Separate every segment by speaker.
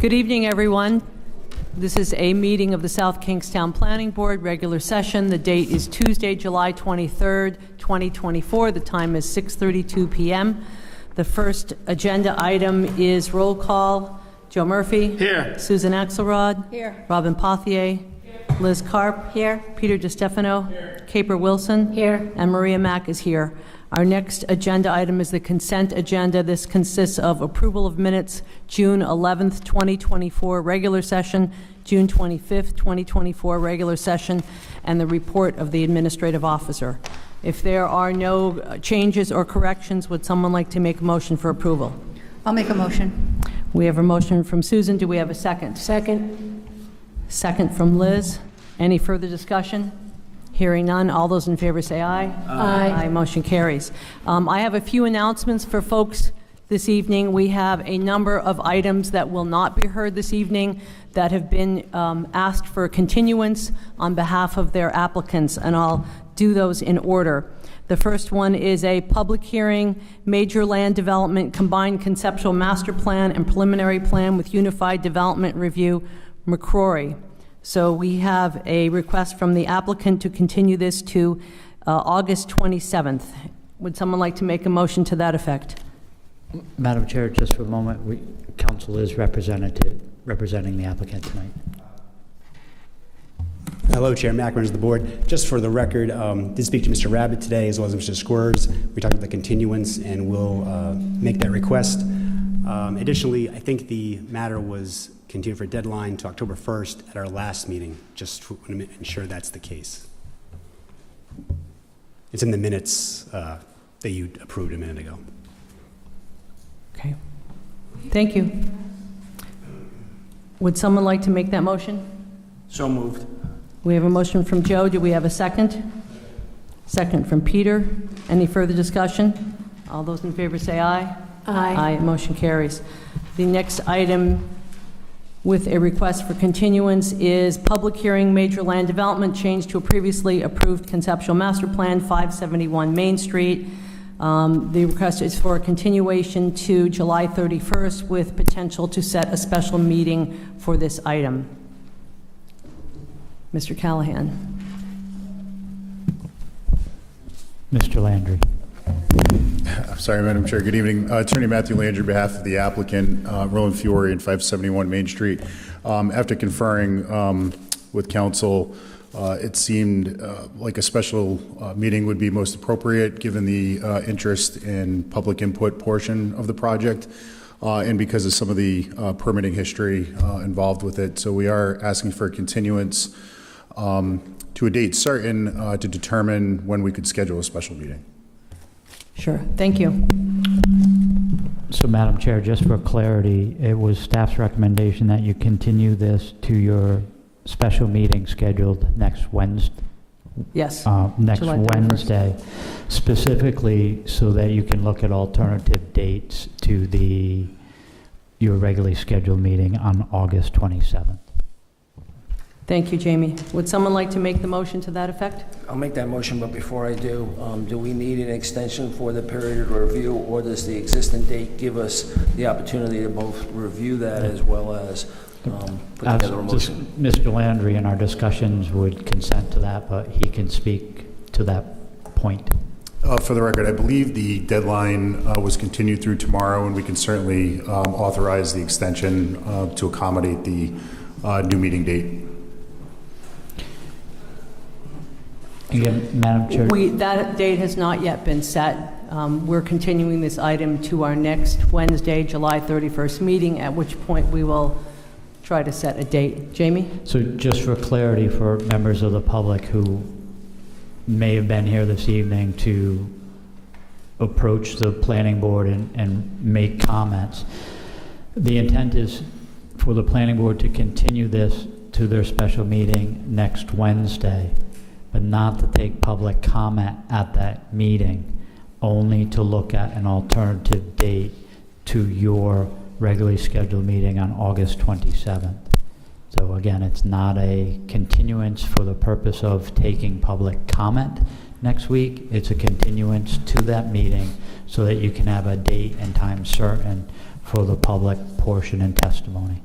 Speaker 1: Good evening, everyone. This is a meeting of the South Kingstown Planning Board, regular session. The date is Tuesday, July 23rd, 2024. The time is 6:32 p.m. The first agenda item is roll call. Joe Murphy.
Speaker 2: Here.
Speaker 1: Susan Axelrod.
Speaker 3: Here.
Speaker 1: Robin Pothier. Here. Liz Karp.
Speaker 3: Here.
Speaker 1: Peter DiStefano. Here. Caper Wilson.
Speaker 3: Here.
Speaker 1: And Maria Mack is here. Our next agenda item is the consent agenda. This consists of approval of minutes, June 11th, 2024, regular session, June 25th, 2024, regular session, and the report of the administrative officer. If there are no changes or corrections, would someone like to make a motion for approval?
Speaker 3: I'll make a motion.
Speaker 1: We have a motion from Susan. Do we have a second?
Speaker 3: Second.
Speaker 1: Second from Liz. Any further discussion? Hearing none, all those in favor say aye.
Speaker 3: Aye.
Speaker 1: Motion carries. I have a few announcements for folks this evening. We have a number of items that will not be heard this evening that have been asked for continuance on behalf of their applicants, and I'll do those in order. The first one is a public hearing, major land development, combined conceptual master plan and preliminary plan with unified development review, McCrory. So we have a request from the applicant to continue this to August 27th. Would someone like to make a motion to that effect?
Speaker 4: Madam Chair, just for a moment, council is representing the applicant tonight.
Speaker 5: Hello, Chair Mack, members of the board. Just for the record, did speak to Mr. Rabbit today as well as Mr. Squires. We talked about the continuance and we'll make that request. Additionally, I think the matter was continued for deadline to October 1st at our last meeting, just to ensure that's the case. It's in the minutes that you approved a minute ago.
Speaker 1: Okay. Thank you. Would someone like to make that motion?
Speaker 2: So moved.
Speaker 1: We have a motion from Joe. Do we have a second? Second from Peter. Any further discussion? All those in favor say aye.
Speaker 3: Aye.
Speaker 1: Motion carries. The next item with a request for continuance is public hearing, major land development change to a previously approved conceptual master plan, 571 Main Street. The request is for a continuation to July 31st with potential to set a special meeting for this item. Mr. Callahan.
Speaker 4: Mr. Landry.
Speaker 6: I'm sorry, Madam Chair. Good evening. Attorney Matthew Landry, on behalf of the applicant, Roland Fiore in 571 Main Street. After conferring with council, it seemed like a special meeting would be most appropriate given the interest in public input portion of the project and because of some of the permitting history involved with it. So we are asking for a continuance to a date certain to determine when we could schedule a special meeting.
Speaker 1: Sure. Thank you.
Speaker 4: So, Madam Chair, just for clarity, it was staff's recommendation that you continue this to your special meeting scheduled next Wednesday.
Speaker 1: Yes.
Speaker 4: Next
Speaker 1: July 31st.
Speaker 4: Wednesday, specifically so that you can look at alternative dates to your regularly scheduled meeting on August 27th.
Speaker 1: Thank you, Jamie. Would someone like to make the motion to that effect?
Speaker 2: I'll make that motion, but before I do we need an extension for the period of review, or does the existing date give us the opportunity to both review that as well as put together a motion?
Speaker 4: Mr. Landry in our discussions would consent to that, but he can speak to that point.
Speaker 6: For the record, I believe the deadline was continued through tomorrow, and we can certainly authorize the extension to accommodate the new meeting date.
Speaker 4: Again, Madam Chair.
Speaker 1: That date has not yet been set. We're continuing this item to our next Wednesday, July 31st meeting, at which point we will try to set a date. Jamie?
Speaker 4: So just for clarity for members of the public who may have been here this evening to approach the planning board and make comments, the intent is for the planning board to continue this to their special meeting next Wednesday, but not to take public comment at that meeting, only to look at an alternative date to your regularly scheduled meeting on August 27th. So again, it's not a continuance for the purpose of taking public comment next week. It's a continuance to that meeting so that you can have a date and time certain for the public portion and testimony.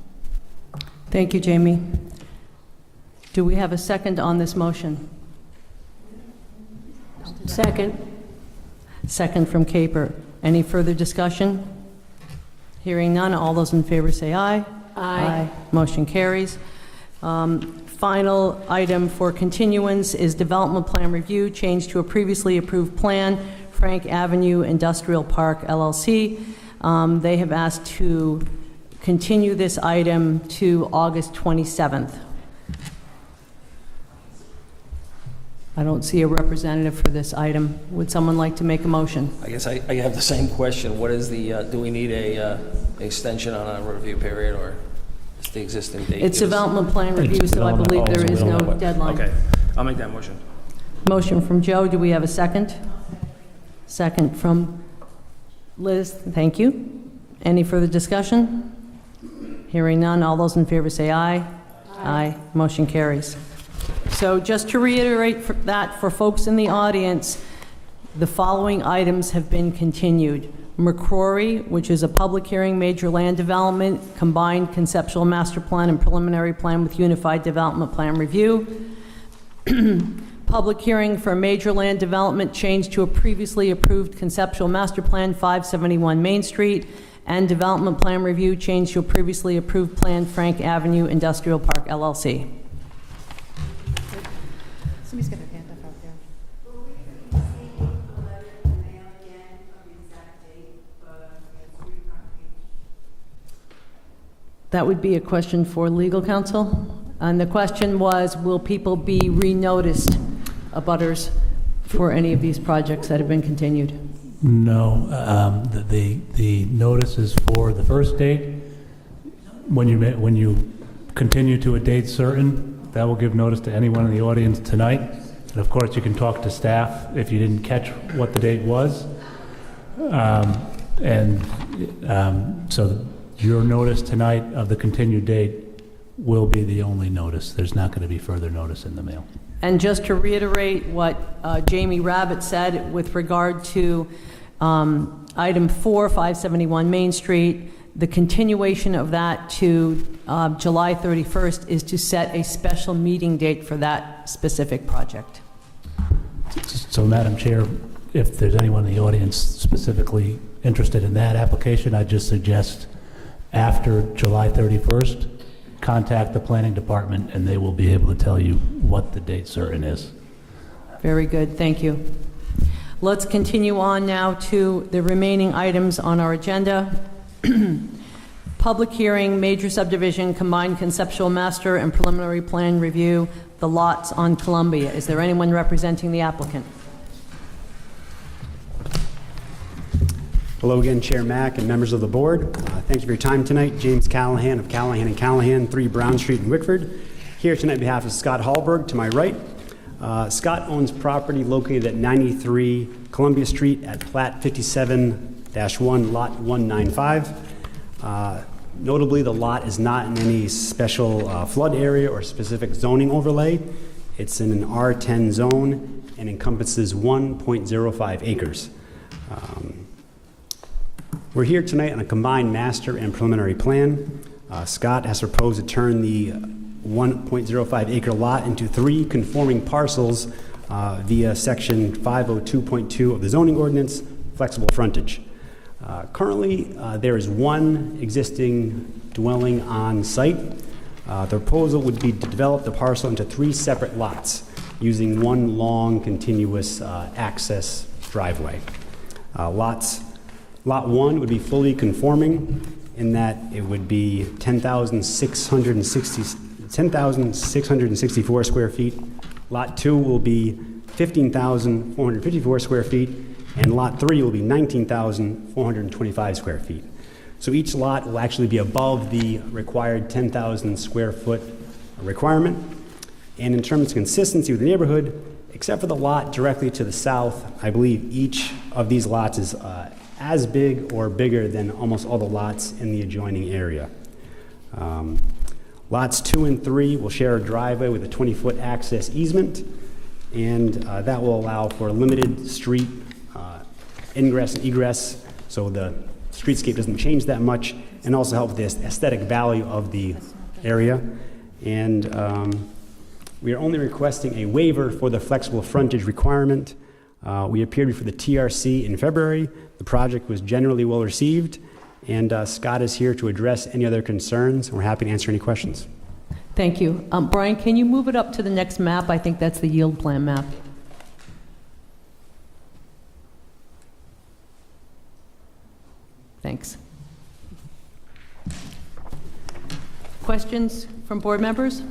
Speaker 1: Thank you, Jamie. Do we have a second on this motion?
Speaker 3: Second.
Speaker 1: Second from Caper. Any further discussion? Hearing none, all those in favor say aye.
Speaker 3: Aye.
Speaker 1: Motion carries. Final item for continuance is development plan review, change to a previously approved plan, Frank Avenue Industrial Park LLC. They have asked to continue this item to August 27th. I don't see a representative for this item. Would someone like to make a motion?
Speaker 2: I guess I have the same question. What is the, do we need a extension on a review period, or is the existing date?
Speaker 1: It's development plan review, so I believe there is no deadline.
Speaker 2: Okay, I'll make that motion.
Speaker 1: Motion from Joe. Do we have a second? Second from Liz. Thank you. Any further discussion? Hearing none. All those in favor say aye. Aye. Motion carries. So just to reiterate that for folks in the audience, the following items have been continued. McCrory, which is a public hearing, major land development, combined conceptual master plan and preliminary plan with unified development plan review. Public hearing for major land development change to a previously approved conceptual master plan, 571 Main Street, and development plan review change to a previously approved plan, Frank Avenue Industrial Park LLC.
Speaker 3: Somebody's got their hand up out there.
Speaker 1: That would be a question for legal counsel. And the question was, will people be re-noticed, abutters, for any of these projects that have been continued?
Speaker 7: No, the notice is for the first date. When you continue to a date certain, that will give notice to anyone in the audience tonight. And of course, you can talk to staff if you didn't catch what the date was. So your notice tonight of the continued date will be the only notice. There's not going to be further notice in the mail.
Speaker 1: And just to reiterate what Jamie Rabbit said with regard to item 4, 571 Main Street, the continuation of that to July 31st is to set a special meeting date for that specific project.
Speaker 7: So, Madam Chair, if there's anyone in the audience specifically interested in that application, I'd just suggest after July 31st, contact the planning department and they will be able to tell you what the date certain is.
Speaker 1: Very good, thank you. Let's continue on now to the remaining items on our agenda. Public hearing, major subdivision, combined conceptual master and preliminary plan review, the lots on Columbia. Is there anyone representing the applicant?
Speaker 5: Hello again, Chair Mack and members of the board. Thank you for your time tonight. James Callahan of Callahan & Callahan, 3 Brown Street in Wickford. Here tonight on behalf of Scott Hallberg to my right. Scott owns property located at 93 Columbia Street at Plat 57-1, Lot 195. Notably, the lot is not in any special flood area or specific zoning overlay. It's in an R10 zone and encompasses 1.05 acres. We're here tonight on a combined master and preliminary plan. Scott has proposed to turn the 1.05 acre lot into 3 conforming parcels via section 502.2 of the zoning ordinance, flexible frontage. Currently, there is 1 existing dwelling on site. The proposal would be to develop the parcel into 3 separate lots using 1 long continuous access driveway. Lot 1 would be fully conforming in that it would be 10,664 square feet. Lot 2 will be 15,454 square feet, and Lot 3 will be 19,425 square feet. So each lot will actually be above the required 10,000 square foot requirement. And in terms of consistency with the neighborhood, except for the lot directly to the south, I believe each of these lots is as big or bigger than almost all the lots in the adjoining area. Lots 2 and 3 will share a driveway with a 20-foot access easement, and that will allow for limited street ingress and egress, so the streetscape doesn't change that much, and also help with the aesthetic value of the area. And we are only requesting a waiver for the flexible frontage requirement. We appeared before the TRC in February. The project was generally well received, and Scott is here to address any other concerns. We're happy to answer any questions.
Speaker 1: Thank you. Brian, can you move it up to the next map? I think that's the yield plan map. Thanks. Questions from board members?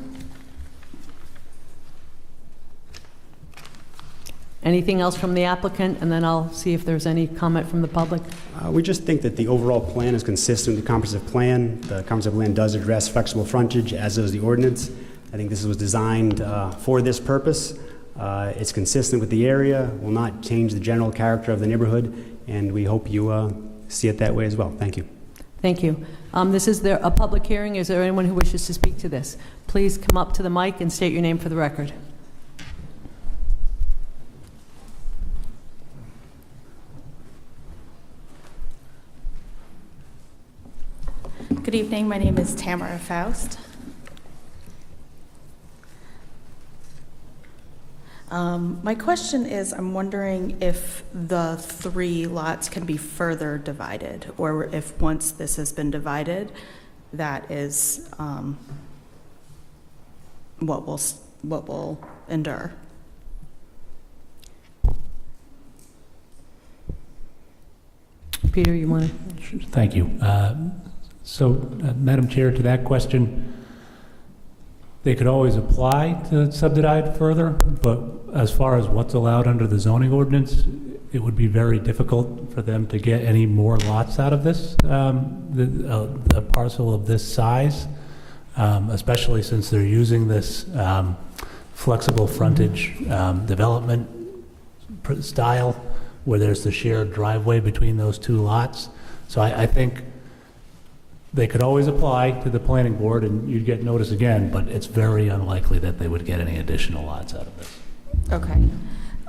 Speaker 1: Anything else from the applicant? And then I'll see if there's any comment from the public.
Speaker 5: We just think that the overall plan is consistent with the comprehensive plan. The comprehensive plan does address flexible frontage, as does the ordinance. I think this was designed for this purpose. It's consistent with the area, will not change the general character of the neighborhood, and we hope you see it that way as well. Thank you.
Speaker 1: Thank you. This is a public hearing. Is there anyone who wishes to speak to this? Please come up to the mic and state your name for the record.
Speaker 8: Good evening. My name is Tamara Faust. My question is, I'm wondering if the 3 lots can be further divided, or if once this has been divided, that is what will endure.
Speaker 1: Peter, you want to?
Speaker 7: Thank you. Madam Chair, to that question, they could always apply to subdivide further, but as far as what's allowed under the zoning ordinance, it would be very difficult for them to get any more lots out of this, the parcel of this size, especially since they're using this flexible frontage development style where there's the shared driveway between those 2 lots. So I think they could always apply to the planning board and you'd get notice again, but it's very unlikely that they would get any additional lots out of this.
Speaker 8: Okay.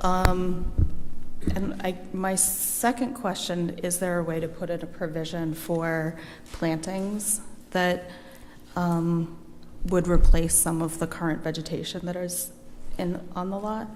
Speaker 8: And my second question, is there a way to put in a provision for plantings that would replace some of the current vegetation that is on the lot?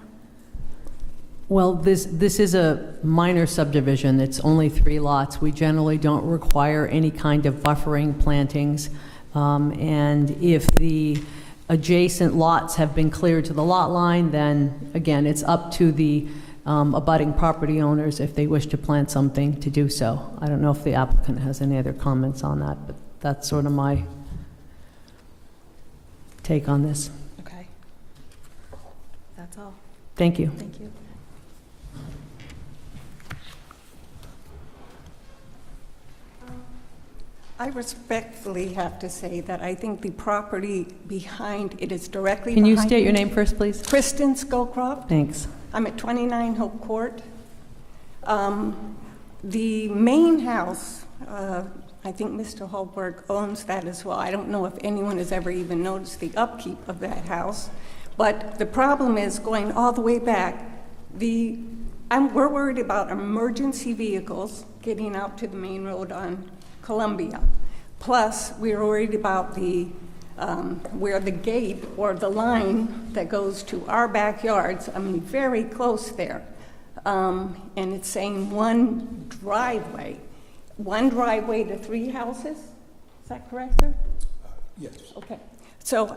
Speaker 1: Well, this is a minor subdivision. It's only 3 lots. We generally don't require any kind of buffering plantings. And if the adjacent lots have been cleared to the lot line, then again, it's up to the abutting property owners if they wish to plant something to do so. I don't know if the applicant has any other comments on that, but that's sort of my take on this.
Speaker 8: Okay. That's all.
Speaker 1: Thank you.
Speaker 8: Thank you.
Speaker 9: I respectfully have to say that I think the property behind it is directly
Speaker 1: Can
Speaker 9: behind.
Speaker 1: you state your name first, please?
Speaker 9: Kristen Scowcroft.
Speaker 1: Thanks.
Speaker 9: I'm at 29 Hope Court. The main house, I think Mr. Holberg owns that as well. I don't know if anyone has ever even noticed the upkeep of that house. But the problem is going all the way back. We're worried about emergency vehicles getting out to the main road on Columbia. Plus, we're worried about where the gate or the line that goes to our backyards, I mean, very close there. And it's saying one driveway to 3 houses. Is that correct, sir?
Speaker 10: Yes.
Speaker 9: Okay. So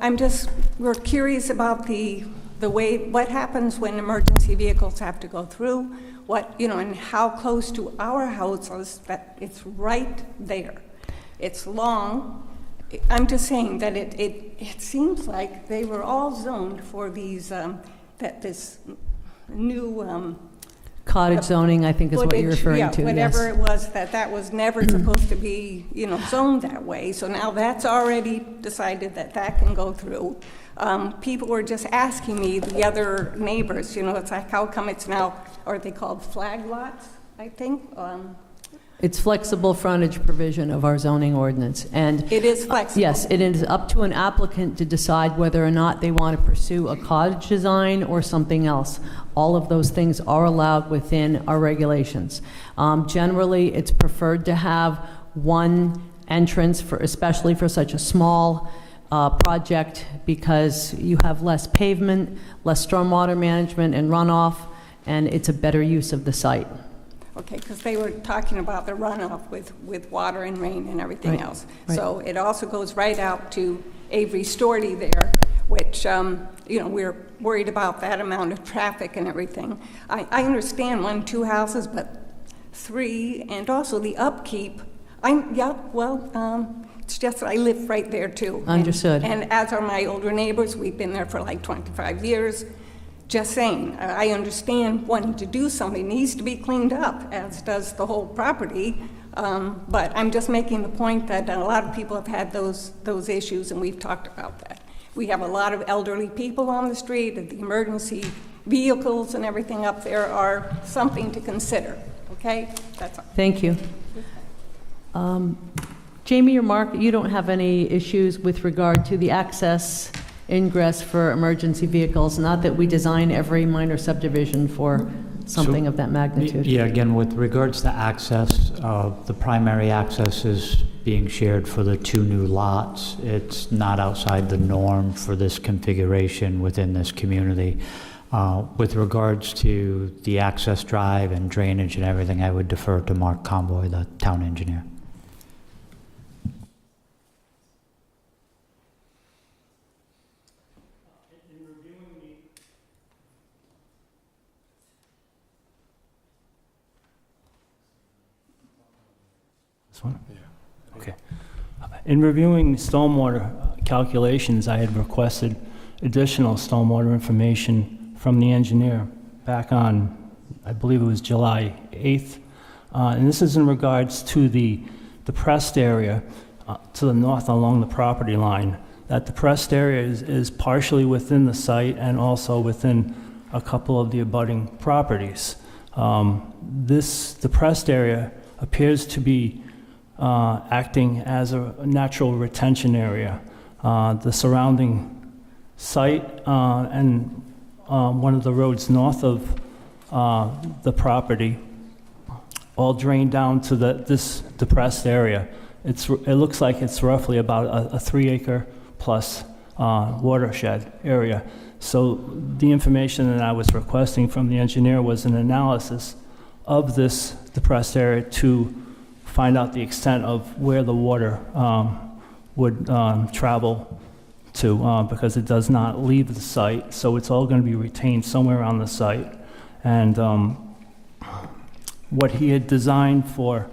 Speaker 9: we're curious about what happens when emergency vehicles have to go through, and how close to our houses that it's right there. It's long. I'm just saying that it seems like they were all zoned for these, this new
Speaker 1: Cottage zoning, I think is what you're referring to,
Speaker 9: whatever
Speaker 1: yes.
Speaker 9: it was, that was never supposed to be, zoned that way. So now that's already decided that can go through. People were just asking me, the other neighbors, it's like, how come it's now, are they called flag lots, I think?
Speaker 1: It's flexible frontage provision of our zoning ordinance. And
Speaker 9: It is flexible.
Speaker 1: yes, it is up to an applicant to decide whether or not they want to pursue a cottage design or something else. All of those things are allowed within our regulations. Generally, it's preferred to have one entrance, especially for such a small project because you have less pavement, less stormwater management and runoff, and it's a better use of the site.
Speaker 9: Okay, because they were talking about the runoff with water and rain and everything
Speaker 1: Right,
Speaker 9: else.
Speaker 1: right.
Speaker 9: So it also goes right out to Avery Storty there, which, we're worried about that amount of traffic and everything. I understand 1, 2 houses, but 3, and also the upkeep. It's just that I live right there too.
Speaker 1: Understood.
Speaker 9: And as are my older neighbors, we've been there for like 25 years. Just saying, I understand wanting to do something, it needs to be cleaned up, as does the whole property. But I'm just making the point that a lot of people have had those issues, and we've talked about that. We have a lot of elderly people on the street, and the emergency vehicles and everything up there are something to consider, okay? That's all.
Speaker 1: Thank you. Jamie or Mark, you don't have any issues with regard to the access ingress for emergency vehicles, not that we design every minor subdivision for something of that magnitude.
Speaker 4: Yeah, again, with regards to access, the primary access is being shared for the 2 new lots. It's not outside the norm for this configuration within this community. With regards to the access drive and drainage and everything, I would defer to Mark Conboy, the town engineer.
Speaker 10: This one? Yeah. Okay. In reviewing stormwater calculations, I had requested additional stormwater information from the engineer back on, I believe it was July 8th. And this is in regards to the depressed area to the north along the property line. That depressed area is partially within the site and also within a couple of the abutting properties. This depressed area appears to be acting as a natural retention area. The surrounding site and one of the roads north of the property all drain down to this depressed area. It looks like it's roughly about a 3-acre plus watershed area. So the information that I was requesting from the engineer was an analysis of this depressed area to find out the extent of where the water would travel to, because it does not leave the site, so it's all going to be retained somewhere on the site. And what he had designed for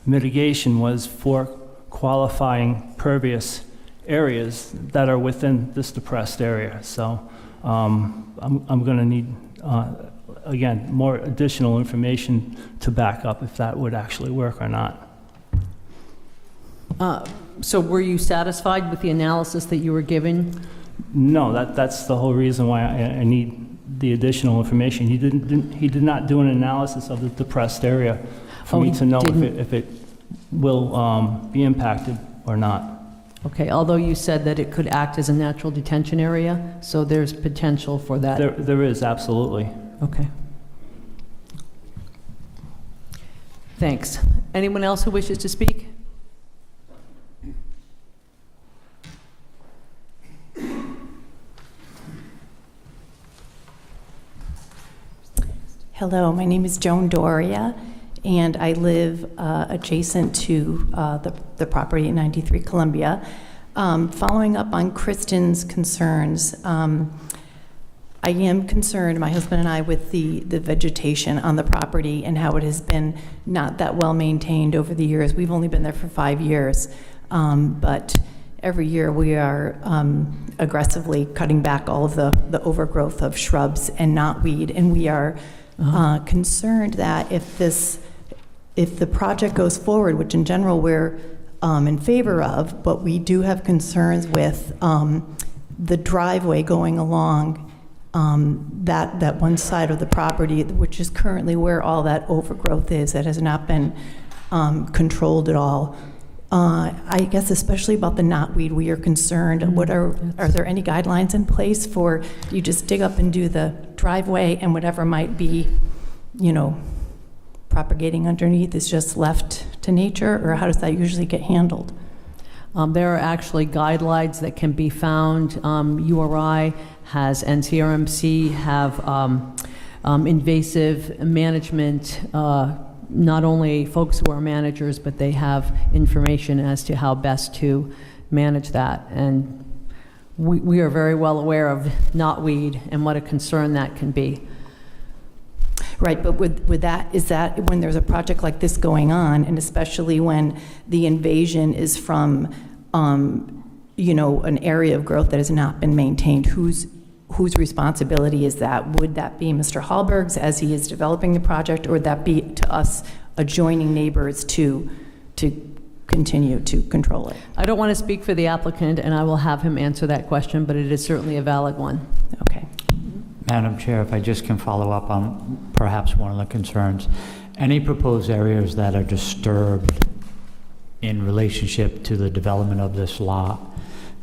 Speaker 10: mitigation was for qualifying pervious areas that are within this depressed area. So I'm going to need, again, more additional information to back up if that would actually work or not.
Speaker 1: So were you satisfied with the analysis that you were given?
Speaker 10: No, that's the whole reason why I need the additional information. He did not do an analysis of the depressed area for me to know if it will be impacted or not.
Speaker 1: Okay, although you said that it could act as a natural detention area, so there's potential for that.
Speaker 10: There is, absolutely.
Speaker 1: Okay. Thanks. Anyone else who wishes to speak?
Speaker 11: Hello, my name is Joan Doria, and I live adjacent to the property at 93 Columbia. Following up on Kristen's concerns, I am concerned, my husband and I, with the vegetation on the property and how it has been not that well maintained over the years. We've only been there for 5 years, but every year we are aggressively cutting back all of the overgrowth of shrubs and knotweed, and we are concerned that if the project goes forward, which in general we're in favor of, but we do have concerns with the driveway going along that one side of the property, which is currently where all that overgrowth is, that has not been controlled at all. I guess especially about the knotweed, we are concerned. What are there any guidelines in place for you just dig up and do the driveway and whatever might be, propagating underneath is just left to nature, or how does that usually get handled?
Speaker 1: There are actually guidelines that can be found. URI has, and CRMC have invasive management, not only folks who are managers, but they have information as to how best to manage that. And we are very well aware of knotweed and what a concern that can be.
Speaker 11: Right, but with that, is that when there's a project like this going on, and especially when the invasion is from, an area of growth that has not been maintained, whose responsibility is that? Would that be Mr. Hallberg's as he is developing the project, or would that be to us adjoining neighbors to continue to control it?
Speaker 1: I don't want to speak for the applicant, and I will have him answer that question, but it is certainly a valid one.
Speaker 11: Okay.
Speaker 4: Madam Chair, if I just can follow up on perhaps one of the concerns. Any proposed areas that are disturbed in relationship to the development of this lot,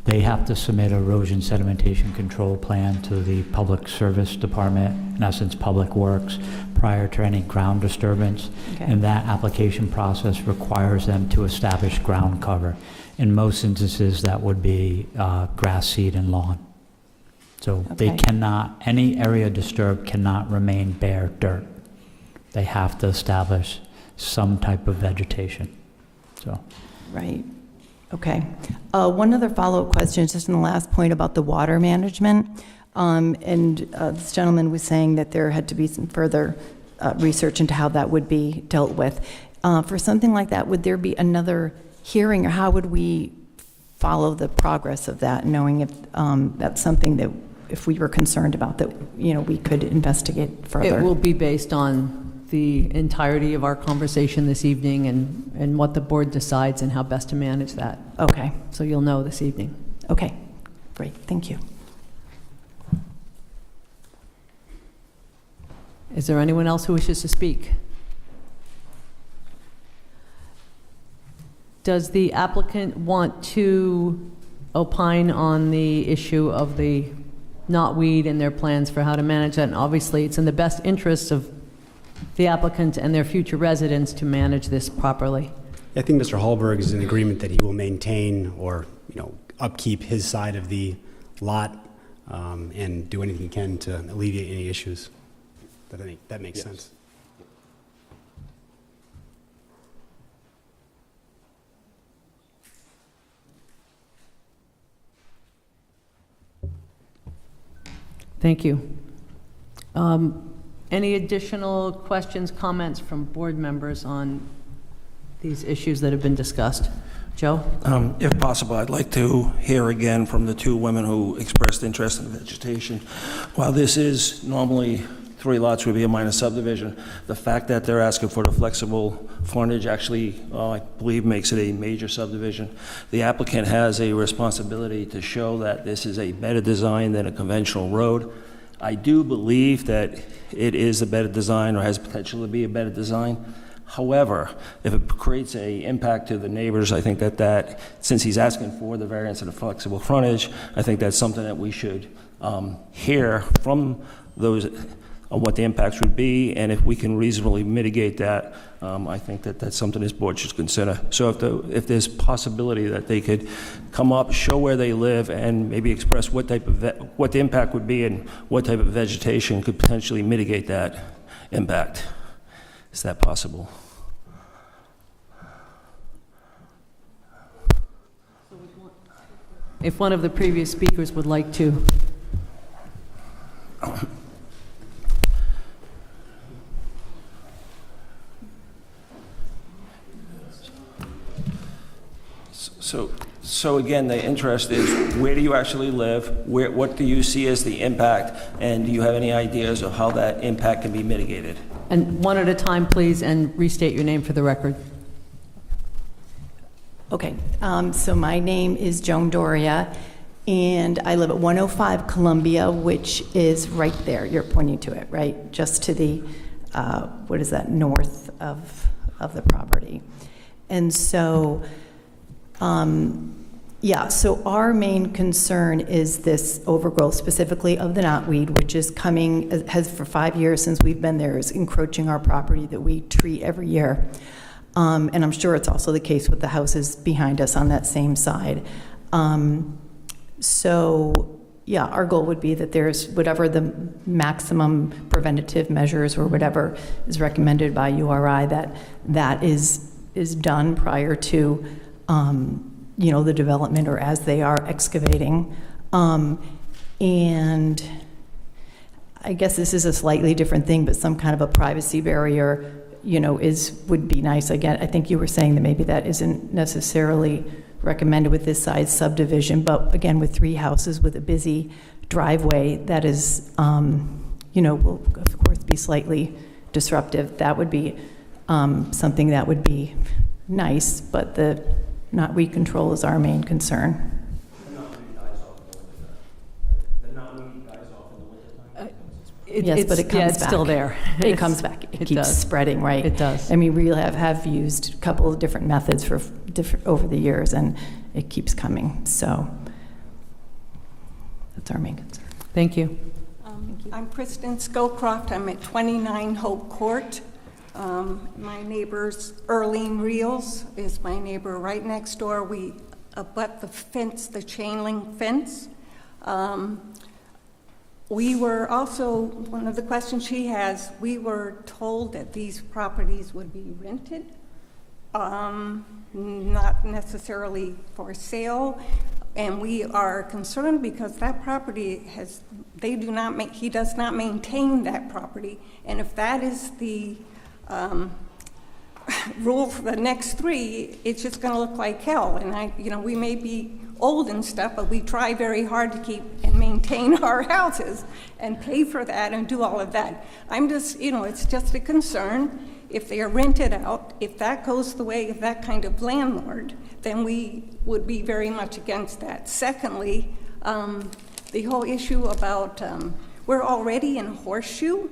Speaker 4: they have to submit erosion sedimentation control plan to the Public Service Department, in essence, Public Works, prior to any ground disturbance.
Speaker 11: Okay.
Speaker 4: And that application process requires them to establish ground cover. In most instances, that would be grass, seed, and lawn. So they
Speaker 11: Okay.
Speaker 4: cannot, any area disturbed cannot remain bare dirt. They have to establish some type of vegetation. So,
Speaker 11: Right. Okay. One other follow-up question, just in the last point about the water management. This gentleman was saying that there had to be some further research into how that would be dealt with. For something like that, would there be another hearing, or how would we follow the progress of that, knowing if that's something that, if we were concerned about, that we could investigate further?
Speaker 1: It will be based on the entirety of our conversation this evening and what the board decides and how best to manage that.
Speaker 11: Okay.
Speaker 1: So you'll know this evening.
Speaker 11: Okay. Great. Thank you.
Speaker 1: Is there anyone else who wishes to speak? Does the applicant want to opine on the issue of the knotweed and their plans for how to manage that? And obviously, it's in the best interests of the applicant and their future residents to manage this properly.
Speaker 5: I think Mr. Hallberg is in agreement that he will maintain or, upkeep his side of the lot and do anything he can to alleviate any issues. I think that makes sense.
Speaker 1: Thank you. Any additional questions, comments from board members on these issues that have been discussed? Joe?
Speaker 2: If possible, I'd like to hear again from the two women who expressed interest in vegetation. While this is normally 3 lots would be a minor subdivision, the fact that they're asking for the flexible frontage actually, I believe, makes it a major subdivision. The applicant has a responsibility to show that this is a better design than a conventional road. I do believe that it is a better design, or has potential to be a better design. However, if it creates an impact to the neighbors, I think that since he's asking for the variance of the flexible frontage, I think that's something that we should hear from those on what the impacts would be, and if we can reasonably mitigate that, I think that that's something this board should consider. So if there's possibility that they could come up, show where they live, and maybe express what type of what the impact would be and what type of vegetation could potentially mitigate that impact. Is that possible?
Speaker 1: If one of the previous speakers would like to.
Speaker 2: So again, the interest is, where do you actually live? What do you see as the impact? And do you have any ideas of how that impact can be mitigated?
Speaker 1: And one at a time, please, and restate your name for the record.
Speaker 11: Okay, so my name is Joan Doria, and I live at 105 Columbia, which is right there. You're pointing to it, right? Just to the, what is that, north of the property. And so, so our main concern is this overgrowth, specifically of the knotweed, which is coming, has for 5 years since we've been there, is encroaching our property that we treat every year. And I'm sure it's also the case with the houses behind us on that same side. So, yeah, our goal would be that there's whatever the maximum preventative measures or whatever is recommended by URI, that is done prior to, the development or as they are excavating. And I guess this is a slightly different thing, but some kind of a privacy barrier, would be nice. Again, I think you were saying that maybe that isn't necessarily recommended with this size subdivision, but again, with 3 houses with a busy driveway, that is, will of course be slightly disruptive. That would be something that would be nice, but the knotweed control is our main concern. Yes, but it comes back.
Speaker 1: It's still there.
Speaker 11: It comes back. It keeps
Speaker 1: does.
Speaker 11: spreading, right?
Speaker 1: It does.
Speaker 11: I mean, we have used a couple of different methods for different over the years, and it keeps coming. So that's our main concern.
Speaker 1: Thank you.
Speaker 9: I'm Kristen Scowcroft. I'm at 29 Hope Court. My neighbor's Earlene Reels is my neighbor right next door. We abut the fence, the chain link fence. We were also, one of the questions she has, we were told that these properties would be rented, not necessarily for sale, and we are concerned because that property he does not maintain that property, and if that is the rule for the next 3, it's just going to look like hell. And we may be old and stuff, but we try very hard to keep and maintain our houses and pay for that and do all of that. I'm just, it's just a concern. If they are rented out, if that goes the way of that kind of landlord, then we would be very much against that. Secondly, the whole issue about, we're already in Horseshoe,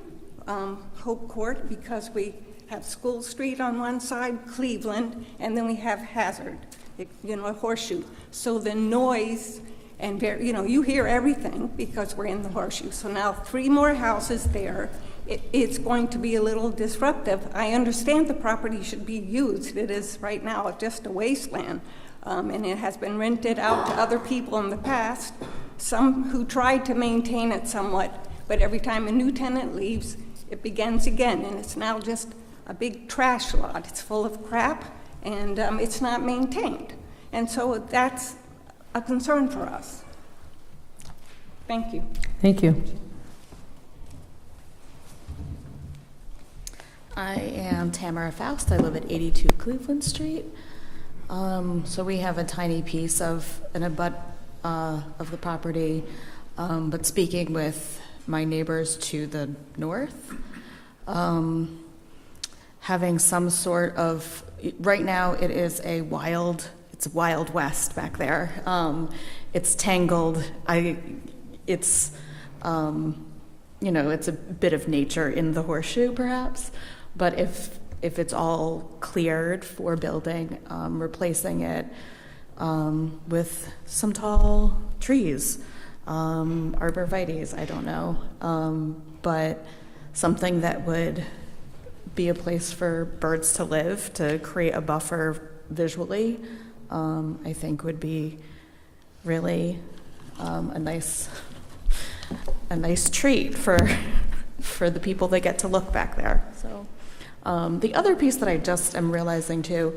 Speaker 9: Hope Court, because we have School Street on one side, Cleveland, and then we have Hazard, a Horseshoe. So the noise and, you hear everything because we're in the Horseshoe. So now 3 more houses there. It's going to be a little disruptive. I understand the property should be used. It is right now just a wasteland, and it has been rented out to other people in the past, some who tried to maintain it somewhat, but every time a new tenant leaves, it begins again, and it's now just a big trash lot. It's full of crap, and it's not maintained. And so that's a concern for us. Thank you.
Speaker 1: Thank you.
Speaker 8: I am Tamara Faust. I live at 82 Cleveland Street. So we have a tiny piece of an abut of the property, but speaking with my neighbors to the north, having some sort of, right now it is it's Wild West back there. It's tangled. It's a bit of nature in the Horseshoe perhaps, but if it's all cleared for building, replacing it with some tall trees, arborvitaes, I don't know, but something that would be a place for birds to live, to create a buffer visually, I think would be really a nice treat for the people that get to look back there. So the other piece that I just am realizing too,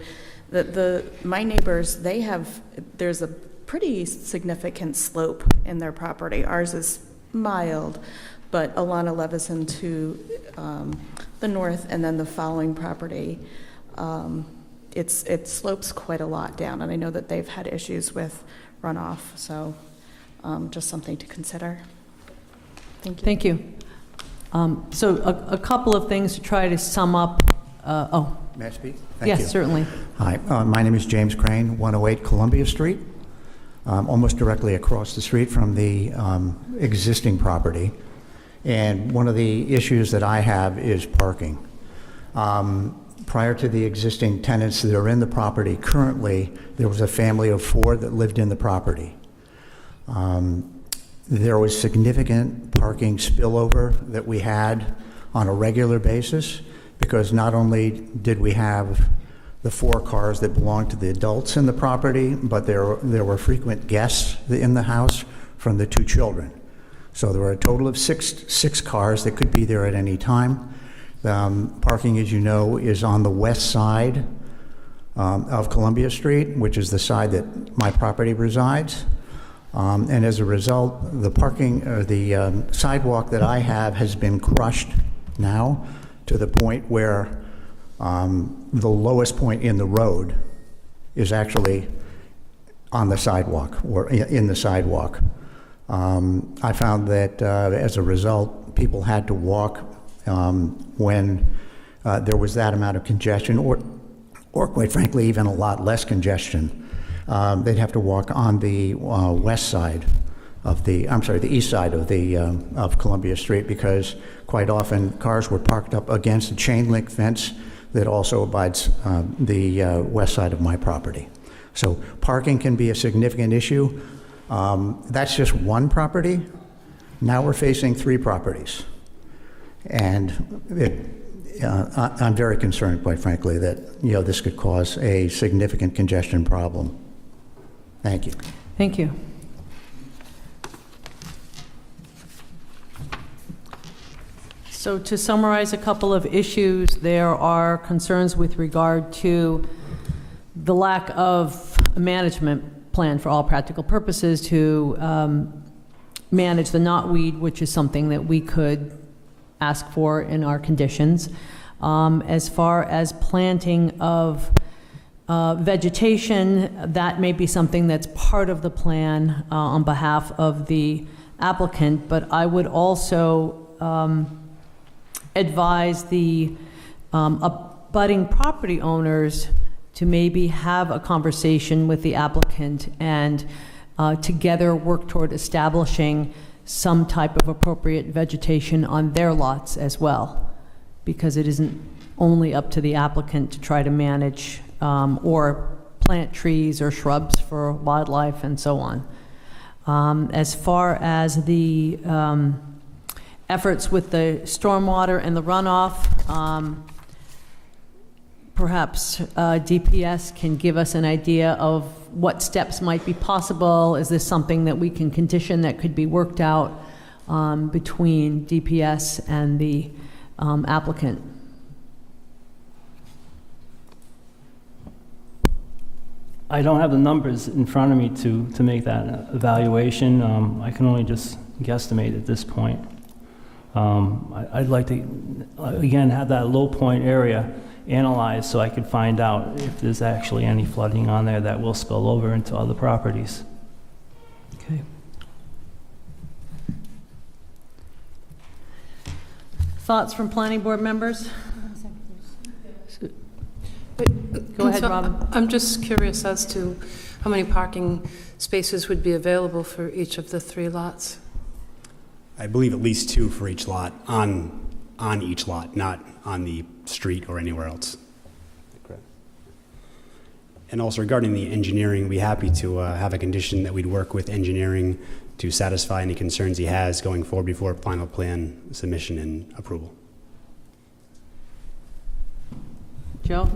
Speaker 8: that my neighbors, there's a pretty significant slope in their property. Ours is mild, but Alana Levison to the north, and then the following property, it slopes quite a lot down, and I know that they've had issues with runoff, so just something to consider. Thank you.
Speaker 1: Thank you. So a couple of things to try to sum up.
Speaker 12: May I speak? Thank you.
Speaker 1: Yes, certainly.
Speaker 12: Hi, my name is James Crane, 108 Columbia Street, almost directly across the street from the existing property. And one of the issues that I have is parking. Prior to the existing tenants that are in the property currently, there was a family of 4 that lived in the property. There was significant parking spillover that we had on a regular basis, because not only did we have the 4 cars that belonged to the adults in the property, but there were frequent guests in the house from the 2 children. So there were a total of six cars that could be there at any time. Parking, as you know, is on the west side of Columbia Street, which is the side that my property resides. And as a result, the sidewalk that I have has been crushed now to the point where the lowest point in the road is actually on the sidewalk or in the sidewalk. I found that as a result, people had to walk when there was that amount of congestion, or quite frankly, even a lot less congestion. They'd have to walk on the west side of the east side of Columbia Street, because quite often cars were parked up against a chain link fence that also abides the west side of my property. So parking can be a significant issue. That's just one property. Now we're facing 3 properties. And I'm very concerned, quite frankly, that this could cause a significant congestion problem. Thank you.
Speaker 1: Thank you. So to summarize a couple of issues, there are concerns with regard to the lack of a management plan for all practical purposes to manage the knotweed, which is something that we could ask for in our conditions. As far as planting of vegetation, that may be something that's part of the plan on behalf of the applicant, but I would also advise the abutting property owners to maybe have a conversation with the applicant and together work toward establishing some type of appropriate vegetation on their lots as well, because it isn't only up to the applicant to try to manage or plant trees or shrubs for wildlife and so on. As far as the efforts with the stormwater and the runoff, perhaps DPS can give us an idea of what steps might be possible. Is this something that we can condition that could be worked out between DPS and the applicant?
Speaker 10: I don't have the numbers in front of me to make that evaluation. I can only just guesstimate at this point. I'd like to, again, have that low point area analyzed so I could find out if there's actually any flooding on there that will spill over into other properties.
Speaker 1: Okay. Thoughts from planning board members? Go ahead, Robin.
Speaker 3: I'm just curious as to how many parking spaces would be available for each of the 3 lots?
Speaker 5: I believe at least 2 for each lot, on each lot, not on the street or anywhere else. Correct. And also regarding the engineering, we'd be happy to have a condition that we'd work with engineering to satisfy any concerns he has going forward before final plan submission and approval.
Speaker 1: Joe?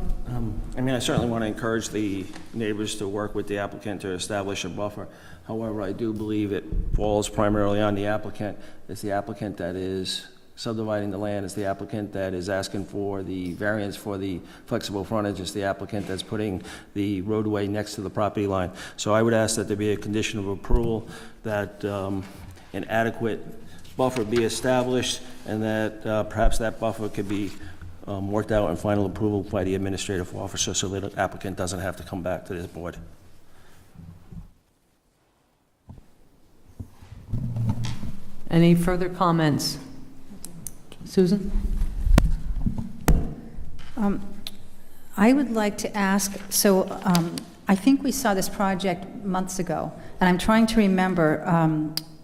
Speaker 2: I certainly want to encourage the neighbors to work with the applicant to establish a buffer. However, I do believe it falls primarily on the applicant. It's the applicant that is subdividing the land. It's the applicant that is asking for the variance for the flexible frontage. It's the applicant that's putting the roadway next to the property line. So I would ask that there be a condition of approval that an adequate buffer be established, and that perhaps that buffer could be worked out in final approval by the administrative officer, so that the applicant doesn't have to come back to this board.
Speaker 1: Any further comments? Susan?
Speaker 13: I would like to ask, so I think we saw this project months ago, and I'm trying to remember,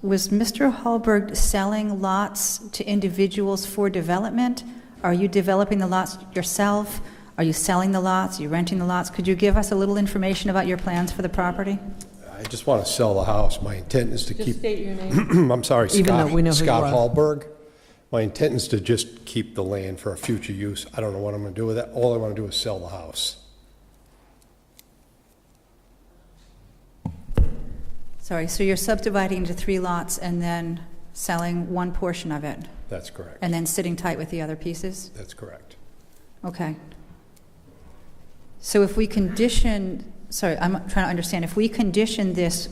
Speaker 13: was Mr. Hallberg selling lots to individuals for development? Are you developing the lots yourself? Are you selling the lots? Are you renting the lots? Could you give us a little information about your plans for the property?
Speaker 14: I just want to sell the house. My intent is to
Speaker 1: Just
Speaker 14: keep...
Speaker 1: state your name.
Speaker 14: I'm sorry,
Speaker 1: Even though we know who you
Speaker 14: Scott
Speaker 1: are.
Speaker 14: Hallberg. My intent is to just keep the land for a future use. I don't know what I'm going to do with it. All I want to do is sell the house.
Speaker 13: Sorry, so you're subdividing into 3 lots and then selling one portion of it,
Speaker 14: That's correct.
Speaker 13: and then sitting tight with the other pieces?
Speaker 14: That's correct.
Speaker 13: Okay. So if we condition, sorry, I'm trying to understand, if we condition this,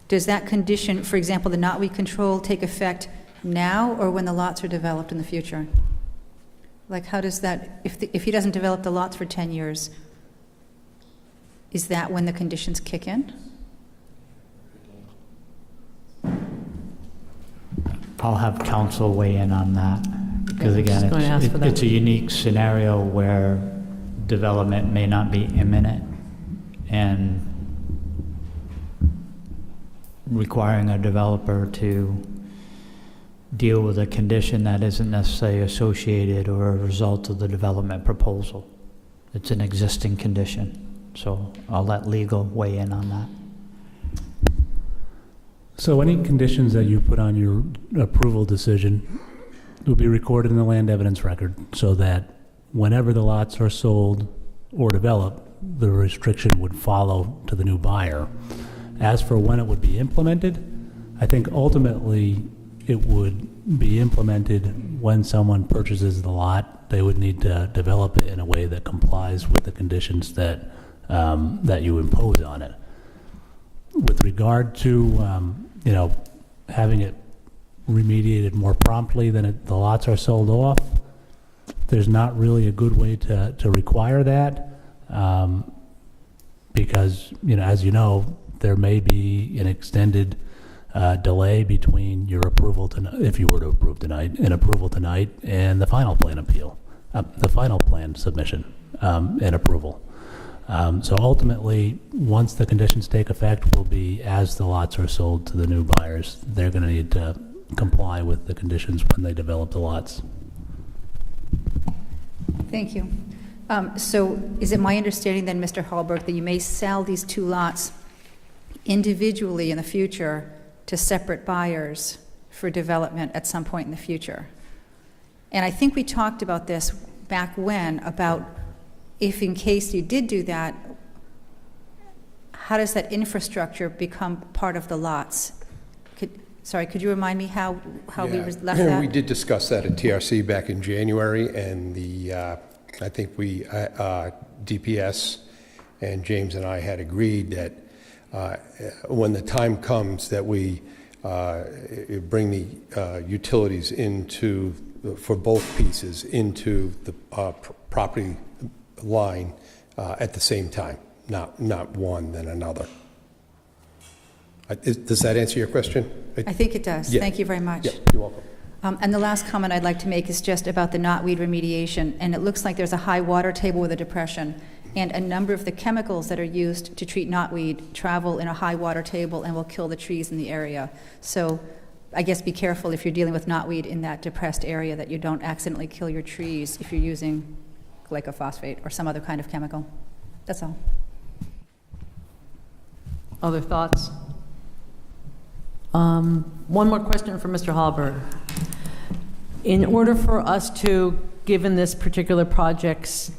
Speaker 13: does that condition, for example, the knotweed control take effect now or when the lots are developed in the future? Like, how does that, if he doesn't develop the lots for 10 years, is that when the conditions kick in?
Speaker 4: I'll have council weigh in on that, because
Speaker 1: Yeah,
Speaker 4: again,
Speaker 1: just going to ask for that.
Speaker 4: it's a unique scenario where development may not be imminent, and requiring a developer to deal with a condition that isn't necessarily associated or a result of the development proposal. It's an existing condition, so I'll let legal weigh in on that.
Speaker 7: So any conditions that you put on your approval decision will be recorded in the land evidence record so that whenever the lots are sold or developed, the restriction would follow to the new buyer. As for when it would be implemented, I think ultimately it would be implemented when someone purchases the lot. They would need to develop it in a way that complies with the conditions that that you impose on it. With regard to having it remediated more promptly than the lots are sold off, there's not really a good way to require that, because as you know, there may be an extended delay between your approval tonight, if you were to approve tonight, and approval tonight, and the final plan appeal, the final plan submission and approval. So ultimately, once the conditions take effect, will be as the lots are sold to the new buyers. They're going to need to comply with the conditions when they develop the lots.
Speaker 13: Thank you. So is it my understanding then, Mr. Hallberg, that you may sell these 2 lots individually in the future to separate buyers for development at some point in the future? And I think we talked about this back when, about if in case you did do that, how does that infrastructure become part of the lots? Could you remind me how we left that?
Speaker 14: We did discuss that at TRC back in January, and I think DPS and James and I had agreed that when the time comes that we bring the utilities into, for both pieces, into the property line at the same time, not one then another. Does that answer your question?
Speaker 13: I think it does.
Speaker 14: Yeah.
Speaker 13: Thank you very much.
Speaker 14: Yeah, you're welcome.
Speaker 13: And the last comment I'd like to make is just about the knotweed remediation. And it looks like there's a high water table with a depression, and a number of the chemicals that are used to treat knotweed travel in a high water table and will kill the trees in the area. So I guess be careful if you're dealing with knotweed in that depressed area that you don't accidentally kill your trees if you're using glycophosphate or some other kind of chemical. That's all.
Speaker 1: Other thoughts? One more question for Mr. Hallberg. In order for us to, given this particular project's,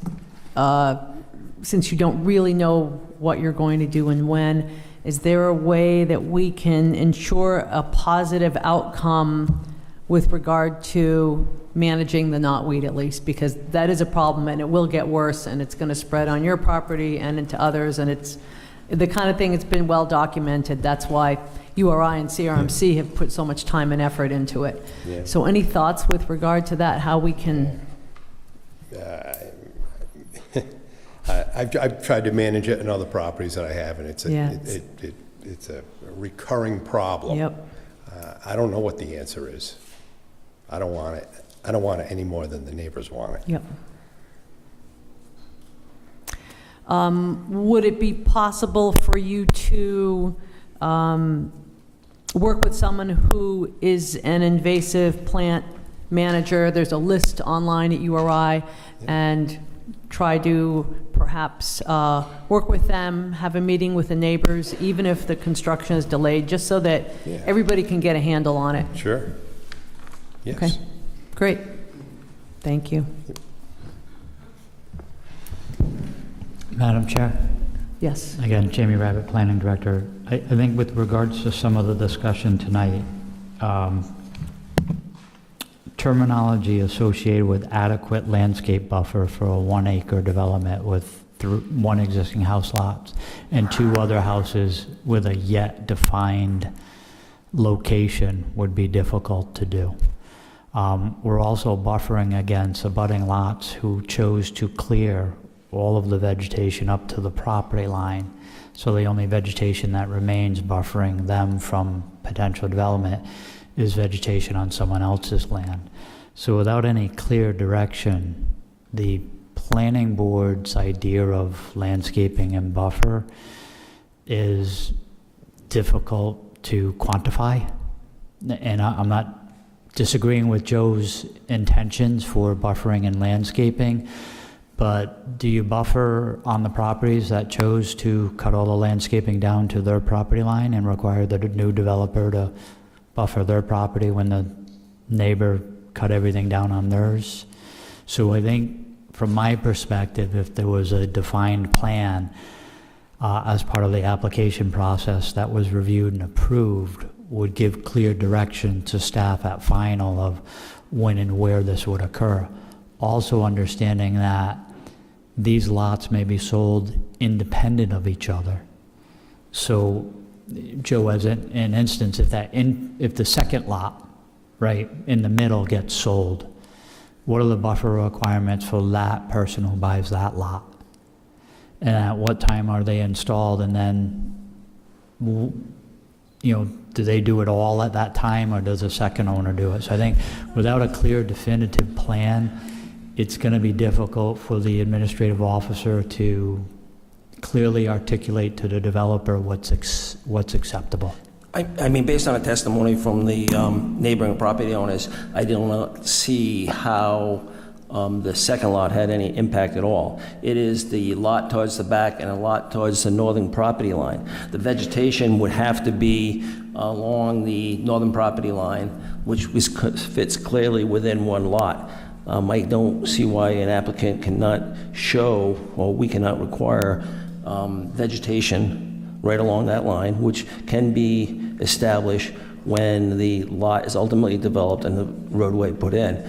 Speaker 1: since you don't really know what you're going to do and when, is there a way that we can ensure a positive outcome with regard to managing the knotweed at least? Because that is a problem, and it will get worse, and it's going to spread on your property and into others, and it's the kind of thing that's been well documented. That's why URI and CRMC have put so much time and effort into it.
Speaker 14: Yeah.
Speaker 1: So any thoughts with regard to that, how we can?
Speaker 14: I've tried to manage it in other properties that I have, and it's a recurring problem.
Speaker 1: Yep.
Speaker 14: I don't know what the answer is. I don't want it. I don't want it any more than the neighbors want it.
Speaker 1: Yep. Would it be possible for you to work with someone who is an invasive plant manager? There's a list online at URI, and try to perhaps work with them, have a meeting with the neighbors, even if the construction is delayed, just so that everybody can get a handle on it.
Speaker 14: Sure. Yes.
Speaker 1: Okay, great. Thank you.
Speaker 4: Madam Chair,
Speaker 1: Yes.
Speaker 4: Again, Jamie Rabbit, Planning Director. I think with regards to some of the discussion tonight, terminology associated with adequate landscape buffer for a 1 acre development with one existing house lot and 2 other houses with a yet defined location would be difficult to do. We're also buffering against abutting lots who chose to clear all of the vegetation up to the property line. So the only vegetation that remains buffering them from potential development is vegetation on someone else's land. So without any clear direction, the planning board's idea of landscaping and buffer is difficult to quantify. And I'm not disagreeing with Joe's intentions for buffering and landscaping, but do you buffer on the properties that chose to cut all the landscaping down to their property line and require the new developer to buffer their property when the neighbor cut everything down on theirs? So I think from my perspective, if there was a defined plan as part of the application process that was reviewed and approved, would give clear direction to staff at final of when and where this would occur. Also understanding that these lots may be sold independent of each other. So, Joe, as an instance, if the second lot, right, in the middle gets sold, what are the buffer requirements for that person who buys that lot? And at what time are they installed? And then, do they do it all at that time, or does the second owner do it? So I think without a clear, definitive plan, it's going to be difficult for the administrative officer to clearly articulate to the developer what's acceptable.
Speaker 2: I mean, based on a testimony from the neighboring property owners, I did not see how the second lot had any impact at all. It is the lot towards the back and a lot towards the northern property line. The vegetation would have to be along the northern property line, which fits clearly within one lot. I don't see why an applicant cannot show, or we cannot require, vegetation right along that line, which can be established when the lot is ultimately developed and the roadway put in.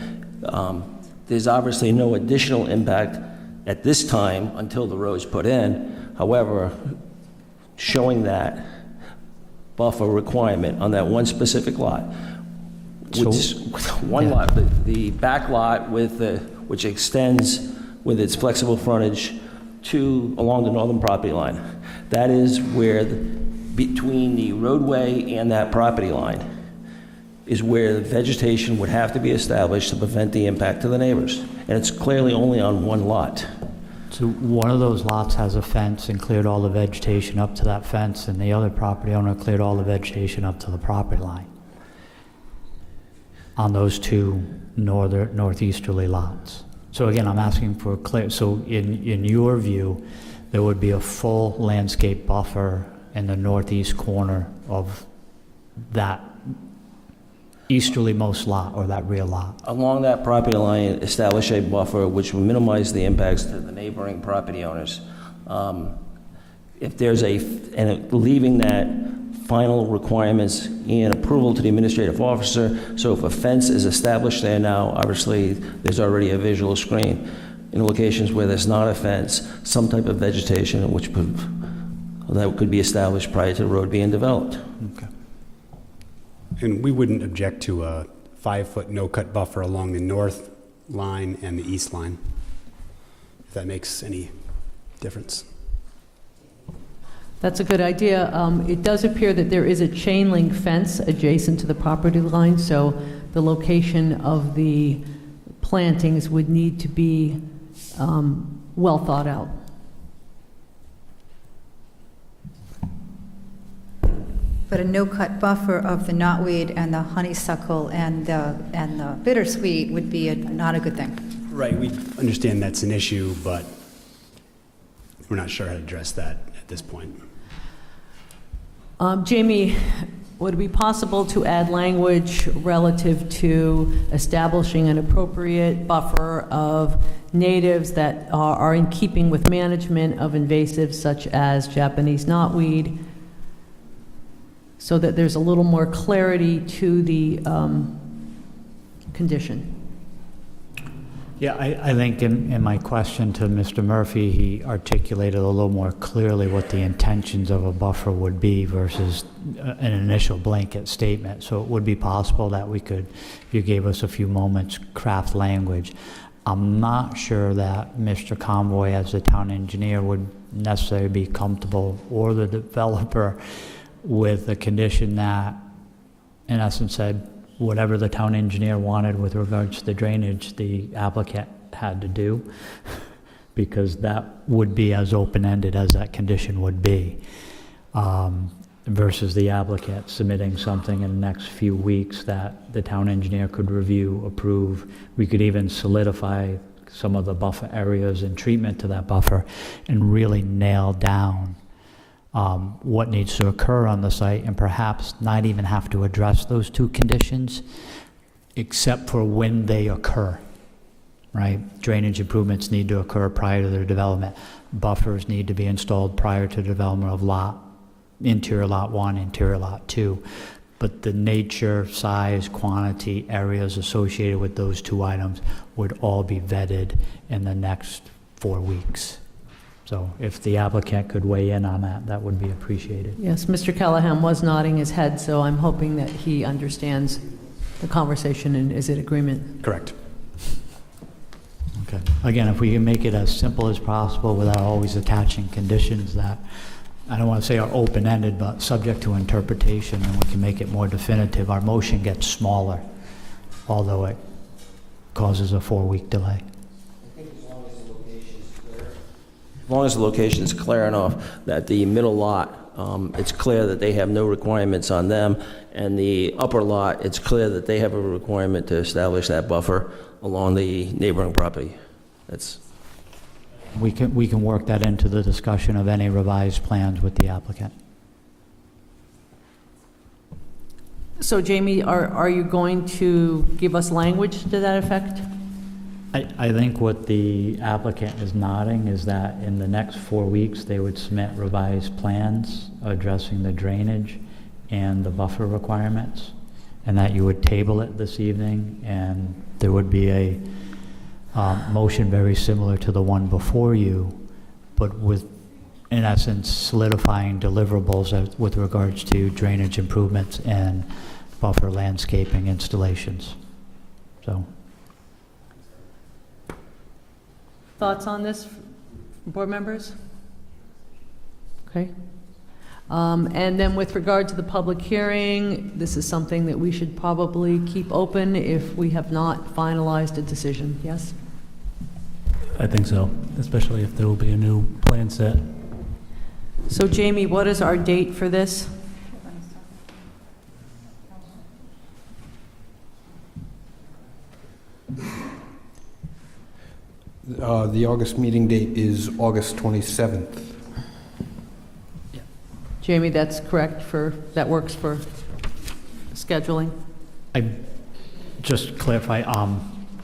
Speaker 2: There's obviously no additional impact at this time until the road's put in. However, showing that buffer requirement on that one specific lot, lot, the back lot which extends with its flexible frontage along the northern property line. That is where between the roadway and that property line is where the vegetation would have to be established to prevent the impact to the neighbors. And it's clearly only on one lot.
Speaker 4: So one of those lots has a fence and cleared all the vegetation up to that fence, and the other property owner cleared all the vegetation up to the property line on those 2 northeasterly lots. So again, I'm asking for so in your view, there would be a full landscape buffer in the northeast corner of that easterly most lot, or that rear lot.
Speaker 2: Along that property line, establish a buffer which will minimize the impacts to the neighboring property owners. If there's leaving that final requirements and approval to the administrative officer, so if a fence is established there now, obviously there's already a visual screen. In locations where there's not a fence, some type of vegetation that could be established prior to the road being developed.
Speaker 5: Okay. And we wouldn't object to a 5-foot no-cut buffer along the north line and the east line, if that makes any difference.
Speaker 1: That's a good idea. It does appear that there is a chain link fence adjacent to the property line, so the location of the plantings would need to be well thought out.
Speaker 13: But a no-cut buffer of the knotweed and the honeysuckle and the bittersweet would be not a good thing.
Speaker 5: Right, we understand that's an issue, but we're not sure how to address that at this point.
Speaker 1: Jamie, Would it be possible to add language relative to establishing an appropriate buffer of natives that are in keeping with management of invasives such as Japanese knotweed, so that there's a little more clarity to the condition?
Speaker 4: Yeah, I think in my question to Mr. Murphy, he articulated a little more clearly what the intentions of a buffer would be versus an initial blanket statement. So it would be possible that we could, if you gave us a few moments, craft language. I'm not sure that Mr. Convoy, as the town engineer, would necessarily be comfortable, or the developer, with a condition that, in essence, said whatever the town engineer wanted with regards to the drainage, the applicant had to do, because that would be as open-ended as that condition would be, versus the applicant submitting something in the next few weeks that the town engineer could review, approve. We could even solidify some of the buffer areas and treatment to that buffer and really nail down what needs to occur on the site, and perhaps not even have to address those two conditions except for when they occur, right? Drainage improvements need to occur prior to their development. Buffers need to be installed prior to development of interior lot 1, interior lot 2. But the nature, size, quantity, areas associated with those two items would all be vetted in the next 4 weeks. So if the applicant could weigh in on that, that would be appreciated.
Speaker 1: Yes, Mr. Callahan was nodding his head, so I'm hoping that he understands the conversation and is in agreement.
Speaker 5: Correct.
Speaker 4: Okay. Again, if we can make it as simple as possible without always attaching conditions that, I don't want to say are open-ended, but subject to interpretation, and we can make it more definitive, our motion gets smaller, although it causes a 4-week delay.
Speaker 2: As long as the location is clear enough that the middle lot, it's clear that they have no requirements on them, and the upper lot, it's clear that they have a requirement to establish that buffer along the neighboring property. That's.
Speaker 4: We can work that into the discussion of any revised plans with the applicant.
Speaker 1: So Jamie, are you going to give us language to that effect?
Speaker 4: I think what the applicant is nodding is that in the next 4 weeks, they would submit revised plans addressing the drainage and the buffer requirements, and that you would table it this evening, and there would be a motion very similar to the one before you, but with, in essence, solidifying deliverables with regards to drainage improvements and buffer landscaping installations. So.
Speaker 1: Thoughts on this, board members? Okay. And then with regard to the public hearing, this is something that we should probably keep open if we have not finalized a decision, yes?
Speaker 7: I think so, especially if there will be a new plan set.
Speaker 1: So Jamie, what is our date for this?
Speaker 14: The August meeting date is August 27th.
Speaker 1: Jamie, that's correct that works for scheduling?
Speaker 4: I just clarify,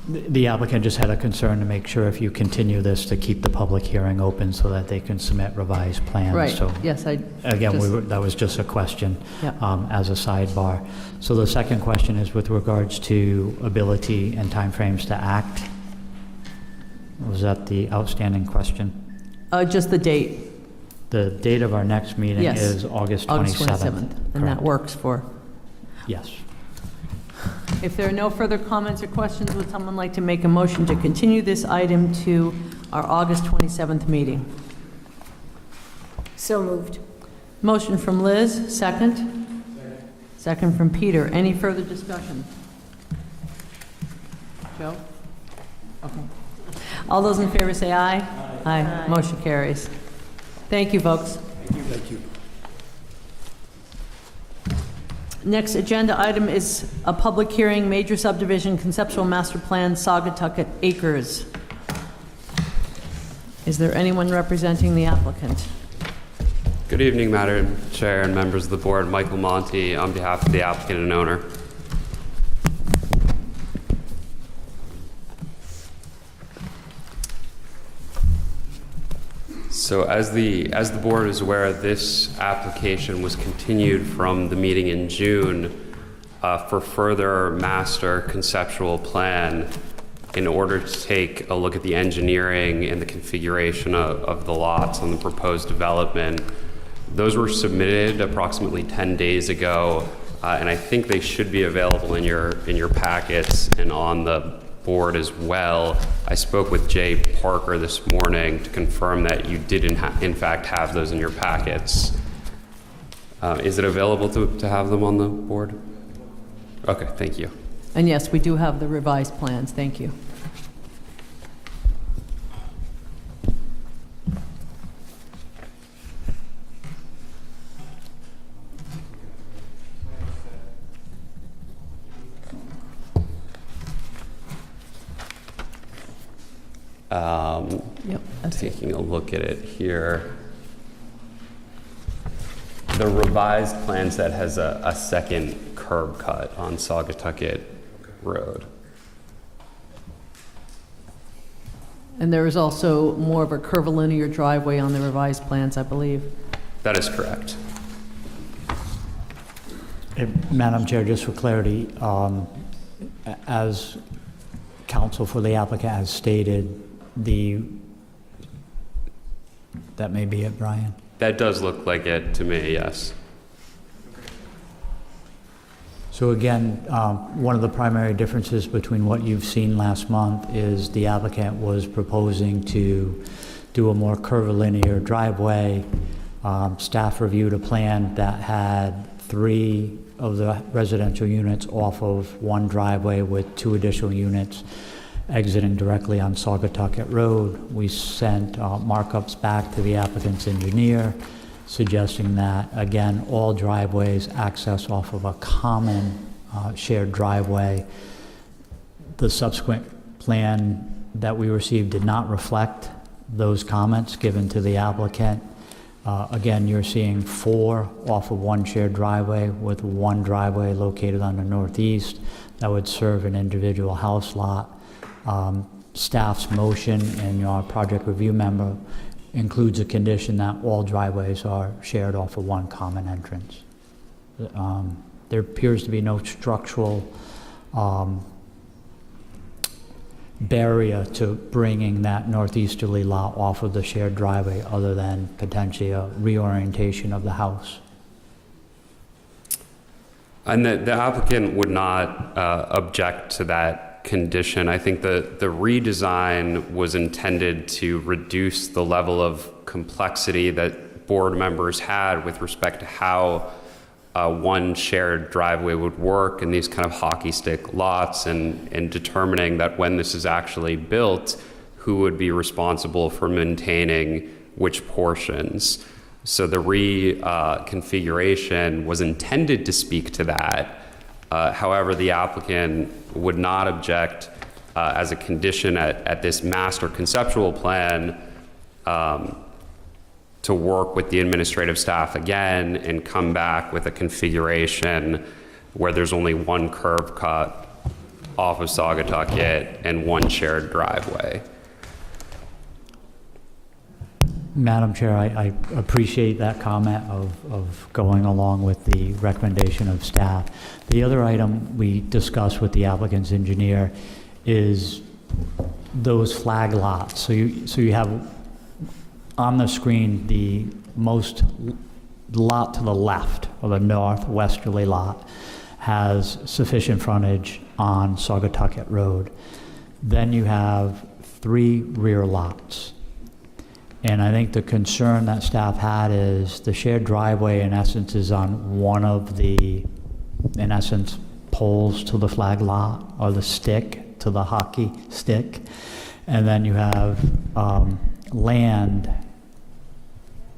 Speaker 4: the applicant just had a concern to make sure if you continue this to keep the public hearing open so that they can submit revised plans.
Speaker 1: Right,
Speaker 4: So
Speaker 1: yes,
Speaker 4: again, that was just a question
Speaker 1: Yeah.
Speaker 4: as a sidebar. So the second question is with regards to ability and timeframes to act. Was that the outstanding question?
Speaker 1: Just the date.
Speaker 4: The date of our next meeting
Speaker 1: Yes.
Speaker 4: is August 27th.
Speaker 1: August 27th, and that
Speaker 4: Correct.
Speaker 1: works for.
Speaker 4: Yes.
Speaker 1: If there are no further comments or questions, would someone like to make a motion to continue this item to our August 27th meeting?
Speaker 3: So moved.
Speaker 1: Motion from Liz, second? Second from Peter. Any further discussion? Joe? Okay. All those in favor say aye. Aye. Motion carries. Thank you, folks.
Speaker 14: Thank you.
Speaker 1: Next agenda item is a public hearing, major subdivision, conceptual master plan, Sagatucket Acres. Is there anyone representing the applicant?
Speaker 15: Good evening, Madam Chair and members of the board. Michael Monti on behalf of the applicant and owner. So as the board is aware, this application was continued from the meeting in June for further master conceptual plan in order to take a look at the engineering and the configuration of the lots on the proposed development. Those were submitted approximately 10 days ago, and I think they should be available in your packets and on the board as well. I spoke with Jay Parker this morning to confirm that you did in fact have those in your packets. Is it available to have them on the board? Okay, thank you.
Speaker 1: And yes, we do have the revised plans. Thank you. Yep,
Speaker 15: taking a look at it here. The revised plan set has a second curb cut on Sagatucket Road.
Speaker 1: And there is also more of a curvilinear driveway on the revised plans, I believe.
Speaker 15: That is correct.
Speaker 4: Madam Chair, just for clarity, as counsel for the applicant has stated, that may be it, Brian?
Speaker 15: That does look like it to me, yes.
Speaker 4: So again, one of the primary differences between what you've seen last month is the applicant was proposing to do a more curvilinear driveway. Staff reviewed a plan that had 3 of the residential units off of one driveway with 2 additional units exiting directly on Sagatucket Road. We sent markups back to the applicant's engineer suggesting that, again, all driveways access off of a common shared driveway. The subsequent plan that we received did not reflect those comments given to the applicant. Again, you're seeing 4 off of one shared driveway with 1 driveway located on the northeast that would serve an individual house lot. Staff's motion and your project review member includes a condition that all driveways are shared off of one common entrance. There appears to be no structural barrier to bringing that northeasterly lot off of the shared driveway other than potentially a reorientation of the house.
Speaker 15: And the applicant would not object to that condition. I think the redesign was intended to reduce the level of complexity that board members had with respect to how one shared driveway would work in these kind of hockey stick lots, and determining that when this is actually built, who would be responsible for maintaining which portions. So the reconfiguration was intended to speak to that. However, the applicant would not object as a condition at this master conceptual plan to work with the administrative staff again and come back with a configuration where there's only 1 curb cut off of Sagatucket and 1 shared driveway.
Speaker 4: Madam Chair, I appreciate that comment of going along with the recommendation of staff. The other item we discussed with the applicant's engineer is those flag lots. So you have on the screen the most lot to the left, or the northwesterly lot, has sufficient frontage on Sagatucket Road. Then you have 3 rear lots. And I think the concern that staff had is the shared driveway, in essence, is on one of the, in essence, poles to the flag lot, or the stick to the hockey stick. And then you have land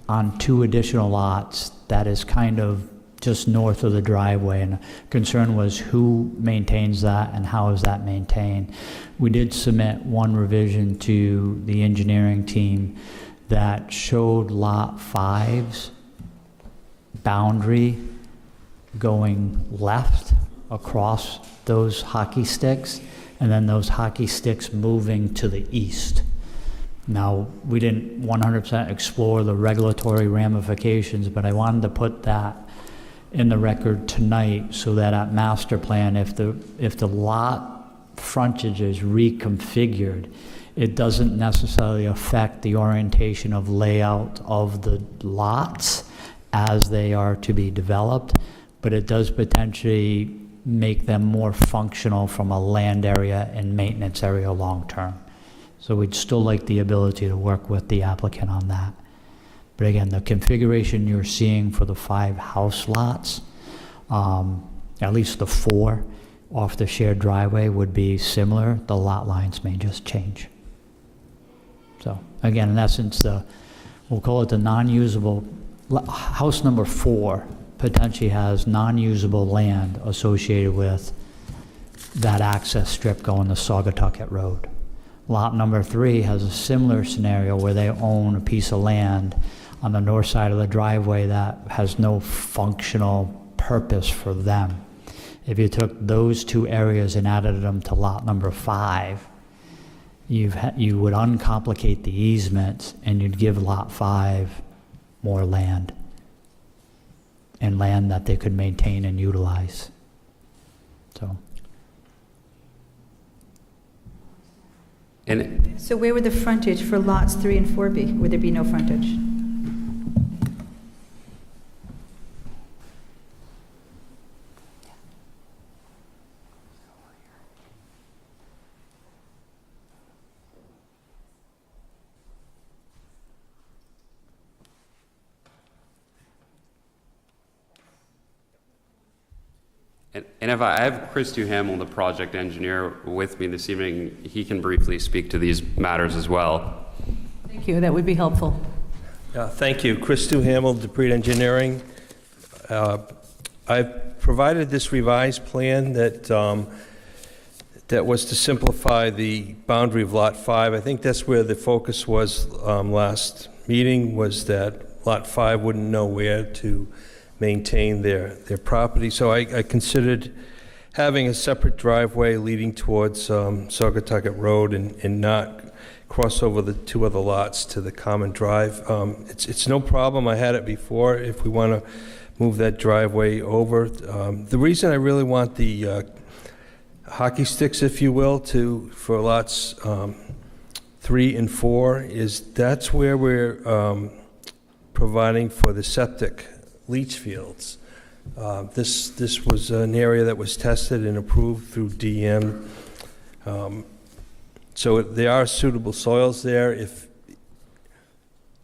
Speaker 4: on 2 additional lots that is kind of just north of the driveway. And the concern was who maintains that and how is that maintained. We did submit 1 revision to the engineering team that showed lot 5's boundary going left across those hockey sticks, and then those hockey sticks moving to the east. Now, we didn't 100% explore the regulatory ramifications, but I wanted to put that in the record tonight so that at master plan, if the lot frontage is reconfigured, it doesn't necessarily affect the orientation of layout of the lots as they are to be developed, but it does potentially make them more functional from a land area and maintenance area long term. So we'd still like the ability to work with the applicant on that. But again, the configuration you're seeing for the 5 house lots, at least the 4 off the shared driveway would be similar. The lot lines may just change. So again, in essence, we'll call it the non-usable, house number 4 potentially has non-usable land associated with that access strip going to Sagatucket Road. Lot number 3 has a similar scenario where they own a piece of land on the north side of the driveway that has no functional purpose for them. If you took those 2 areas and added them to lot number 5, you would uncomplicate the easement and you'd give lot 5 more land, and land that they could maintain and utilize. So.
Speaker 13: So where would the frontage for lots 3 and 4 be? Would there be no frontage?
Speaker 15: And if I have Chris Duhamel, the project engineer, with me this evening, he can briefly speak to these matters as well.
Speaker 1: Thank you, that would be helpful.
Speaker 16: Thank you. Chris Duhamel, Deliberation Engineering. I've provided this revised plan that was to simplify the boundary of Lot 5. I think that's where the focus was last meeting, was that Lot 5 wouldn't know where to maintain their property. So I considered having a separate driveway leading towards Sagatucket Road and not cross over the 2 other lots to the common drive. It's no problem. I had it before if we want to move that driveway over. The reason I really want the hockey sticks, if you will, for lots 3 and 4 is that's where we're providing for the septic leach fields. This was an area that was tested and approved through DM. So there are suitable soils there.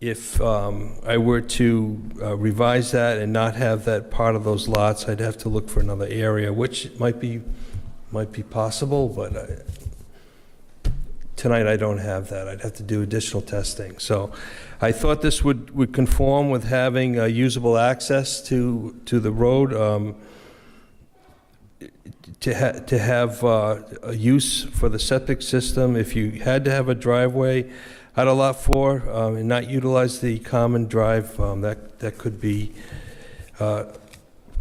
Speaker 16: If I were to revise that and not have that part of those lots, I'd have to look for another area, which might be possible, but tonight I don't have that. I'd have to do additional testing. So I thought this would conform with having usable access to the road, to have a use for the septic system. If you had to have a driveway out of Lot 4 and not utilize the common drive, that could be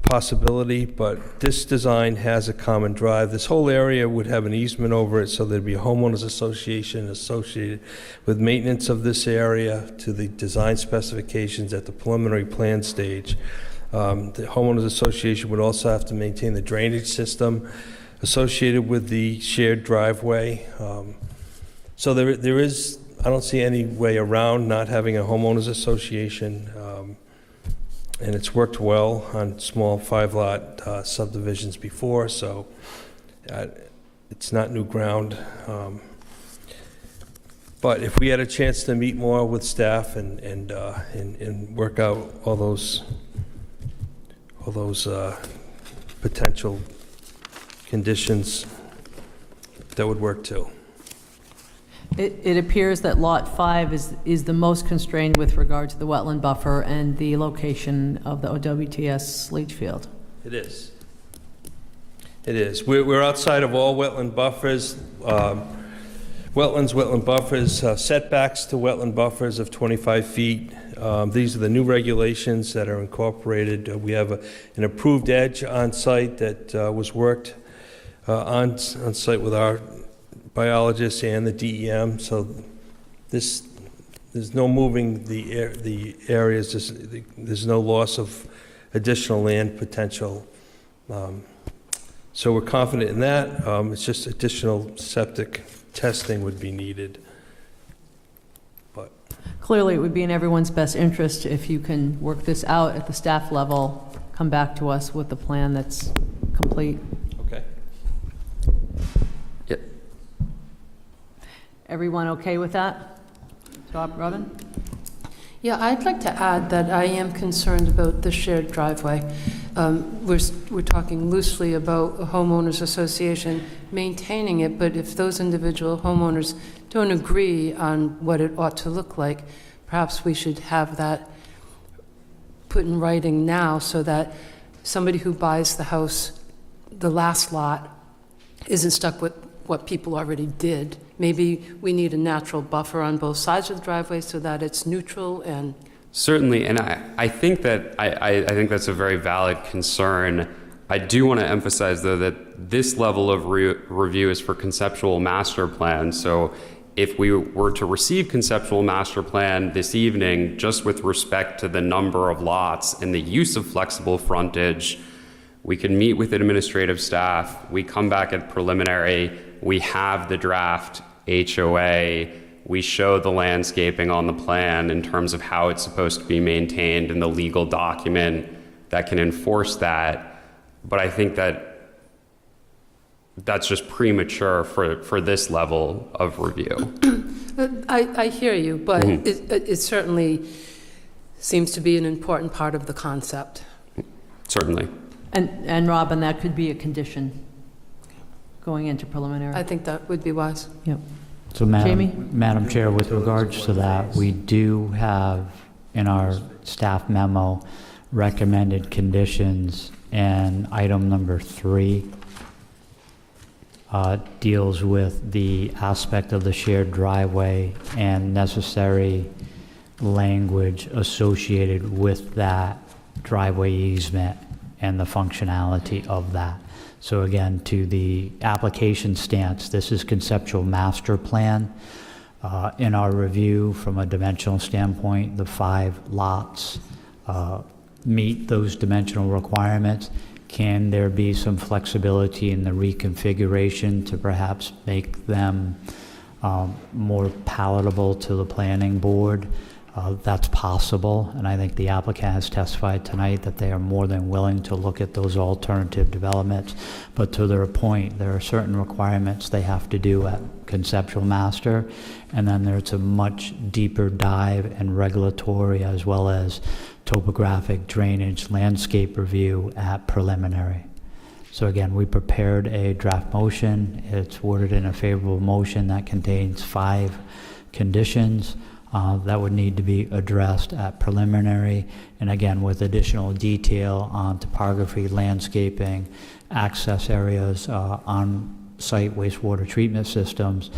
Speaker 16: possibility, but this design has a common drive. This whole area would have an easement over it, so there'd be a homeowners association associated with maintenance of this area to the design specifications at the preliminary plan stage. The homeowners association would also have to maintain the drainage system associated with the shared driveway. So there is, I don't see any way around not having a homeowners association. And it's worked well on small 5-lot subdivisions before, so it's not new ground. But if we had a chance to meet more with staff and work out all those potential conditions, that would work too.
Speaker 1: It appears that Lot 5 is the most constrained with regard to the wetland buffer and the location of the OWTS leach field.
Speaker 16: It is. It is. We're outside of all wetland buffers. wetland buffers, setbacks to wetland buffers of 25 feet. These are the new regulations that are incorporated. We have an approved edge on site that was worked on site with our biologists and the DEM. So there's no moving the areas. There's no loss of additional land potential. So we're confident in that. It's just additional septic testing would be needed. But
Speaker 1: Clearly, it would be in everyone's best interest if you can work this out at the staff level, come back to us with a plan that's complete.
Speaker 16: okay.
Speaker 15: Yep.
Speaker 1: Everyone okay with that? Robin?
Speaker 3: Yeah, I'd like to add that I am concerned about the shared driveway. We're talking loosely about a homeowners association maintaining it, but if those individual homeowners don't agree on what it ought to look like, perhaps we should have that put in writing now so that somebody who buys the house, the last lot, isn't stuck with what people already did. Maybe we need a natural buffer on both sides of the driveway so that it's neutral and...
Speaker 15: Certainly, and I think that I think that's a very valid concern. I do want to emphasize, though, that this level of review is for conceptual master plan. So if we were to receive conceptual master plan this evening, just with respect to the number of lots and the use of flexible frontage, we can meet with administrative staff. We come back at preliminary. We have the draft HOA. We show the landscaping on the plan in terms of how it's supposed to be maintained and the legal document that can enforce that. But I think that that's just premature for this level of review.
Speaker 3: I hear you, but it certainly seems to be an important part of the concept.
Speaker 15: Certainly.
Speaker 1: And Robin, that could be a condition going into preliminary.
Speaker 3: I think that would be wise.
Speaker 1: Yep.
Speaker 4: So Madam Chair, with regards to that, we do have in our staff memo recommended conditions, and item number 3 deals with the aspect of the shared driveway and necessary language associated with that driveway easement and the functionality of that. So again, to the application stance, this is conceptual master plan. In our review, from a dimensional standpoint, the 5 lots meet those dimensional requirements. Can there be some flexibility in the reconfiguration to perhaps make them more palatable to the planning board? That's possible, and I think the applicant has testified tonight that they are more than willing to look at those alternative developments. But to their point, there are certain requirements they have to do at conceptual master, and then there's a much deeper dive and regulatory as well as topographic, drainage, landscape review at preliminary. So again, we prepared a draft motion. It's worded in a favorable motion that contains 5 conditions that would need to be addressed at preliminary, and again with additional detail on topography, landscaping, access areas, on-site wastewater treatment systems.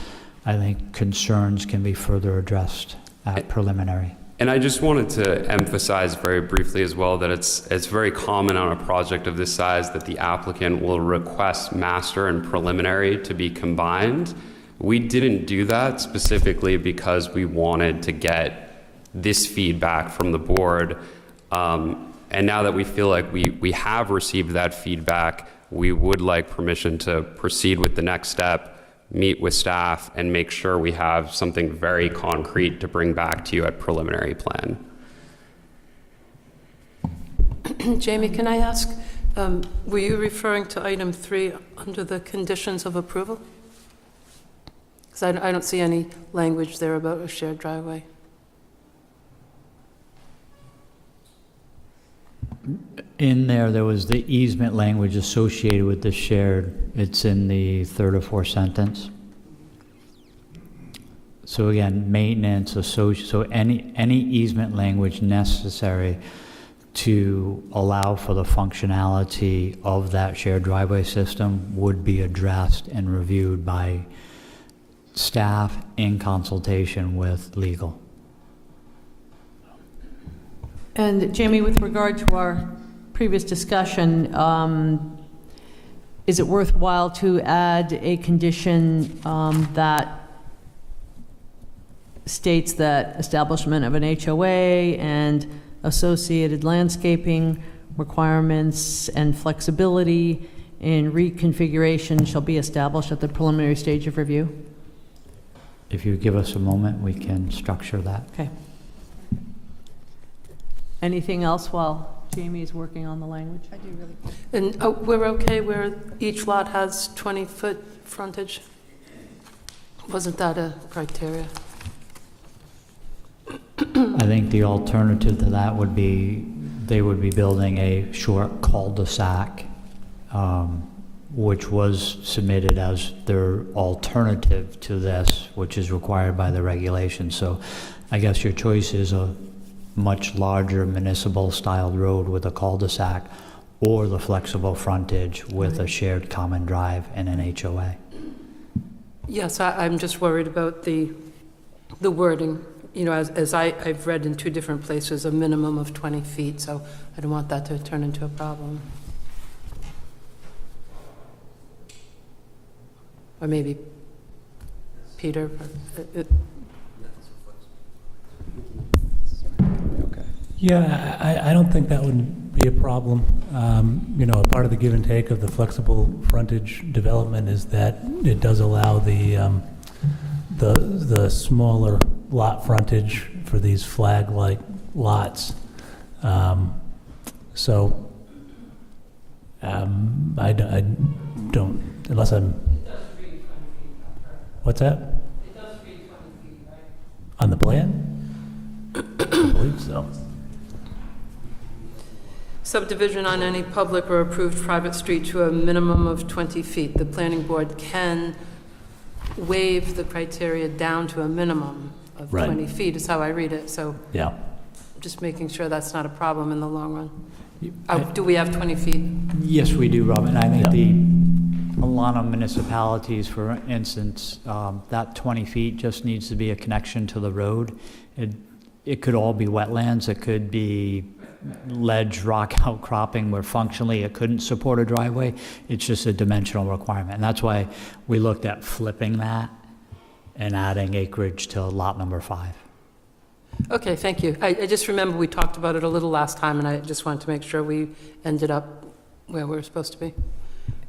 Speaker 4: I think concerns can be further addressed at preliminary.
Speaker 15: And I just wanted to emphasize very briefly as well that it's very common on a project of this size that the applicant will request master and preliminary to be combined. We didn't do that specifically because we wanted to get this feedback from the board. And now that we feel like we have received that feedback, we would like permission to proceed with the next step, meet with staff, and make sure we have something very concrete to bring back to you at preliminary plan.
Speaker 3: Jamie, can I ask, were you referring to item 3 under the conditions of approval? Because I don't see any language there about a shared driveway.
Speaker 4: In there was the easement language associated with the shared. It's in the 3rd or 4th sentence. So again, maintenance, so any easement language necessary to allow for the functionality of that shared driveway system would be addressed and reviewed by staff in consultation with legal.
Speaker 1: And Jamie, with regard to our previous discussion, is it worthwhile to add a condition that states that establishment of an HOA and associated landscaping requirements and flexibility in reconfiguration shall be established at the preliminary stage of review?
Speaker 4: If you give us a moment, we can structure that.
Speaker 1: Okay. Anything else while Jamie is working on the language?
Speaker 3: I do really. And we're okay where each lot has 20-foot frontage? Wasn't that a criteria?
Speaker 4: I think the alternative to that would be, they would be building a short cul-de-sac, which was submitted as their alternative to this, which is required by the regulations. So I guess your choice is a much larger municipal-styled road with a cul-de-sac, or the flexible frontage with a shared common drive and an HOA.
Speaker 3: Yes, I'm just worried about the wording. You know, as I've read in two different places, a minimum of 20 feet, so I don't want that to turn into a problem. Or maybe Peter.
Speaker 7: Yeah, I don't think that would be a problem. You know, a part of the give and take of the flexible frontage development is that it does allow the smaller lot frontage for these flag-like lots. So I don't, unless I'm... What's that? It does read 20 feet, right? On the plan? I believe so.
Speaker 3: Subdivision on any public or approved private street to a minimum of 20 feet. The planning board can waive the criteria down to a minimum of 20 feet, is how I read it. So
Speaker 4: yeah,
Speaker 3: just making sure that's not a problem in the long run. Do we have 20 feet?
Speaker 4: Yes, we do, Robin. I think a lot of municipalities, for instance, that 20 feet just needs to be a connection to the road. It could all be wetlands. It could be ledge rock outcropping where functionally it couldn't support a driveway. It's just a dimensional requirement. And that's why we looked at flipping that and adding acreage to lot number 5.
Speaker 3: Okay, thank you. I just remember we talked about it a little last time, and I just wanted to make sure we ended up where we were supposed to be.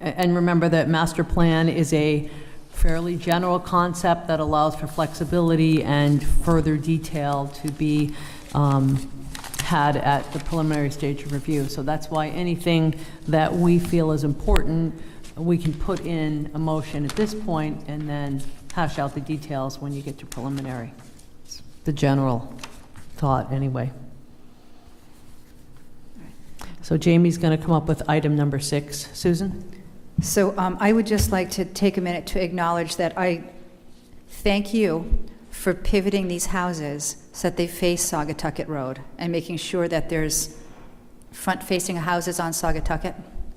Speaker 1: And remember that master plan is a fairly general concept that allows for flexibility and further detail to be had at the preliminary stage of review. So that's why anything that we feel is important, we can put in a motion at this point and then hash out the details when you get to preliminary. It's the general thought anyway. So Jamie's going to come up with item number 6. Susan?
Speaker 13: So I would just like to take a minute to acknowledge that I thank you for pivoting these houses so that they face Sagatucket Road and making sure that there's front-facing houses on Sagatucket,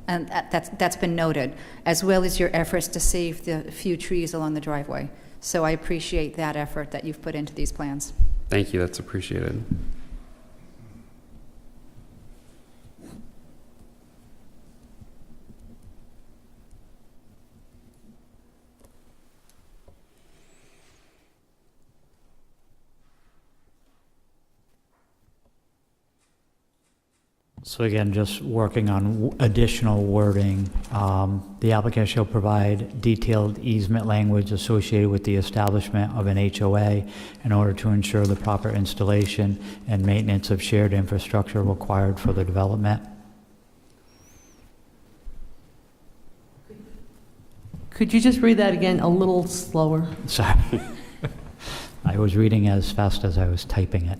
Speaker 13: and that's been noted, as well as your efforts to save the few trees along the driveway. So I appreciate that effort that you've put into these plans.
Speaker 15: Thank you, that's appreciated.
Speaker 4: So again, just working on additional wording. The applicant shall provide detailed easement language associated with the establishment of an HOA in order to ensure the proper installation and maintenance of shared infrastructure required for the development.
Speaker 1: Could you just read that again a little slower?
Speaker 4: Sorry. I was reading as fast as I was typing it.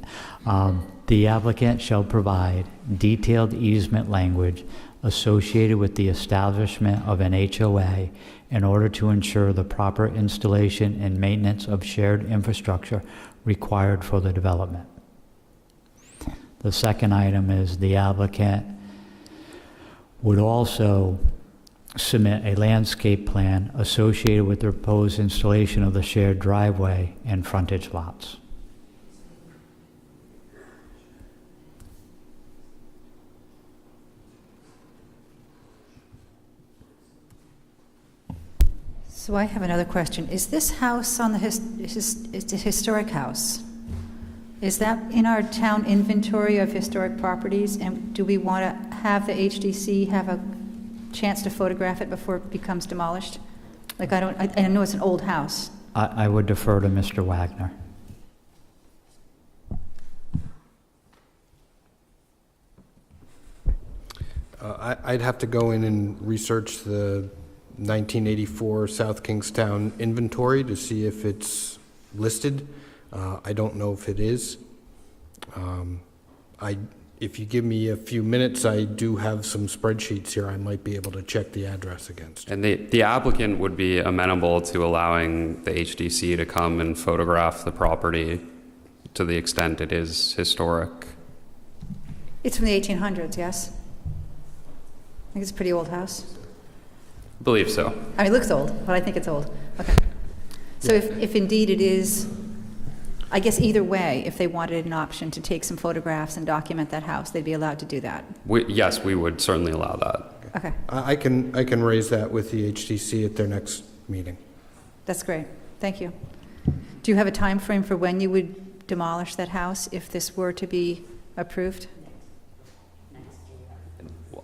Speaker 4: The applicant shall provide detailed easement language associated with the establishment of an HOA in order to ensure the proper installation and maintenance of shared infrastructure required for the development. The second item is the applicant would also submit a landscape plan associated with the proposed installation of the shared driveway and frontage lots.
Speaker 13: So I have another question. Is this house on the it's a historic house? Is that in our town inventory of historic properties? And do we want to have the HDC have a chance to photograph it before it becomes demolished? Like, I know it's an old house.
Speaker 4: I would defer to Mr. Wagner.
Speaker 17: I'd have to go in and research the 1984 South Kingstown inventory to see if it's listed. I don't know if it is. If you give me a few minutes, I do have some spreadsheets here I might be able to check the address against.
Speaker 15: And the applicant would be amenable to allowing the HDC to come and photograph the property to the extent it is historic.
Speaker 13: It's from the 1800s, yes? I think it's a pretty old house.
Speaker 15: I believe so.
Speaker 13: I mean, it looks old, but I think it's old. Okay. So if indeed it is, I guess either way, if they wanted an option to take some photographs and document that house, they'd be allowed to do that.
Speaker 15: Yes, we would certainly allow that.
Speaker 13: Okay,
Speaker 17: I can raise that with the HTC at their next meeting.
Speaker 13: that's great. Thank you. Do you have a time frame for when you would demolish that house if this were to be approved?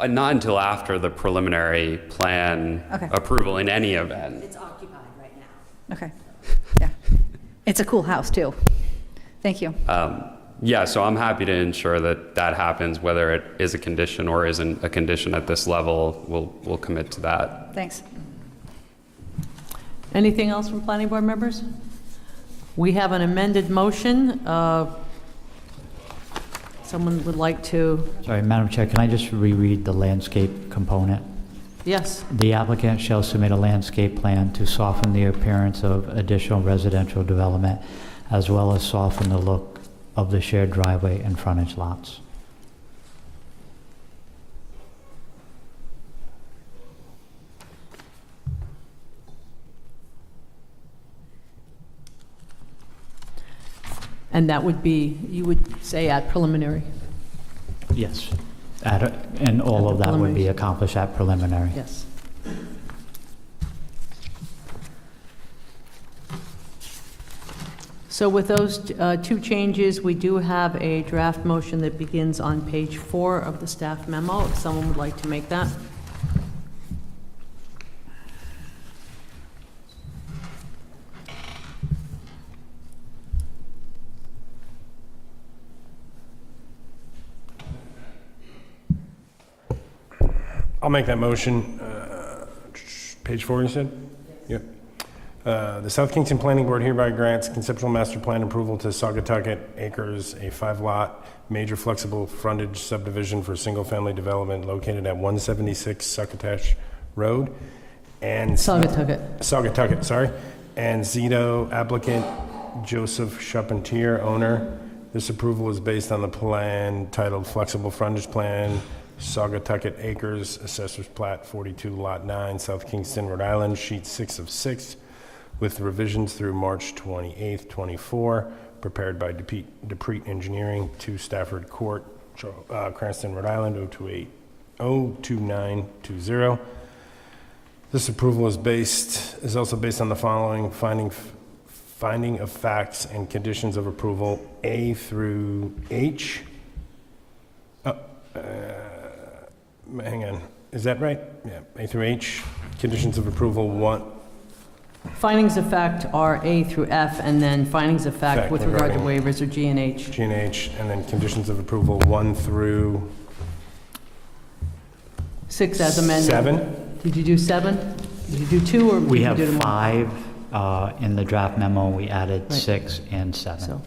Speaker 15: Not until after the preliminary plan approval in any event.
Speaker 11: It's occupied right now.
Speaker 13: Okay, yeah. It's a cool house, too. Thank you.
Speaker 15: Yeah, so I'm happy to ensure that that happens, whether it is a condition or isn't a condition at this level. We'll commit to that.
Speaker 13: Thanks.
Speaker 1: Anything else from planning board members? We have an amended motion. Someone would like to?
Speaker 4: Sorry, Madam Chair, can I just reread the landscape component?
Speaker 1: Yes.
Speaker 4: The applicant shall submit a landscape plan to soften the appearance of additional residential development, as well as soften the look of the shared driveway and frontage lots.
Speaker 1: And that would be, you would say at preliminary?
Speaker 4: Yes. And all of that would be accomplished at preliminary.
Speaker 1: Yes. So with those two changes, we do have a draft motion that begins on page 4 of the staff memo, if someone would like to make that.
Speaker 18: I'll make that motion. Page 4, you said? Yep. The South Kingston Planning Board hereby grants conceptual master plan approval to Sagatucket Acres, a 5-lot major flexible frontage subdivision for single-family development located at 176 Succotash Road. And Sagatucket, sorry. And Zito applicant, Joseph Charpentier, owner. This approval is based on the plan titled Flexible Frontage Plan, Sagatucket Acres, Assessor's Plat 42, Lot 9, South Kingston, Rhode Island, Sheet 6 of 6, with revisions through March 28th, 24, prepared by Deprete Engineering, 2 Stafford Court, Cranston, Rhode Island, 02920. This approval is also based on the following finding of facts and conditions of approval, A through H. Hang on, is that right? Yeah, A through H, conditions of approval 1.
Speaker 1: Findings of fact are A through F, and then findings of fact with regard to waivers are G and H.
Speaker 18: G and H, and then conditions of approval 1 through
Speaker 1: 6 as amended.
Speaker 18: 7?
Speaker 1: Did you do 7? Did you do 2, or
Speaker 4: We
Speaker 1: did
Speaker 4: have
Speaker 1: you do them all?
Speaker 4: 5 in the draft memo. We added
Speaker 1: Right.
Speaker 4: 6 and 7.
Speaker 1: So.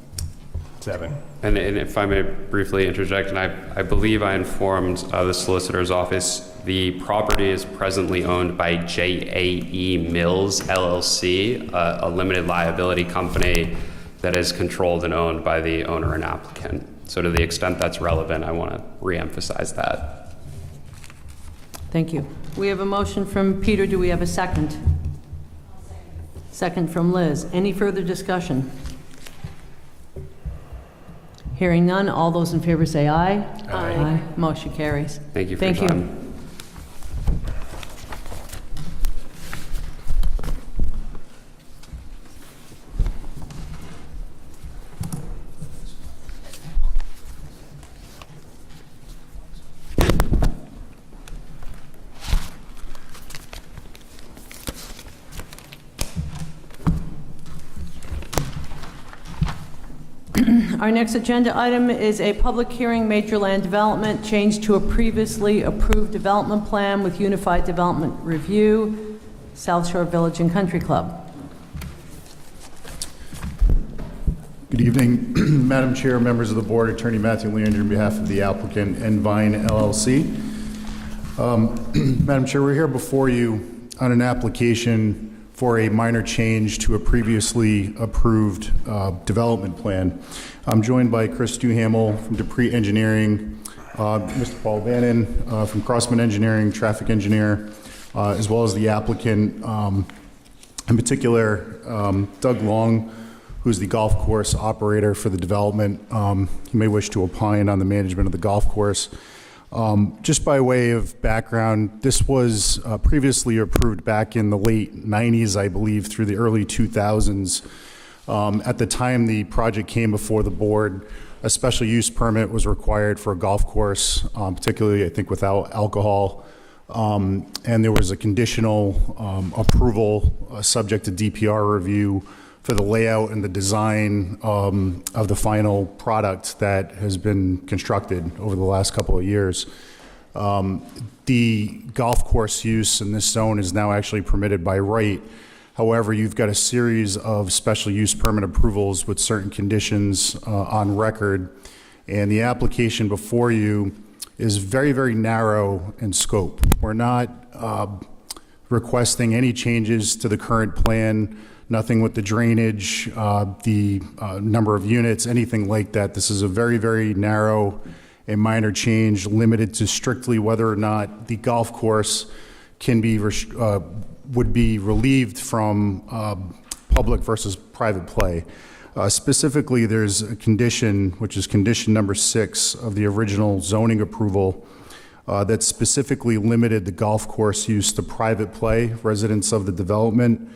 Speaker 18: 7.
Speaker 15: And if I may briefly interject, and I believe I informed the solicitor's office, the property is presently owned by JAE Mills LLC, a limited liability company that is controlled and owned by the owner and applicant. So to the extent that's relevant, I want to reemphasize that.
Speaker 1: Thank you. We have a motion from Peter. Do we have a second? Second from Liz. Any further discussion? Hearing none, all those in favor say aye. Aye. Motion carries.
Speaker 15: Thank you for your time.
Speaker 1: Our next agenda item is a public hearing, major land development, change to a previously approved development plan with Unified Development Review, Southshore Village and Country Club.
Speaker 6: Good evening, Madam Chair, members of the board, Attorney Matthew Leander on behalf of the applicant Envine LLC. Madam Chair, we're here before you on an application for a minor change to a previously approved development plan. I'm joined by Chris Duhamel from Dupree Engineering, Mr. Paul Bannon from Crossman Engineering, traffic engineer, as well as the applicant, in particular, Doug Long, who's the golf course operator for the development. He may wish to opine on the management of the golf course. Just by way of background, this was previously approved back in the late 90s, I believe, through the early 2000s. At the time the project came before the board, a special use permit was required for a golf course, particularly I think without alcohol. And there was a conditional approval subject to DPR review for the layout and the design of the final product that has been constructed over the last couple of years. The golf course use in this zone is now actually permitted by right. However, you've got a series of special use permit approvals with certain conditions on record, and the application before you is very, very narrow in scope. We're not requesting any changes to the current plan, nothing with the drainage, the number of units, anything like that. This is a very, very narrow and minor change limited to strictly whether or not the golf course can be would be relieved from public versus private play. Specifically, there's a condition, which is condition number 6 of the original zoning approval, that specifically limited the golf course use to private play, residents of the development,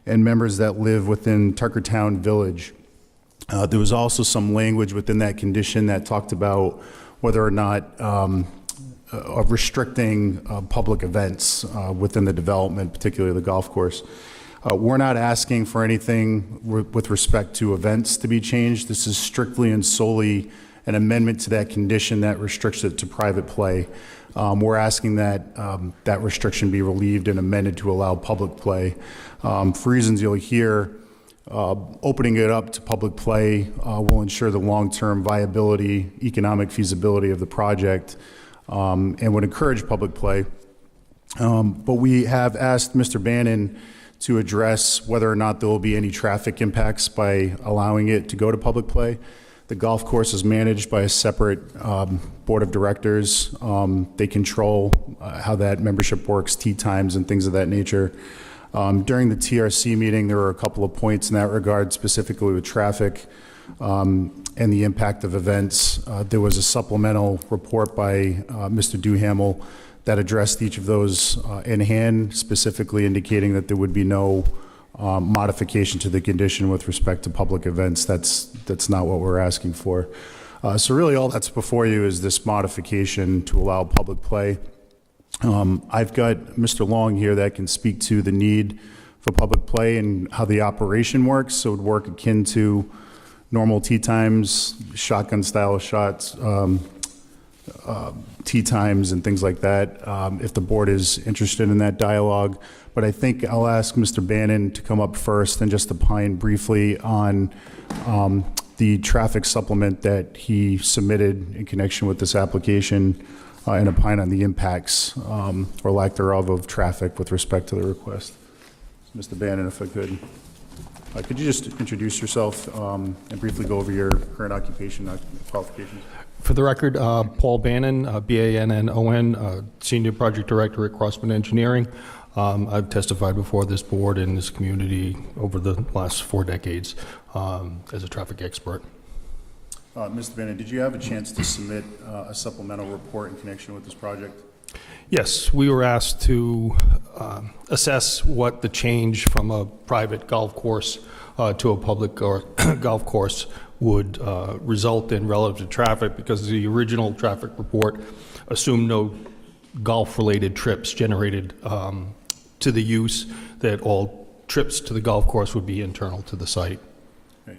Speaker 6: and members that live within Tuckertown Village. There was also some language within that condition that talked about whether or not restricting public events within the development, particularly the golf course. We're not asking for anything with respect to events to be changed. This is strictly and solely an amendment to that condition that restricts it to private play. We're asking that that restriction be relieved and amended to allow public play. For reasons you'll hear, opening it up to public play will ensure the long-term viability, economic feasibility of the project, and would encourage public play. But we have asked Mr. Bannon to address whether or not there will be any traffic impacts by allowing it to go to public play. The golf course is managed by a separate board of directors. They control how that membership works, tee times and things of that nature. During the TRC meeting, there were a couple of points in that regard, specifically with traffic and the impact of events. There was a supplemental report by Mr. Duhamel that addressed each of those in hand, specifically indicating that there would be no modification to the condition with respect to public events. That's not what we're asking for. So really all that's before you is this modification to allow public play. I've got Mr. Long here that can speak to the need for public play and how the operation works. So it would work akin to normal tee times, shotgun style shots, tee times and things like that, if the board is interested in that dialogue. But I think I'll ask Mr. Bannon to come up first and just opine briefly on the traffic supplement that he submitted in connection with this application and opine on the impacts or lack thereof of traffic with respect to the request. Mr. Bannon, if I could. Could you just introduce yourself and briefly go over your current occupation qualifications?
Speaker 17: For the record, Paul Bannon, B-A-N-N-O-N, Senior Project Director at Crossman Engineering. I've testified before this board and this community over the last 4 decades as a traffic expert.
Speaker 6: Mr. Bannon, did you have a chance to submit a supplemental report in connection with this project?
Speaker 17: Yes, we were asked to assess what the change from a private golf course to a public or golf course would result in relative to traffic, because the original traffic report assumed no golf-related trips generated to the use, that all trips to the golf course would be internal to the site.
Speaker 6: Okay.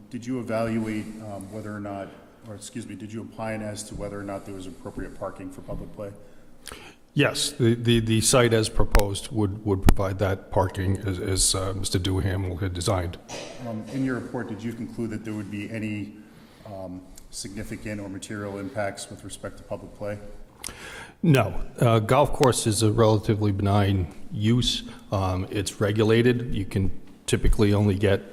Speaker 6: Did you evaluate whether or not, or excuse me, did you opine as to whether or not there was appropriate parking for public play?
Speaker 17: Yes, the site as proposed would provide that parking as Mr. Duhamel had designed.
Speaker 6: In your report, did you conclude that there would be any significant or material impacts with respect to public play?
Speaker 17: No. Golf course is a relatively benign use. It's regulated. You can typically only get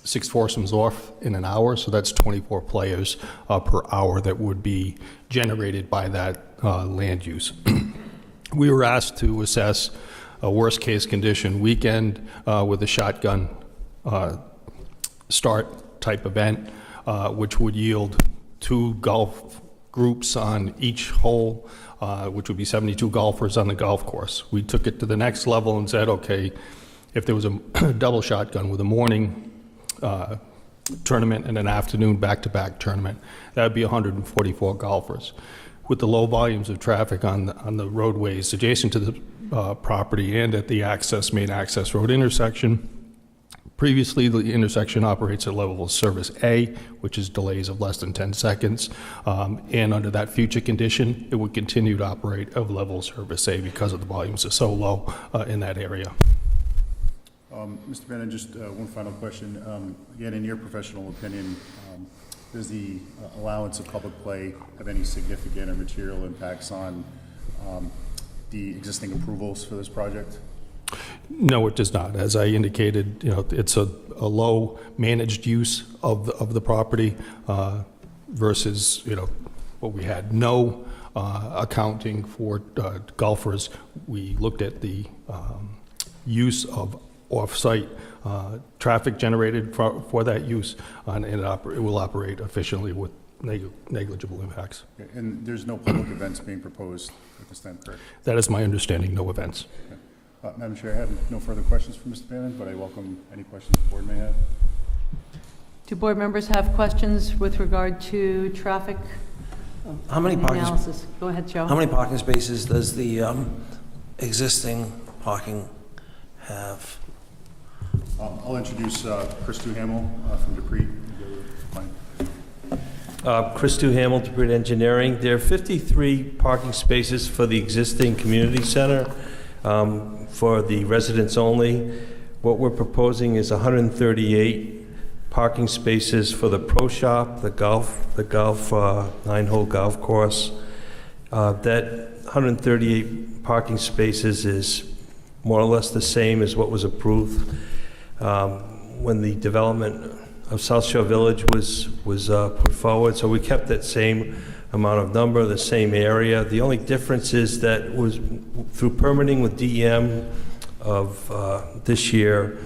Speaker 17: 6 foursomes off in an hour, so that's 24 players per hour that would be generated by that land use. We were asked to assess a worst-case condition weekend with a shotgun start type event, which would yield 2 golf groups on each hole, which would be 72 golfers on the golf course. We took it to the next level and said, okay, if there was a double shotgun with a morning tournament and an afternoon back-to-back tournament, that would be 144 golfers. With the low volumes of traffic on the roadways adjacent to the property and at the main access road intersection, previously the intersection operates at level of service A, which is delays of less than 10 seconds, and under that future condition, it would continue to operate at level of service A because of the volumes are so low in that area.
Speaker 6: Mr. Bannon, just one final question. Again, in your professional opinion, does the allowance of public play have any significant or material impacts on the existing approvals for this project?
Speaker 17: No, it does not. As I indicated, it's a low managed use of the property versus, what we had. No accounting for golfers. We looked at the use of off-site traffic generated for that use, and it will operate efficiently with negligible impacts.
Speaker 6: Okay. And there's no public events being proposed at this time, correct?
Speaker 17: That is my understanding, no events.
Speaker 6: Okay. Madam Chair, I have no further questions for Mr. Bannon, but I welcome any questions the board may have.
Speaker 1: Do board members have questions with regard to traffic
Speaker 2: How many parking
Speaker 1: analysis? Go ahead, Joe.
Speaker 2: How many parking spaces does the existing parking have?
Speaker 6: I'll introduce Chris Duhamel from Dupree.
Speaker 16: Chris Duhamel, Dupree Engineering. There are 53 parking spaces for the existing community center for the residents only. What we're proposing is 138 parking spaces for the pro shop, the golf 9-hole golf course. That 138 parking spaces is more or less the same as what was approved when the development of Southshore Village was put forward. So we kept that same amount of number, the same area. The only difference is that was through permitting with DEM of this year,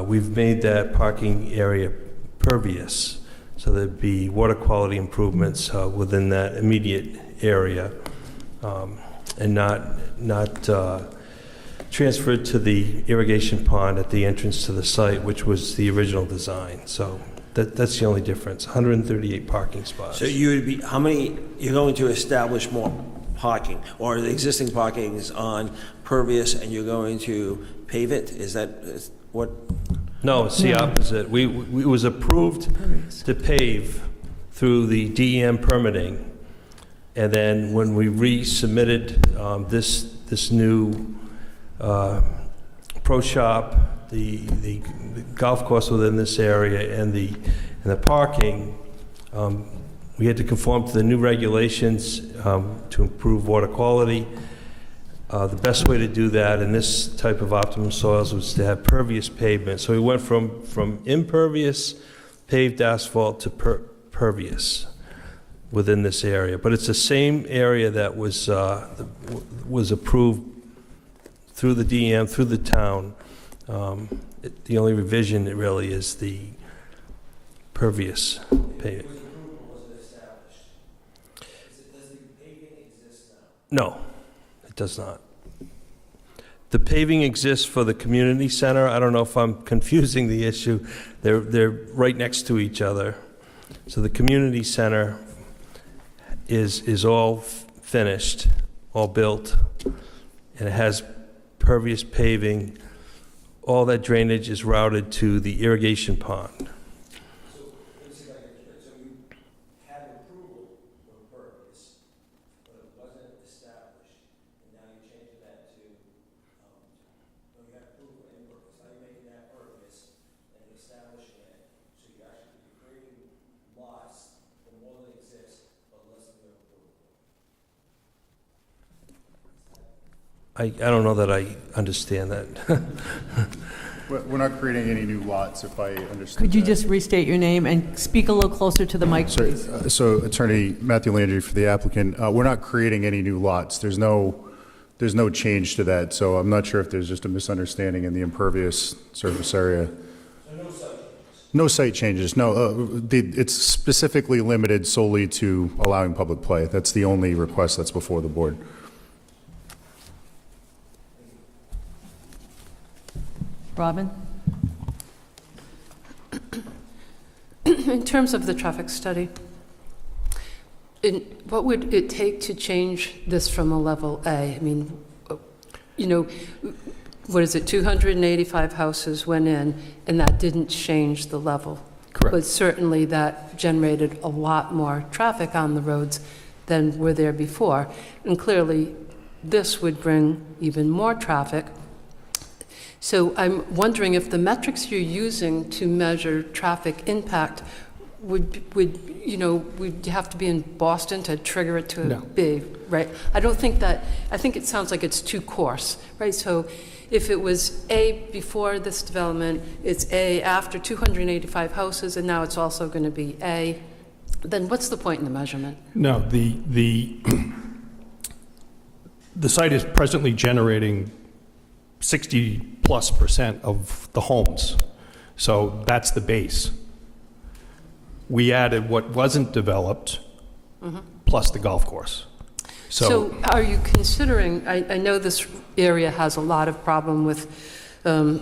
Speaker 16: we've made that parking area pervious. So there'd be water quality improvements within that immediate area and not transferred to the irrigation pond at the entrance to the site, which was the original design. So that's the only difference, 138 parking spots.
Speaker 2: So you would be, how many, you're going to establish more parking, or the existing parking is on pervious and you're going to pave it? Is that what?
Speaker 16: No, it's the opposite. We was approved to pave through the DEM permitting, and then when we resubmitted this new pro shop, the golf course within this area, and the parking, we had to conform to the new regulations to improve water quality. The best way to do that in this type of optimum soils was to have pervious pavement. So we went from impervious paved asphalt to pervious within this area. But it's the same area that was approved through the DM, through the town. The only revision really is the pervious pavement. No, it does not. The paving exists for the community center. I don't know if I'm confusing the issue. They're right next to each other. So the community center is all finished, all built, and it has pervious paving. All that drainage is routed to the irrigation pond. I don't know that I understand that.
Speaker 6: We're not creating any new lots, if I understand.
Speaker 1: Could you
Speaker 6: that.
Speaker 1: just restate your name and speak a little closer to the mic, please?
Speaker 6: So Attorney Matthew Landry for the applicant, we're not creating any new lots. There's no change to that, so I'm not sure if there's just a misunderstanding in the impervious surface area. No site changes, no. It's specifically limited solely to allowing public play. That's the only request that's before the board.
Speaker 1: Robin?
Speaker 3: In terms of the traffic study, what would it take to change this from a level A? I mean, you know, what is it, 285 houses went in, and that didn't change the level.
Speaker 17: Correct.
Speaker 3: But certainly that generated a lot more traffic on the roads than were there before. And clearly, this would bring even more traffic. So I'm wondering if the metrics you're using to measure traffic impact would you know, we'd have to be in Boston to trigger it to be, right? I think it sounds like it's too coarse, right? So if it was A before this development, it's A after 285 houses, and now it's also going to be A, then what's the point in the measurement?
Speaker 17: No, the site is presently generating 60+% of the homes. So that's the base. We added what wasn't developed plus the golf course.
Speaker 3: So are you considering, I know this area has a lot of problem with a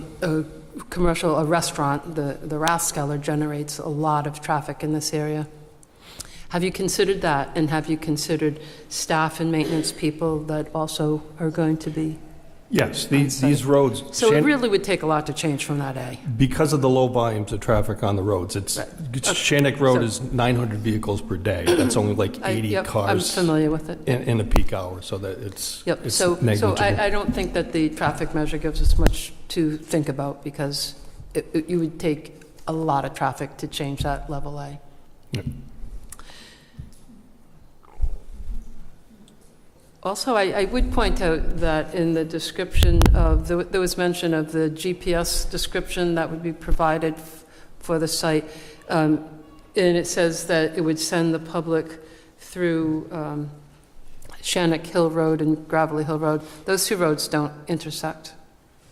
Speaker 3: restaurant, the Rathskeller generates a lot of traffic in this area. Have you considered that, and have you considered staff and maintenance people that also are going to be?
Speaker 17: Yes, these roads.
Speaker 3: So it really would take a lot to change from that A.
Speaker 17: Because of the low volumes of traffic on the roads, Shannick Road is 900 vehicles per day. That's only like 80 cars.
Speaker 3: I'm familiar with it.
Speaker 17: In a peak hour, so that it's negligible.
Speaker 3: So I don't think that the traffic measure gives us much to think about, because you would take a lot of traffic to change that level A.
Speaker 17: Yep.
Speaker 3: Also, I would point out that in the description of, there was mention of the GPS description that would be provided for the site, and it says that it would send the public through Shannick Hill Road and Gravelly Hill Road. Those two roads don't intersect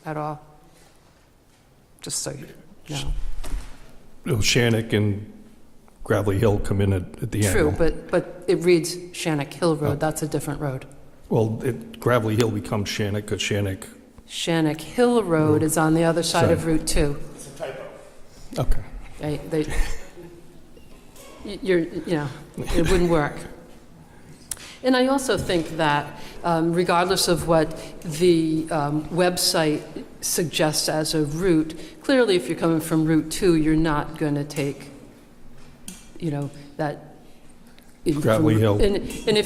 Speaker 3: at all, just so you know.
Speaker 17: Shannick and Gravelly Hill come in at the end.
Speaker 3: True, but it reads Shannick Hill Road. That's a different road.
Speaker 17: Well, Gravelly Hill becomes Shannick because
Speaker 3: Shannick Hill Road is on the other side of Route 2.
Speaker 17: It's a typo. Okay.
Speaker 3: It wouldn't work. And I also think that regardless of what the website suggests as a route, clearly if you're coming from Route 2, you're not going to take, that
Speaker 17: Gravelly Hill.
Speaker 3: And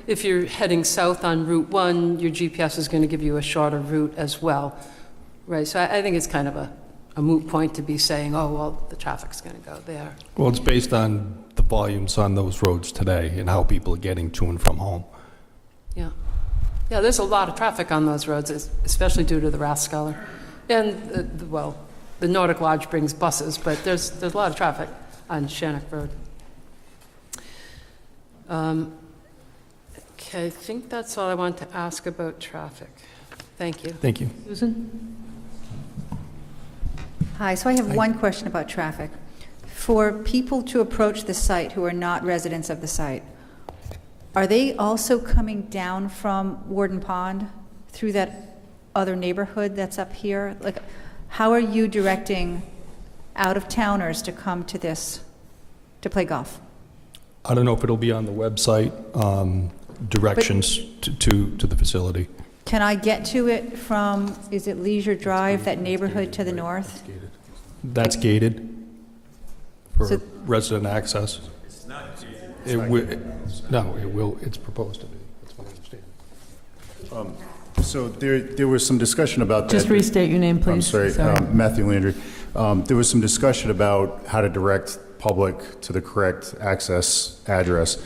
Speaker 3: if you're heading south on Route 1, your GPS is going to give you a shorter route as well, right? So I think it's kind of a moot point to be saying, oh, well, the traffic's going to go there.
Speaker 17: Well, it's based on the volumes on those roads today and how people are getting to and from home.
Speaker 3: Yeah. Yeah, there's a lot of traffic on those roads, especially due to the Rathskeller. And, the Nordic Lodge brings buses, but there's a lot of traffic on Shannock Road. Okay, I think that's all I want to ask about traffic. Thank you.
Speaker 18: Thank you.
Speaker 1: Susan?
Speaker 13: Hi, so I have one question about traffic. For people to approach the site who are not residents of the site, are they also coming down from Warden Pond through that other neighborhood that's up here? Like, how are you directing out-of-towners to come to this, to play golf?
Speaker 17: I don't know if it'll be on the website, directions to the facility.
Speaker 13: Can I get to it from, is it Leisure Drive, that neighborhood to the north?
Speaker 17: That's gated for
Speaker 13: So-
Speaker 17: resident access. It's not gated. No, it will, it's proposed to be. That's what I understand.
Speaker 6: So there was some discussion about that.
Speaker 1: Just restate your name, please.
Speaker 6: I'm sorry, Matthew Landry. There was some discussion about how to direct public to the correct access address.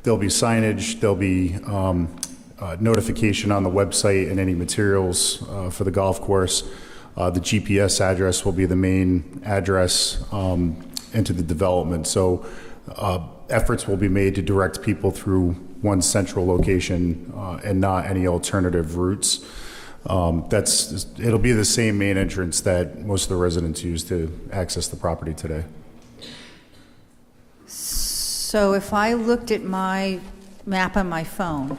Speaker 6: There'll be signage, there'll be notification on the website and any materials for the golf course. The GPS address will be the main address into the development. So efforts will be made to direct people through one central location and not any alternative routes. It'll be the same main entrance that most of the residents use to access the property today.
Speaker 13: So if I looked at my map on my phone,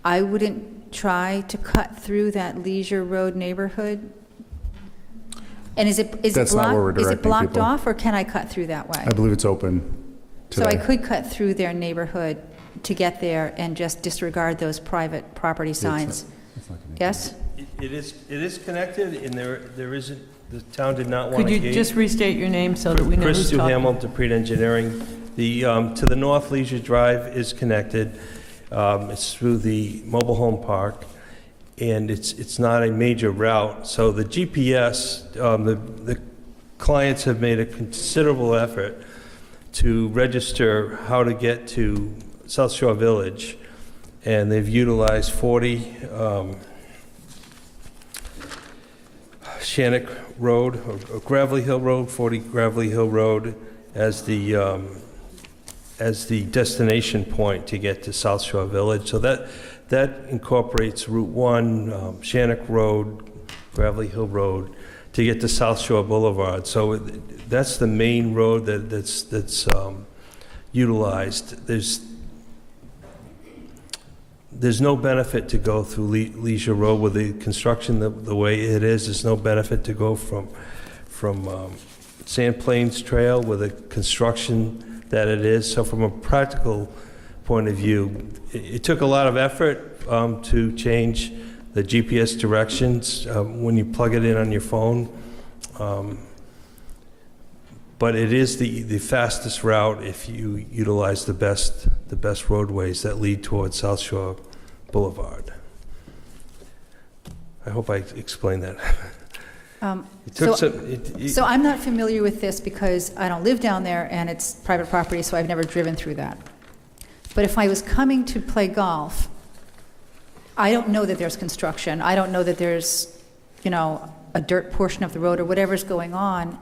Speaker 13: I wouldn't try to cut through that Leisure Road neighborhood? And is it
Speaker 6: That's not where we're
Speaker 13: blocked, is it
Speaker 6: directing
Speaker 13: blocked
Speaker 6: people.
Speaker 13: off, or can I cut through that way?
Speaker 6: I believe it's open
Speaker 13: So
Speaker 6: today.
Speaker 13: I could cut through their neighborhood to get there and just disregard those private property signs? Yes?
Speaker 16: It is connected, and there isn't, the town did not want
Speaker 1: Could
Speaker 16: to
Speaker 1: you
Speaker 16: gate.
Speaker 1: just restate your name so that we know
Speaker 16: Chris
Speaker 1: who's talking?
Speaker 16: Duhamel, Dupree Engineering. The, to the north, Leisure Drive is connected. It's through the mobile home park, and it's not a major route. So the GPS, the clients have made a considerable effort to register how to get to Southshore Village, and they've utilized 40 Shannock Road, or Gravelly Hill Road, 40 Gravelly Hill Road as the destination point to get to Southshore Village. So that incorporates Route 1, Shannock Road, Gravelly Hill Road, to get to South Shore Boulevard. So that's the main road that's utilized. There's no benefit to go through Leisure Road with the construction the way it is. There's no benefit to go from Sand Plains Trail with the construction that it is. So from a practical point of view, it took a lot of effort to change the GPS directions when you plug it in on your phone. But it is the fastest route if you utilize the best roadways that lead towards South Shore Boulevard. I hope I explained that.
Speaker 13: So I'm not familiar with this because I don't live down there and it's private property, so I've never driven through that. But if I was coming to play golf, I don't know that there's construction. I don't know that there's, a dirt portion of the road or whatever's going on.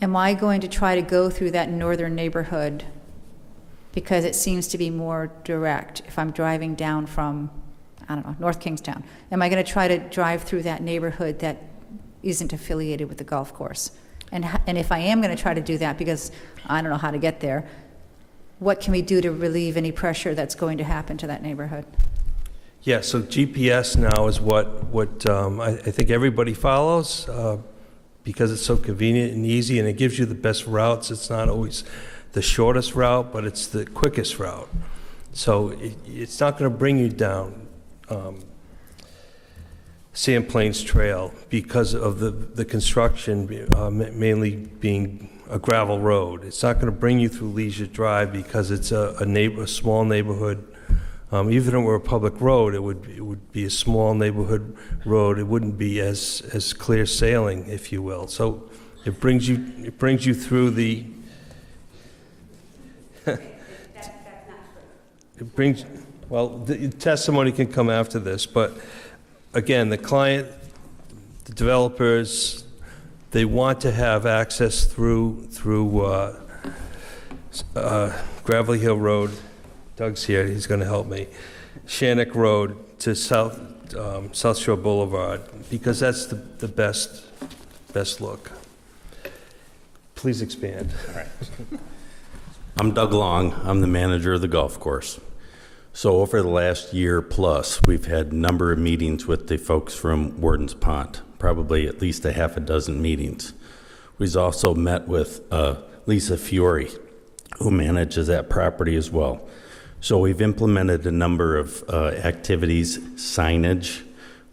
Speaker 13: Am I going to try to go through that northern neighborhood because it seems to be more direct if I'm driving down from, North Kingstown? Am I going to try to drive through that neighborhood that isn't affiliated with the golf course? And if I am going to try to do that because I don't know how to get there, what can we do to relieve any pressure that's going to happen to that neighborhood?
Speaker 16: Yeah, so GPS now is what I think everybody follows because it's so convenient and easy, and it gives you the best routes. It's not always the shortest route, but it's the quickest route. So it's not going to bring you down Sand Plains Trail because of the construction mainly being a gravel road. It's not going to bring you through Leisure Drive because it's a small neighborhood. Even if it were a public road, it would be a small neighborhood road. It wouldn't be as clear sailing, if you will. So it brings you through the. It brings. Well, the testimony can come after this, but again, the client, the developers, they want to have access through Gravelly Hill Road. Doug's here, he's going to help me. Shannock Road to South Shore Boulevard, because that's the best look. Please expand.
Speaker 19: All right. I'm Doug Long. I'm the manager of the golf course. So over the last year plus, we've had a number of meetings with the folks from Warden's Pond, probably at least a half a dozen meetings. We've also met with Lisa Fiore, who manages that property as well. So we've implemented a number of activities, signage.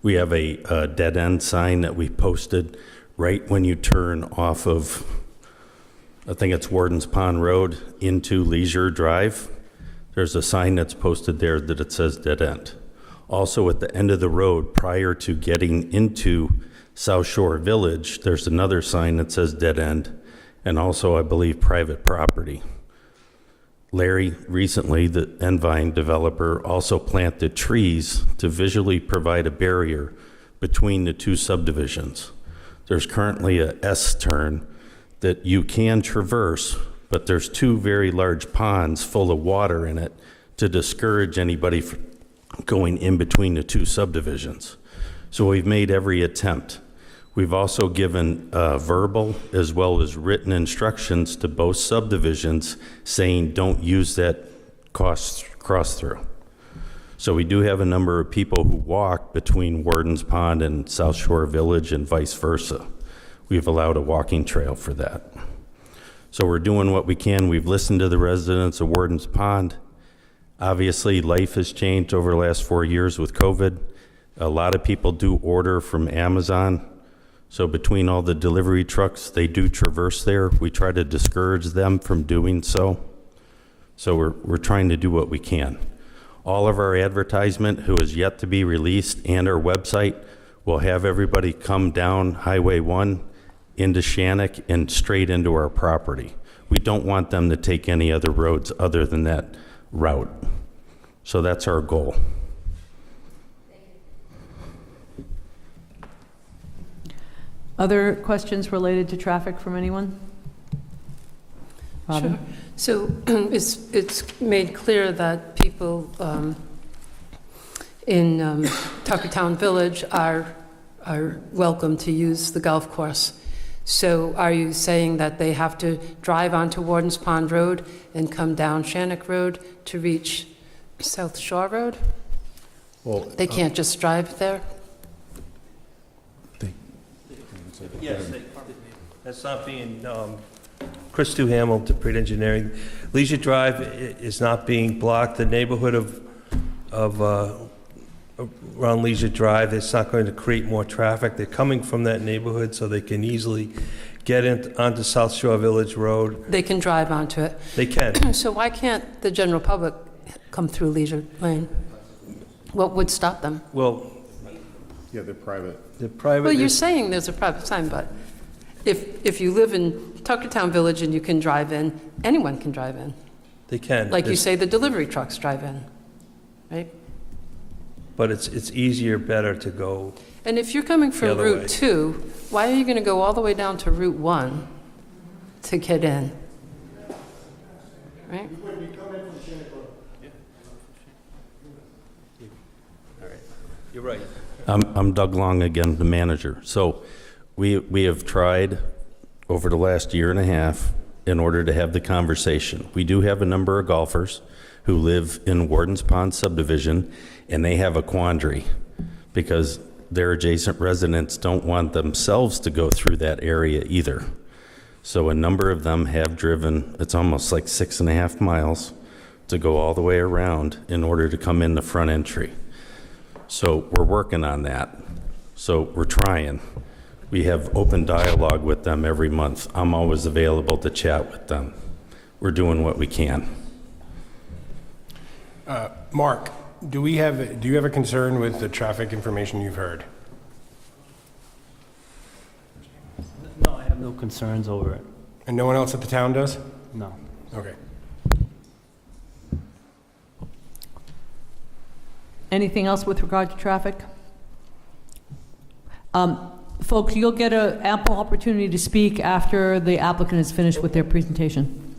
Speaker 19: We have a dead-end sign that we posted right when you turn off of, I think it's Warden's Pond Road, into Leisure Drive. There's a sign that's posted there that it says dead end. Also at the end of the road, prior to getting into Southshore Village, there's another sign that says dead end, and also I believe private property. Larry recently, the Envine developer, also planted trees to visually provide a barrier between the two subdivisions. There's currently a S-turn that you can traverse, but there's two very large ponds full of water in it to discourage anybody from going in between the two subdivisions. So we've made every attempt. We've also given verbal as well as written instructions to both subdivisions saying don't use that cross-through. So we do have a number of people who walk between Warden's Pond and Southshore Village and vice versa. We've allowed a walking trail for that. So we're doing what we can. We've listened to the residents of Warden's Pond. Obviously, life has changed over the last 4 years with COVID. A lot of people do order from Amazon. So between all the delivery trucks, they do traverse there. We try to discourage them from doing so. So we're trying to do what we can. All of our advertisement, who is yet to be released, and our website will have everybody come down Highway 1 into Shannock and straight into our property. We don't want them to take any other roads other than that route. So that's our goal.
Speaker 1: Other questions related to traffic from anyone? Robin?
Speaker 3: Sure. So it's made clear that people in Tuckertown Village are welcome to use the golf course. So are you saying that they have to drive onto Warden's Pond Road and come down Shannock Road to reach South Shore Road?
Speaker 6: Well,
Speaker 3: they can't just drive there?
Speaker 16: Yes, that's not being, Chris Duhamel, Deliberation Engineering. Leisure Drive is not being blocked. The neighborhood of around Leisure Drive, it's not going to create more traffic. They're coming from that neighborhood so they can easily get onto South Shore Village Road.
Speaker 3: They can drive onto it.
Speaker 16: They can.
Speaker 3: So why can't the general public come through Leisure Lane? What would stop them?
Speaker 16: Well,
Speaker 6: yeah, they're private.
Speaker 16: They're private.
Speaker 3: Well, you're saying there's a private sign, but if you live in Tuckertown Village and you can drive in, anyone can drive in.
Speaker 16: They can.
Speaker 3: Like you say, the delivery trucks drive in, right?
Speaker 16: But it's easier, better to go.
Speaker 3: And if you're coming from Route 2, why are you going to go all the way down to Route 1 to get in? Right?
Speaker 16: You're right.
Speaker 19: I'm Doug Long again, the manager. So we have tried over the last year and a half in order to have the conversation. We do have a number of golfers who live in Warden's Pond subdivision, and they have a quandary because their adjacent residents don't want themselves to go through that area either. So a number of them have driven, it's almost like 6.5 miles to go all the way around in order to come in the front entry. So we're working on that. So we're trying. We have open dialogue with them every month. I'm always available to chat with them. We're doing what we can.
Speaker 18: Mark, do you have a concern with the traffic information you've heard?
Speaker 10: No, I have no concerns over it.
Speaker 18: And no one else at the town does?
Speaker 10: No.
Speaker 18: Okay.
Speaker 1: Anything else with regard to traffic? Folks, you'll get an ample opportunity to speak after the applicant is finished with their presentation.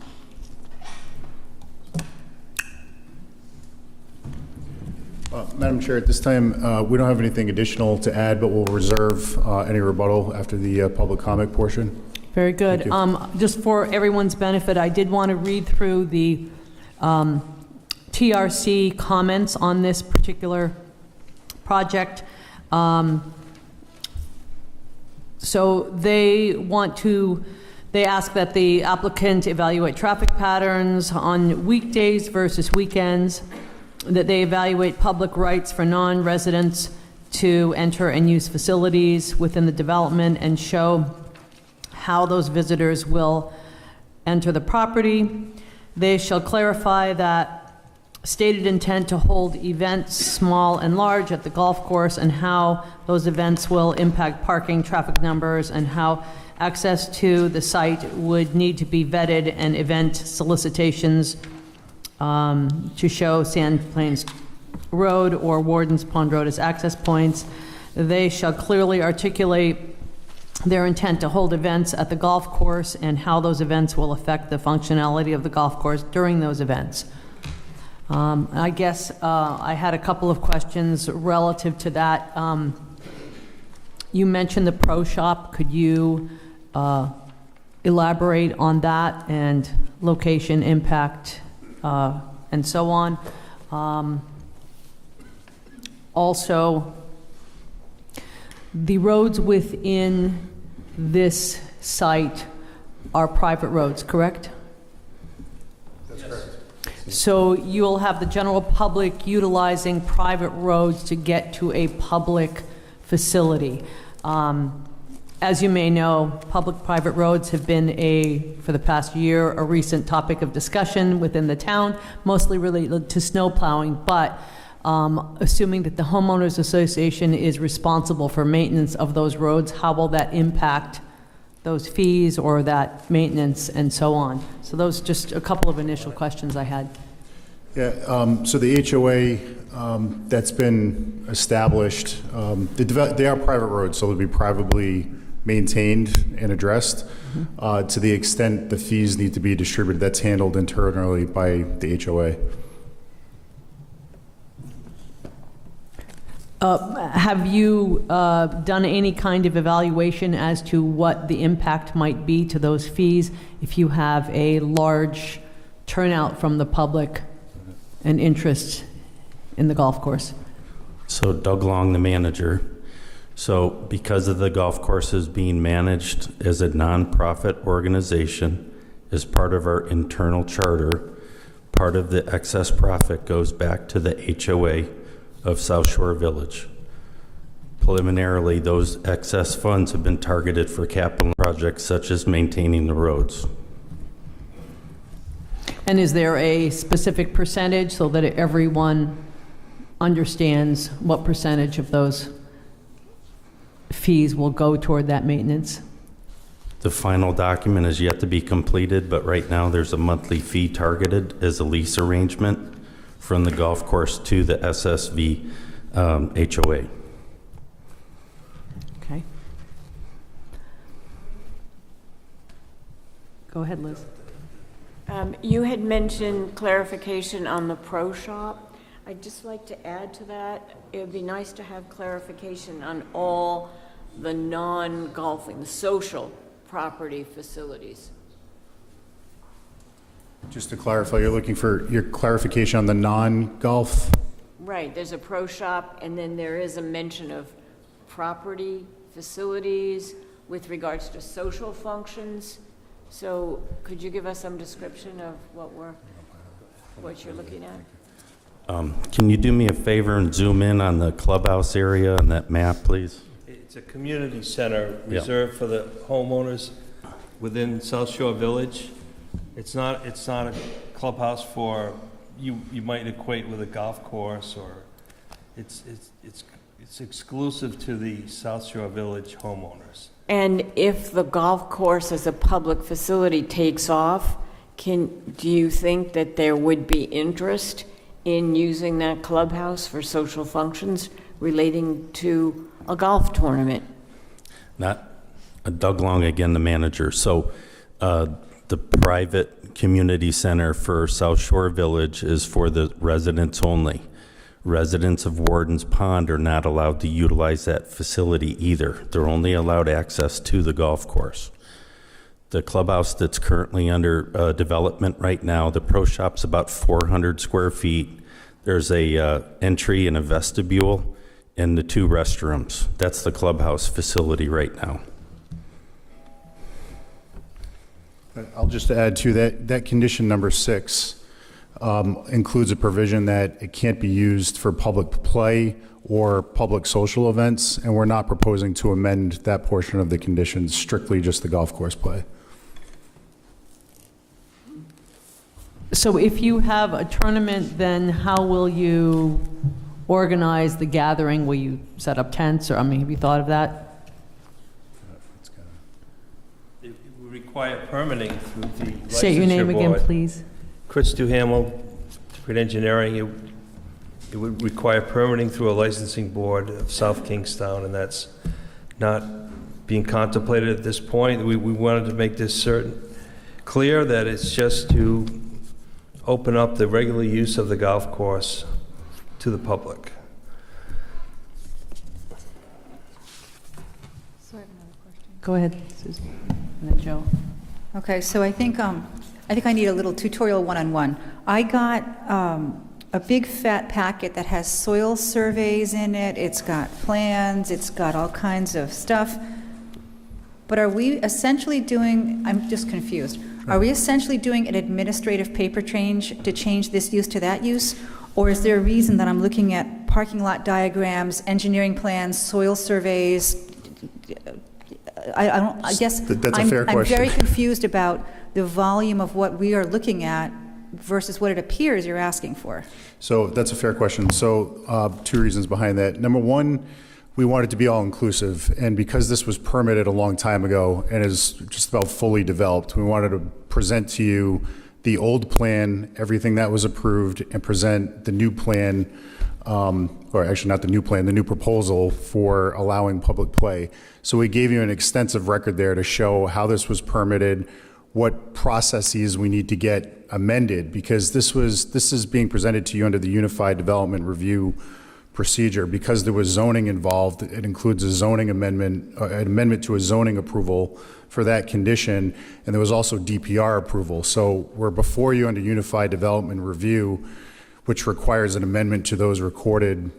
Speaker 6: Madam Chair, at this time, we don't have anything additional to add, but we'll reserve any rebuttal after the public comment portion.
Speaker 1: Very good.
Speaker 6: Thank you.
Speaker 1: Just for everyone's benefit, I did want to read through the TRC comments on this particular project. So they ask that the applicant evaluate traffic patterns on weekdays versus weekends, that they evaluate public rights for non-residents to enter and use facilities within the development and show how those visitors will enter the property. They shall clarify that stated intent to hold events, small and large, at the golf course, and how those events will impact parking, traffic numbers, and how access to the site would need to be vetted, and event solicitations to show Sand Plains Road or Warden's Pond Road as access points. They shall clearly articulate their intent to hold events at the golf course and how those events will affect the functionality of the golf course during those events. I guess I had a couple of questions relative to that. You mentioned the pro shop. Could you elaborate on that, and location, impact, and so on? Also, the roads within this site are private roads, correct?
Speaker 6: That's correct.
Speaker 1: So you'll have the general public utilizing private roads to get to a public facility. As you may know, public-private roads have been for the past year, a recent topic of discussion within the town, mostly related to snow plowing, but assuming that the homeowners association is responsible for maintenance of those roads, how will that impact those fees or that maintenance and so on? So those just a couple of initial questions I had.
Speaker 6: Yeah, so the HOA that's been established, they are private roads, so they'll be privately maintained and addressed. To the extent the fees need to be distributed, that's handled internally by the HOA.
Speaker 1: Have you done any kind of evaluation as to what the impact might be to those fees if you have a large turnout from the public and interest in the golf course?
Speaker 19: So Doug Long, the manager. So because of the golf courses being managed as a nonprofit organization, as part of our internal charter, part of the excess profit goes back to the HOA of Southshore Village. Preliminarily, those excess funds have been targeted for capital projects such as maintaining the roads.
Speaker 1: And is there a specific percentage so that everyone understands what percentage of those fees will go toward that maintenance?
Speaker 19: The final document is yet to be completed, but right now there's a monthly fee targeted as a lease arrangement from the golf course to the SSV HOA.
Speaker 1: Okay. Go ahead, Liz.
Speaker 20: You had mentioned clarification on the pro shop. I'd just like to add to that. It would be nice to have clarification on all the non-golfing, the social property facilities.
Speaker 6: Just to clarify, you're looking for your clarification on the non-golf?
Speaker 20: Right, there's a pro shop, and then there is a mention of property facilities with regards to social functions. So could you give us some description of what you're looking at?
Speaker 19: Can you do me a favor and zoom in on the clubhouse area on that map, please?
Speaker 16: It's a community center reserved for the homeowners within Southshore Village. It's not a clubhouse for you might equate with a golf course, or it's exclusive to the Southshore Village homeowners.
Speaker 20: And if the golf course as a public facility takes off, do you think that there would be interest in using that clubhouse for social functions relating to a golf tournament?
Speaker 19: Not Doug Long, again, the manager. So the private community center for Southshore Village is for the residents only. Residents of Warden's Pond are not allowed to utilize that facility either. They're only allowed access to the golf course. The clubhouse that's currently under development right now, the pro shop's about 400 square feet. There's a entry and a vestibule and the 2 restrooms. That's the clubhouse facility right now.
Speaker 6: I'll just add to that condition number 6 includes a provision that it can't be used for public play or public social events, and we're not proposing to amend that portion of the conditions, strictly just the golf course play.
Speaker 1: So if you have a tournament, then how will you organize the gathering? Will you set up tents, or, I mean, have you thought of that?
Speaker 16: It would require permitting through the licensure board.
Speaker 1: State your name again, please.
Speaker 16: Chris Duhamel, Grid Engineering. It would require permitting through a licensing board of South Kingstown, and that's not being contemplated at this point. We wanted to make this clear that it's just to open up the regular use of the golf course to the public.
Speaker 1: Go ahead, Susan, and then Joe.
Speaker 13: Okay, so I think I need a little tutorial one-on-one. I got a big fat packet that has soil surveys in it, it's got plans, it's got all kinds of stuff. But are we essentially doing, I'm just confused, are we essentially doing an administrative paper change to change this use to that use? Or is there a reason that I'm looking at parking lot diagrams, engineering plans, soil surveys? I guess
Speaker 6: That's a fair question.
Speaker 13: I'm very confused about the volume of what we are looking at versus what it appears you're asking for.
Speaker 6: So that's a fair question. So 2 reasons behind that. Number 1, we wanted to be all-inclusive, and because this was permitted a long time ago and is just about fully developed, we wanted to present to you the old plan, everything that was approved, and present the new plan, or actually not the new plan, the new proposal for allowing public play. So we gave you an extensive record there to show how this was permitted, what processes we need to get amended, because this is being presented to you under the Unified Development Review procedure. Because there was zoning involved, it includes a zoning amendment, an amendment to a zoning approval for that condition, and there was also DPR approval. So we're before you under Unified Development Review, which requires an amendment to those recorded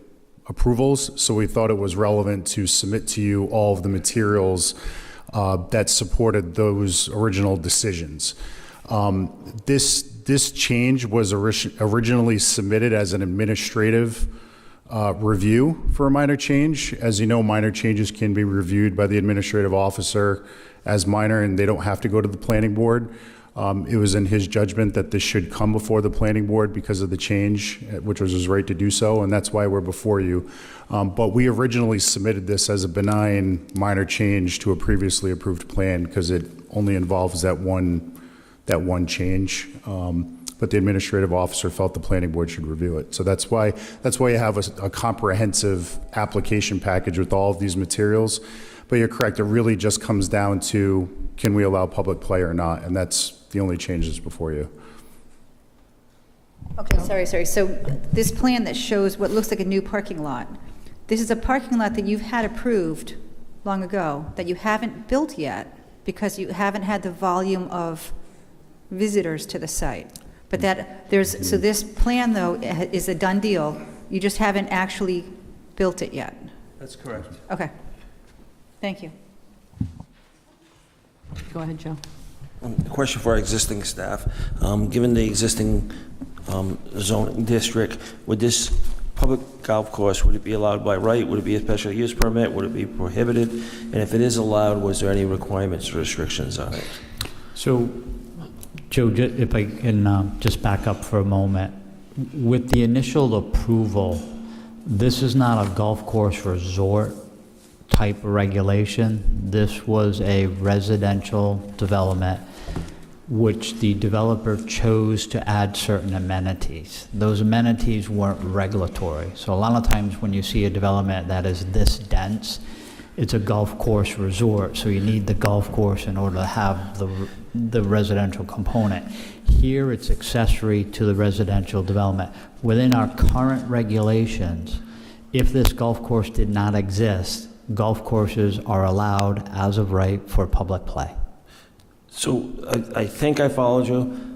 Speaker 6: approvals. So we thought it was relevant to submit to you all of the materials that supported those original decisions. This change was originally submitted as an administrative review for a minor change. As you know, minor changes can be reviewed by the administrative officer as minor, and they don't have to go to the planning board. It was in his judgment that this should come before the planning board because of the change, which was his right to do so, and that's why we're before you. But we originally submitted this as a benign minor change to a previously approved plan because it only involves that one change. But the administrative officer felt the planning board should review it. So that's why you have a comprehensive application package with all of these materials. But you're correct, it really just comes down to, can we allow public play or not? And that's the only changes before you.
Speaker 13: Okay, sorry. So this plan that shows what looks like a new parking lot, this is a parking lot that you've had approved long ago, that you haven't built yet because you haven't had the volume of visitors to the site. But so this plan, though, is a done deal. You just haven't actually built it yet.
Speaker 16: That's correct.
Speaker 13: Okay. Thank you.
Speaker 1: Go ahead, Joe.
Speaker 2: A question for our existing staff. Given the existing zoning district, would this public golf course, would it be allowed by right? Would it be a special use permit? Would it be prohibited? And if it is allowed, was there any requirements or restrictions on it?
Speaker 4: So, Joe, if I can just back up for a moment. With the initial approval, this is not a golf course resort type regulation. This was a residential development. which the developer chose to add certain amenities. Those amenities weren't regulatory. So a lot of times when you see a development that is this dense, it's a golf course resort, so you need the golf course in order to have the residential component. Here, it's accessory to the residential development. Within our current regulations, if this golf course did not exist, golf courses are allowed as of right for public play.
Speaker 2: So I think I followed you.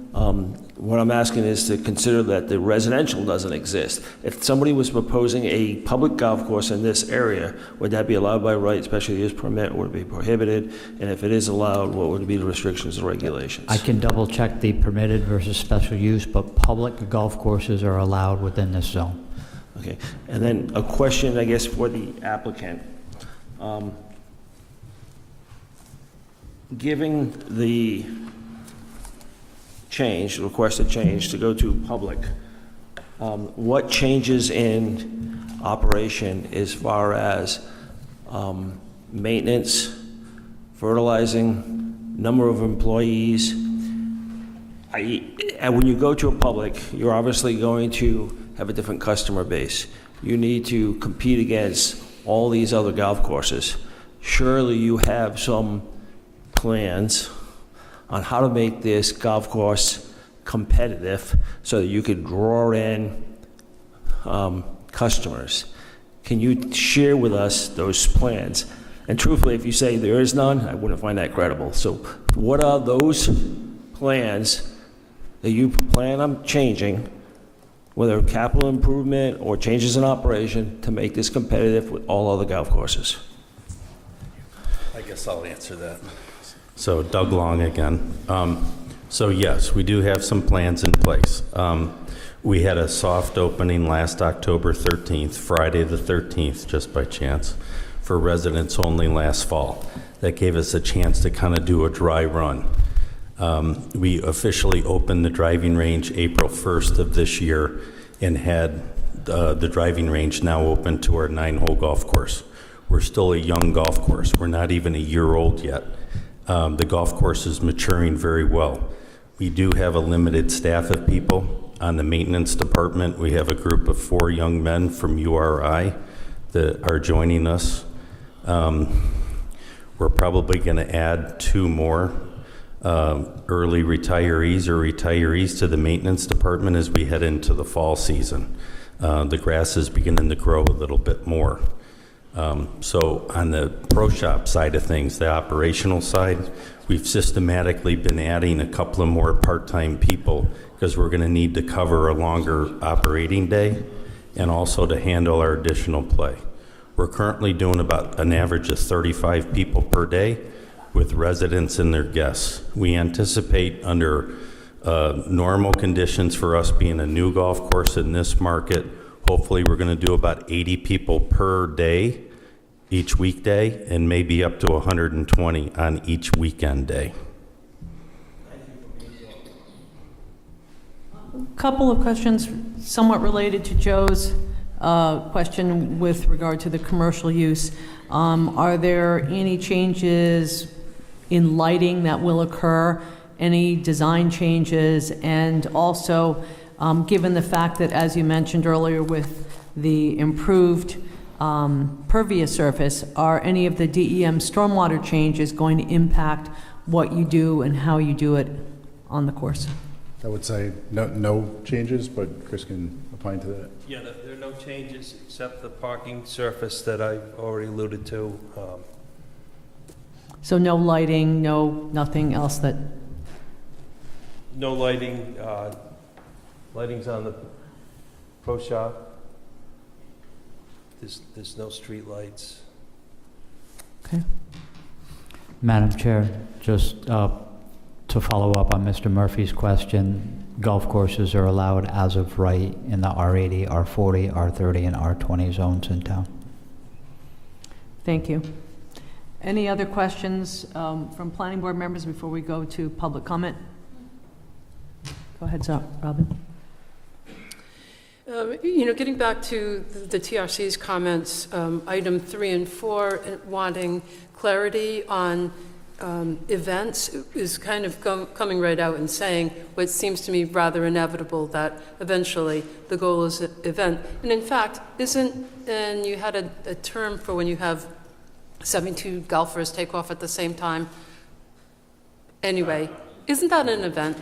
Speaker 2: What I'm asking is to consider that the residential doesn't exist. If somebody was proposing a public golf course in this area, would that be allowed by right, special use permit, or would it be prohibited? And if it is allowed, what would be the restrictions and regulations?
Speaker 4: I can double check the permitted versus special use, but public golf courses are allowed within this zone.
Speaker 2: Okay, and then a question, I guess, for the applicant. Given the change, requested change to go to public, what changes in operation as far as maintenance, fertilizing, number of employees? And when you go to a public, you're obviously going to have a different customer base. You need to compete against all these other golf courses. Surely you have some plans on how to make this golf course competitive so that you could draw in customers. Can you share with us those plans? And truthfully, if you say there is none, I wouldn't find that credible. So what are those plans that you plan on changing, whether capital improvement or changes in operation, to make this competitive with all other golf courses?
Speaker 19: I guess I'll answer that. So Doug Long again. So yes, we do have some plans in place. We had a soft opening last October 13th, Friday the 13th, just by chance, for residents only last fall. That gave us a chance to kind of do a dry run. We officially opened the driving range April 1st of this year and had the driving range now open to our 9-hole golf course. We're still a young golf course. We're not even a year old yet. The golf course is maturing very well. We do have a limited staff of people. On the maintenance department, we have a group of 4 young men from URI that are joining us. We're probably going to add 2 more early retirees or retirees to the maintenance department as we head into the fall season. The grass is beginning to grow a little bit more. So on the pro shop side of things, the operational side, we've systematically been adding a couple of more part-time people because we're going to need to cover a longer operating day and also to handle our additional play. We're currently doing about an average of 35 people per day with residents and their guests. We anticipate under normal conditions for us being a new golf course in this market, hopefully we're going to do about 80 people per day each weekday and maybe up to 120 on each weekend day.
Speaker 1: A couple of questions somewhat related to Joe's question with regard to the commercial use. Are there any changes in lighting that will occur, any design changes, and also given the fact that, as you mentioned earlier, with the improved pervious surface, are any of the DEM stormwater changes going to impact what you do and how you do it on the course?
Speaker 6: I would say no changes, but Chris can opine to that.
Speaker 16: Yeah, there are no changes except the parking surface that I've already alluded to.
Speaker 1: So no lighting, nothing else that...
Speaker 16: No lighting. Lighting's on the pro shop. There's no street lights.
Speaker 1: Okay.
Speaker 4: Madam Chair, just to follow up on Mr. Murphy's question, golf courses are allowed as of right in the R80, R40, R30, and R20 zones in town.
Speaker 1: Thank you. Any other questions from planning board members before we go to public comment? Go ahead, Robin.
Speaker 3: Getting back to the TRC's comments, item 3 and 4, wanting clarity on events is kind of coming right out and saying what seems to me rather inevitable, that eventually the goal is event. And in fact, and you had a term for when you have 72 golfers take off at the same time. Anyway, isn't that an event?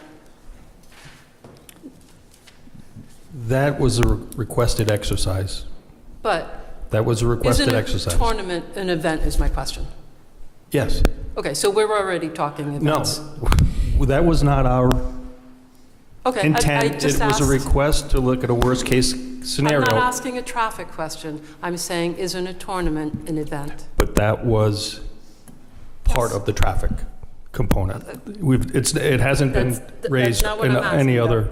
Speaker 17: That was a requested exercise.
Speaker 3: But
Speaker 17: That was a requested
Speaker 3: isn't
Speaker 17: exercise.
Speaker 3: a tournament an event is my question.
Speaker 17: Yes.
Speaker 3: Okay, so we're already talking events.
Speaker 17: No, that was not our
Speaker 3: Okay,
Speaker 17: intent.
Speaker 3: I just
Speaker 17: It was a
Speaker 3: asked.
Speaker 17: request to look at a worst-case scenario.
Speaker 3: I'm not asking a traffic question. I'm saying, isn't a tournament an event?
Speaker 17: But that was part of the traffic component. It hasn't been
Speaker 3: That's
Speaker 17: raised
Speaker 3: not what
Speaker 17: in
Speaker 3: I'm asking
Speaker 17: any
Speaker 3: about.
Speaker 17: other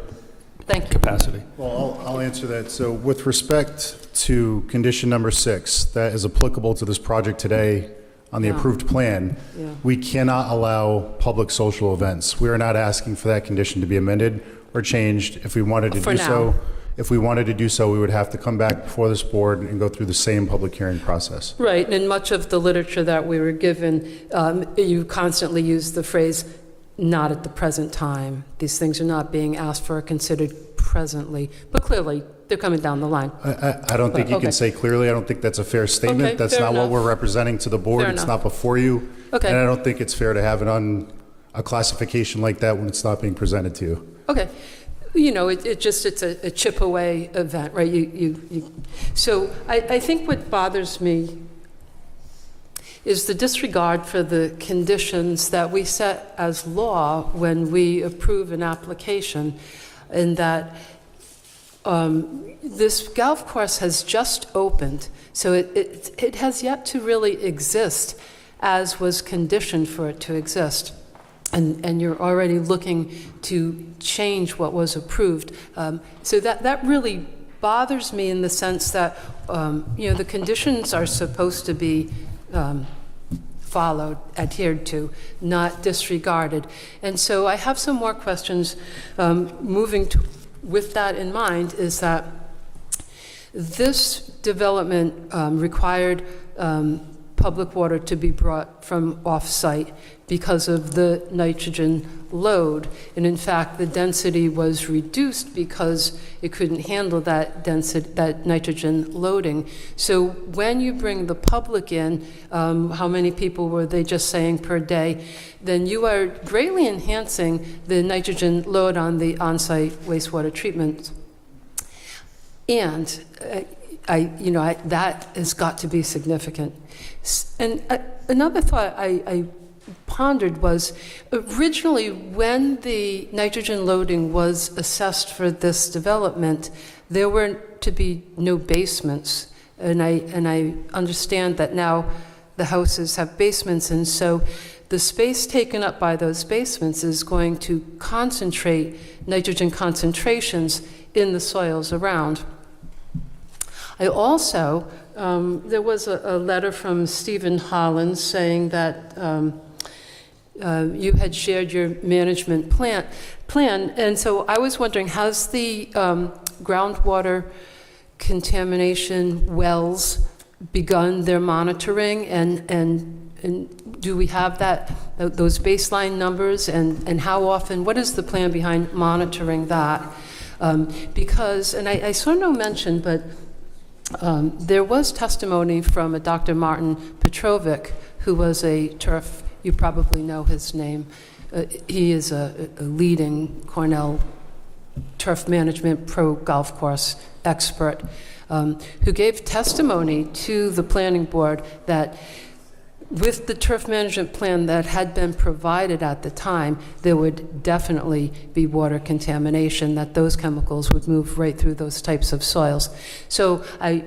Speaker 3: Thank you.
Speaker 17: capacity.
Speaker 6: Well, I'll answer that. So with respect to condition number 6, that is applicable to this project today on the
Speaker 3: Yeah.
Speaker 6: approved plan,
Speaker 3: Yeah.
Speaker 6: we cannot allow public social events. We are not asking for that condition to be amended or changed. If we wanted to
Speaker 3: For
Speaker 6: do
Speaker 3: now.
Speaker 6: so, we would have to come back before this board and go through the same public hearing process.
Speaker 3: Right, and in much of the literature that we were given, you constantly use the phrase, not at the present time. These things are not being asked for or considered presently, but clearly, they're coming down the line.
Speaker 6: I don't think you
Speaker 3: Okay.
Speaker 6: can say clearly. I don't think that's a fair statement.
Speaker 3: Okay,
Speaker 6: That's
Speaker 3: fair
Speaker 6: not what
Speaker 3: enough.
Speaker 6: we're representing to the board.
Speaker 3: Fair
Speaker 6: It's
Speaker 3: enough.
Speaker 6: not before you.
Speaker 3: Okay.
Speaker 6: And I don't think it's fair to have it on a classification like that when it's not being presented to you.
Speaker 3: Okay. You know, it's a chip away event, right? So I think what bothers me is the disregard for the conditions that we set as law when we approve an application, and that this golf course has just opened, so it has yet to really exist as was conditioned for it to exist. And you're already looking to change what was approved. So that really bothers me in the sense that, the conditions are supposed to be followed, adhered to, not disregarded. And so I have some more questions with that in mind, is that this development required public water to be brought from off-site because of the nitrogen load. And in fact, the density was reduced because it couldn't handle that nitrogen loading. So when you bring the public in, how many people were they just saying per day, then you are greatly enhancing the nitrogen load on the on-site wastewater treatment. And that has got to be significant. And another thought I pondered was, originally when the nitrogen loading was assessed for this development, there were to be no basements. And I understand that now the houses have basements, and so the space taken up by those basements is going to concentrate nitrogen concentrations in the soils around. I also, there was a letter from Stephen Hollins saying that you had shared your management plan, and so I was wondering, has the groundwater contamination wells begun their monitoring, and do we have those baseline numbers, and how often, what is the plan behind monitoring that? Because, and I saw no mention, but there was testimony from a Dr. Martin Petrovic, who was a turf, you probably know his name. He is a leading Cornell turf management pro golf course expert, who gave testimony to the planning board that with the turf management plan that had been provided at the time, there would definitely be water contamination, that those chemicals would move right through those types of soils. So I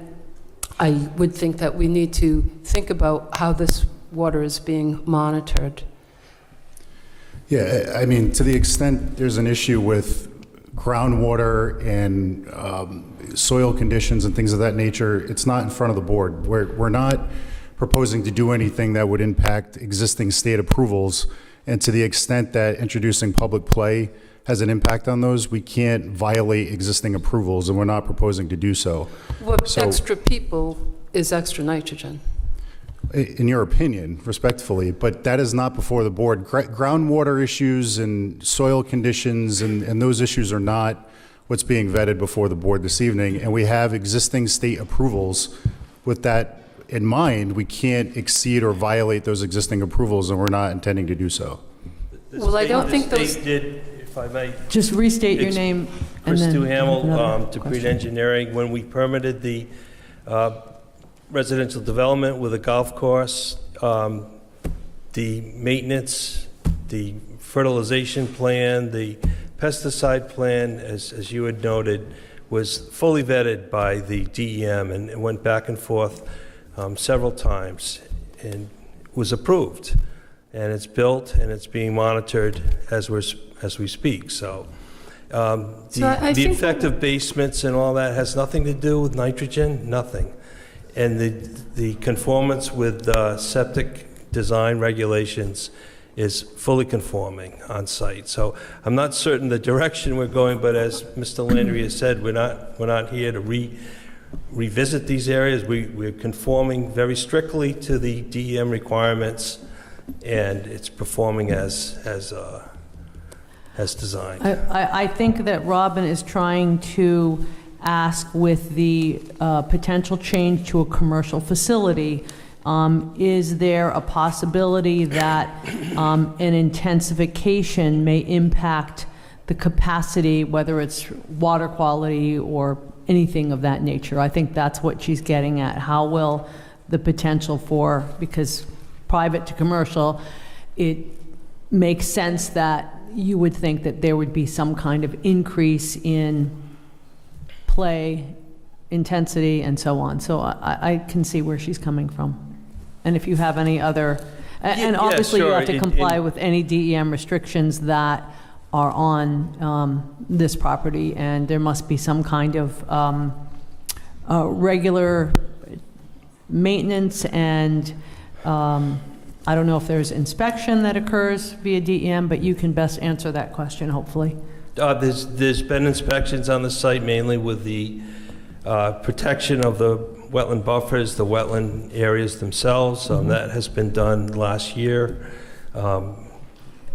Speaker 3: would think that we need to think about how this water is being monitored.
Speaker 6: Yeah, I mean, to the extent there's an issue with groundwater and soil conditions and things of that nature, it's not in front of the board. We're not proposing to do anything that would impact existing state approvals, and to the extent that introducing public play has an impact on those, we can't violate existing approvals, and we're not proposing to do so.
Speaker 3: What extra people is extra nitrogen?
Speaker 6: in your opinion, respectfully, but that is not before the board. Groundwater issues and soil conditions and those issues are not what's being vetted before the board this evening, and we have existing state approvals. With that in mind, we can't exceed or violate those existing approvals, and we're not intending to do so.
Speaker 3: Well, I don't think
Speaker 16: The
Speaker 3: those...
Speaker 16: state did, if I may.
Speaker 1: Just restate your
Speaker 16: It's
Speaker 1: name and
Speaker 16: Chris
Speaker 1: then...
Speaker 16: Duhamel,
Speaker 1: another
Speaker 16: to
Speaker 1: question.
Speaker 16: Creed Engineering. When we permitted the residential development with a golf course, the maintenance, the fertilization plan, the pesticide plan, as you had noted, was fully vetted by the DEM and it went back and forth several times and was approved. And it's built and it's being monitored as we speak. So the effect of basements and all that has nothing to do with nitrogen, nothing. And the conformance with septic design regulations is fully conforming on site. So I'm not certain the direction we're going, but as Mr. Landry has said, we're not here to revisit these areas. We're conforming very strictly to the DEM requirements, and it's performing as designed.
Speaker 1: I think that Robin is trying to ask with the potential change to a commercial facility, is there a possibility that an intensification may impact the capacity, whether it's water quality or anything of that nature? I think that's what she's getting at. How will the potential for, because private to commercial, it makes sense that you would think that there would be some kind of increase in play, intensity, and so on. So I can see where she's coming from. And if you have any other, and obviously
Speaker 16: sure.
Speaker 1: you have to comply with any DEM restrictions that are on this property, and there must be some kind of regular maintenance and I don't know if there's inspection that occurs via DEM, but you can best answer that question, hopefully.
Speaker 16: There's been inspections on the site, mainly with the protection of the wetland buffers, the wetland areas themselves. That has been done last year. And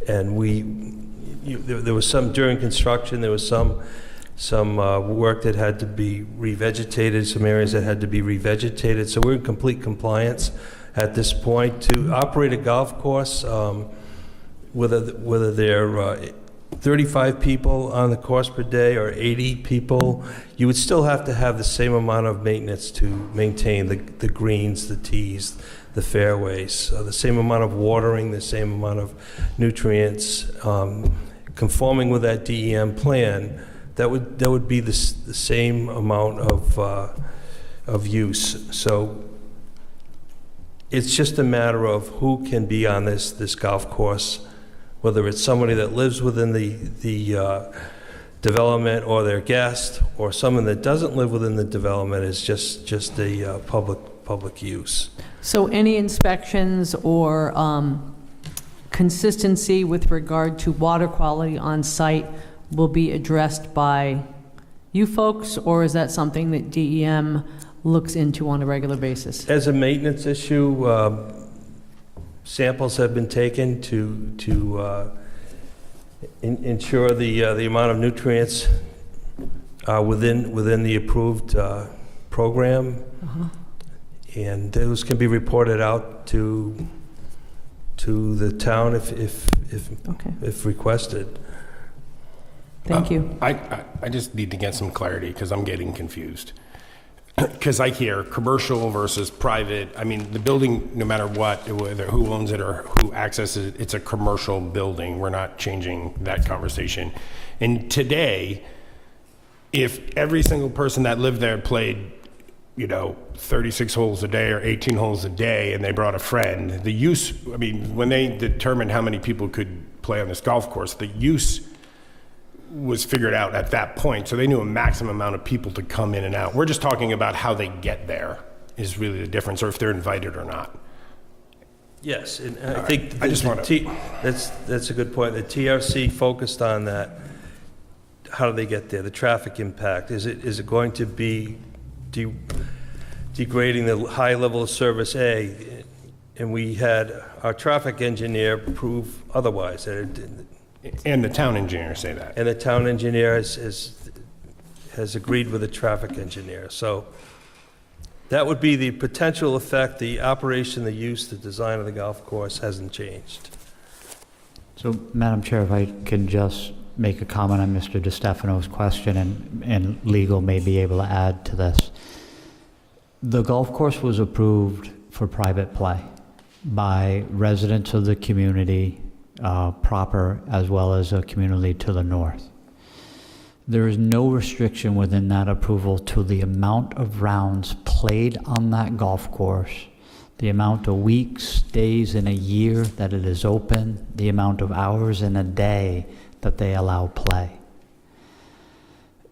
Speaker 16: there was some, during construction, there was some work that had to be revegetated, some areas that had to be revegetated. So we're in complete compliance at this point. To operate a golf course, whether they're 35 people on the course per day or 80 people, you would still have to have the same amount of maintenance to maintain the greens, the tees, the fairways, the same amount of watering, the same amount of nutrients, conforming with that DEM plan. That would be the same amount of use. So it's just a matter of who can be on this golf course, whether it's somebody that lives within the development or their guest, or someone that doesn't live within the development, is just a public use.
Speaker 1: So any inspections or consistency with regard to water quality on site will be addressed by you folks, or is that something that DEM looks into on a regular basis?
Speaker 16: As a maintenance issue, samples have been taken to ensure the amount of nutrients within the approved program, and those can be reported out to the town if requested.
Speaker 1: Thank you.
Speaker 18: I just need to get some clarity because I'm getting confused. Because I hear commercial versus private. I mean, the building, no matter what, whether who owns it or who accesses it, it's a commercial building. We're not changing that conversation. And today, if every single person that lived there played, 36 holes a day or 18 holes a day, and they brought a friend, the use, I mean, when they determined how many people could play on this golf course, the use was figured out at that point, so they knew a maximum amount of people to come in and out. We're just talking about how they get there is really the difference, or if they're invited or not.
Speaker 16: Yes, and I think
Speaker 18: I just want to.
Speaker 16: That's a good point. The TRC focused on that. How do they get there? The traffic impact. Is it going to be degrading the high level of service A, and we had our traffic engineer prove otherwise. That it didn't.
Speaker 18: And the town engineer say that.
Speaker 16: And the town engineer has agreed with the traffic engineer. So that would be the potential effect. The operation, the use, the design of the golf course hasn't changed.
Speaker 4: So, Madam Chair, if I can just make a comment on Mr. DiStefano's question, and legal may be able to add to this. The golf course was approved for private play by residents of the community proper, as well as a community to the north. There is no restriction within that approval to the amount of rounds played on that golf course, the amount of weeks, days in a year that it is open, the amount of hours in a day that they allow play.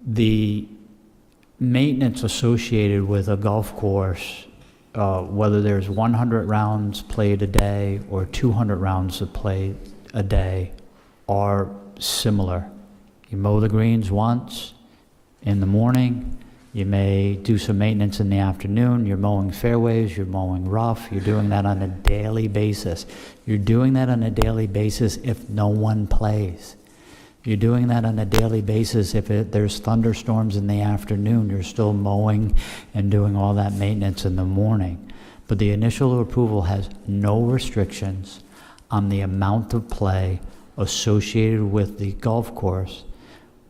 Speaker 4: The maintenance associated with a golf course, whether there's 100 rounds played a day or 200 rounds of play a day, are similar. You mow the greens once in the morning, you may do some maintenance in the afternoon, you're mowing fairways, you're mowing rough, you're doing that on a daily basis. You're doing that on a daily basis if no one plays. You're doing that on a daily basis if there's thunderstorms in the afternoon, you're still mowing and doing all that maintenance in the morning. But the initial approval has no restrictions on the amount of play associated with the golf course,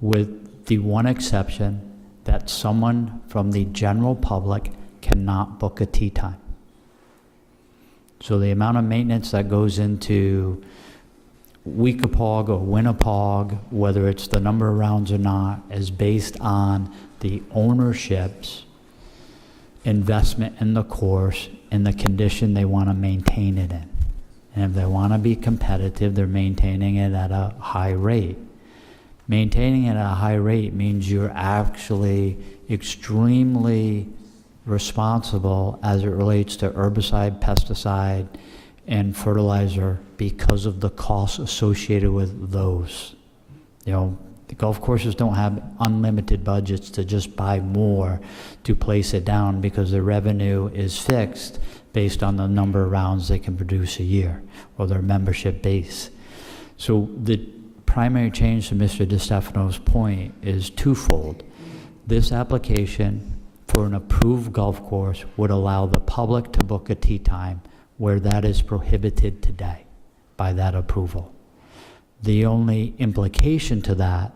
Speaker 4: with the one exception that someone from the general public cannot book a tee time. So the amount of maintenance that goes into Weekapaug or Winnapaug, whether it's the number of rounds or not, is based on the ownership's investment in the course and the condition they want to maintain it in. And if they want to be competitive, they're maintaining it at a high rate. Maintaining it at a high rate means you're actually extremely responsible as it relates to herbicide, pesticide, and fertilizer because of the costs associated with those. You know, the golf courses don't have unlimited budgets to just buy more to place it down because the revenue is fixed based on the number of rounds they can produce a year or their membership base. So the primary change to Mr. DiStefano's point is twofold. This application for an approved golf course would allow the public to book a tee time where that is prohibited today by that approval. The only implication to that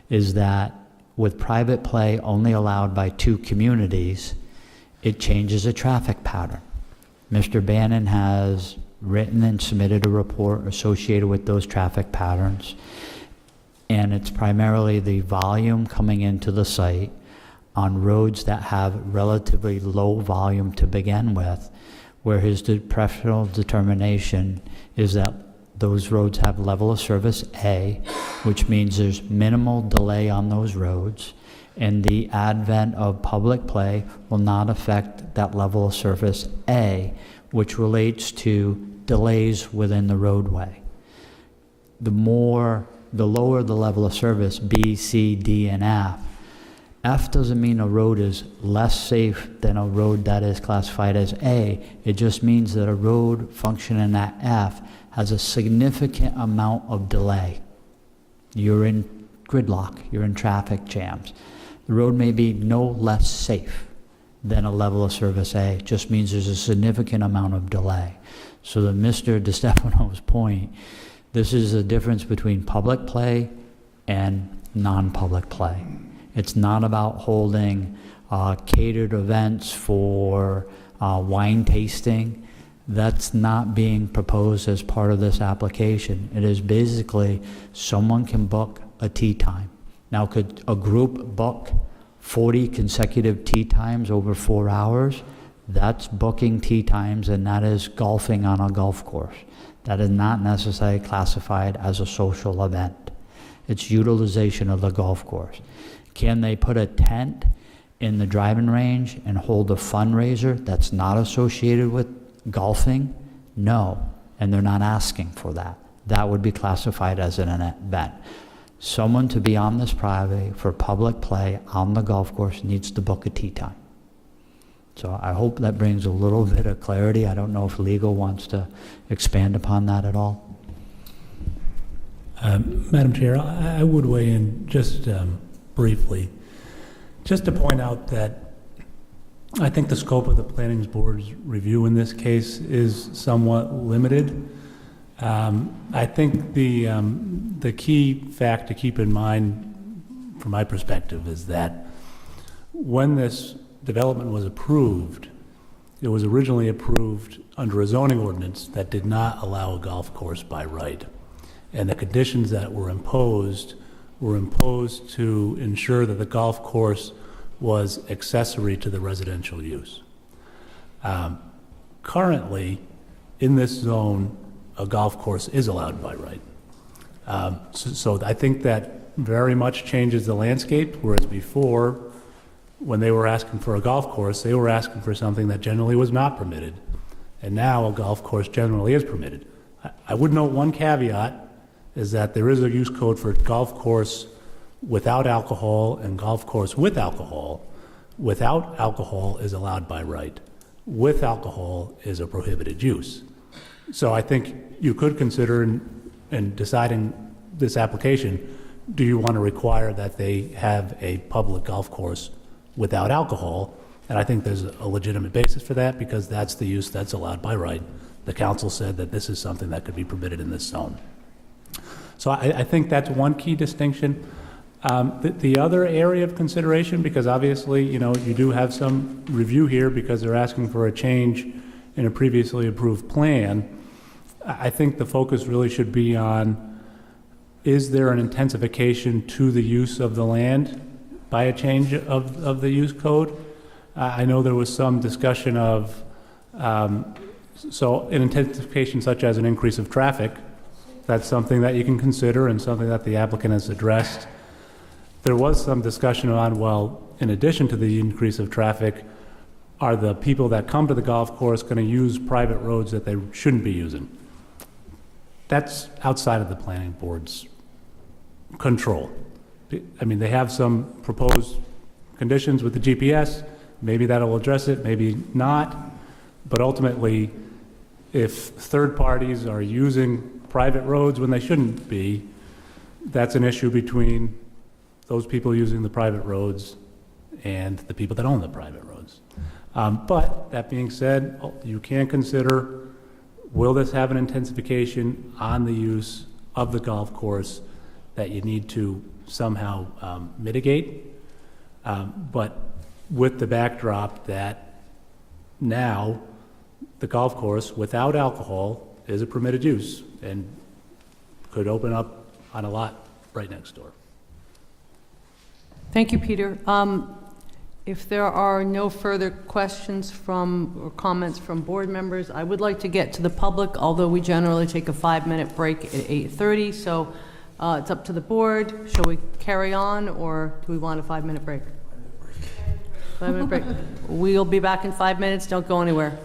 Speaker 4: is that with private play only allowed by 2 communities, it changes a traffic pattern. Mr. Bannon has written and submitted a report associated with those traffic patterns, and it's primarily the volume coming into the site on roads that have relatively low volume to begin with, where his professional determination is that those roads have level of service A, which means there's minimal delay on those roads, and the advent of public play will not affect that level of service A, which relates to delays within the roadway. The lower the level of service, B, C, D, and F. F doesn't mean a road is less safe than a road that is classified as A. It just means that a road functioning at F has a significant amount of delay. You're in gridlock, you're in traffic jams. The road may be no less safe than a level of service A. It just means there's a significant amount of delay. So to Mr. DiStefano's point, this is a difference between public play and non-public play. It's not about holding catered events for wine tasting. That's not being proposed as part of this application. It is basically someone can book a tee time. Now, could a group book 40 consecutive tee times over 4 hours? That's booking tee times, and that is golfing on a golf course. That is not necessarily classified as a social event. It's utilization of the golf course. Can they put a tent in the driving range and hold a fundraiser that's not associated with golfing? No, and they're not asking for that. That would be classified as an event. Someone to be on this property for public play on the golf course needs to book a tee time. So I hope that brings a little bit of clarity. I don't know if legal wants to expand upon that at all.
Speaker 7: Madam Chair, I would weigh in just briefly, just to point out that I think the scope of the Planning Board's review in this case is somewhat limited. I think the key fact to keep in mind from my perspective is that when this development was approved, it was originally approved under a zoning ordinance that did not allow a golf course by right. And the conditions that were imposed to ensure that the golf course was accessory to the residential use. Currently, in this zone, a golf course is allowed by right. So I think that very much changes the landscape, whereas before, when they were asking for a golf course, they were asking for something that generally was not permitted. And now a golf course generally is permitted. I would note one caveat is that there is a use code for golf course without alcohol and golf course with alcohol. Without alcohol is allowed by right. With alcohol is a prohibited use. So I think you could consider in deciding this application, do you want to require that they have a public golf course without alcohol? And I think there's a legitimate basis for that because that's the use that's allowed by right. The council said that this is something that could be permitted in this zone. So I think that's one key distinction. The other area of consideration, because obviously, you do have some review here because they're asking for a change in a previously approved plan. I think the focus really should be on, is there an intensification to the use of the land by a change of the use code? I know there was some discussion of, so an intensification such as an increase of traffic, that's something that you can consider and something that the applicant has addressed. There was some discussion on, well, in addition to the increase of traffic, are the people that come to the golf course going to use private roads that they shouldn't be using? That's outside of the planning board's control. I mean, they have some proposed conditions with the GPS. Maybe that'll address it, maybe not. But ultimately, if third parties are using private roads when they shouldn't be, that's an issue between those people using the private roads and the people that own the private roads. But that being said, you can consider, will this have an intensification on the use of the golf course that you need to somehow mitigate? But with the backdrop that now the golf course without alcohol is a permitted use and could open up on a lot right next door.
Speaker 1: Thank you, Peter. If there are no further questions or comments from board members, I would like to get to the public, although we generally take a 5-minute break at 8:30, so it's up to the board. Shall we carry on, or do we want a 5-minute break? 5-minute break. We'll be back in 5 minutes. Don't go anywhere.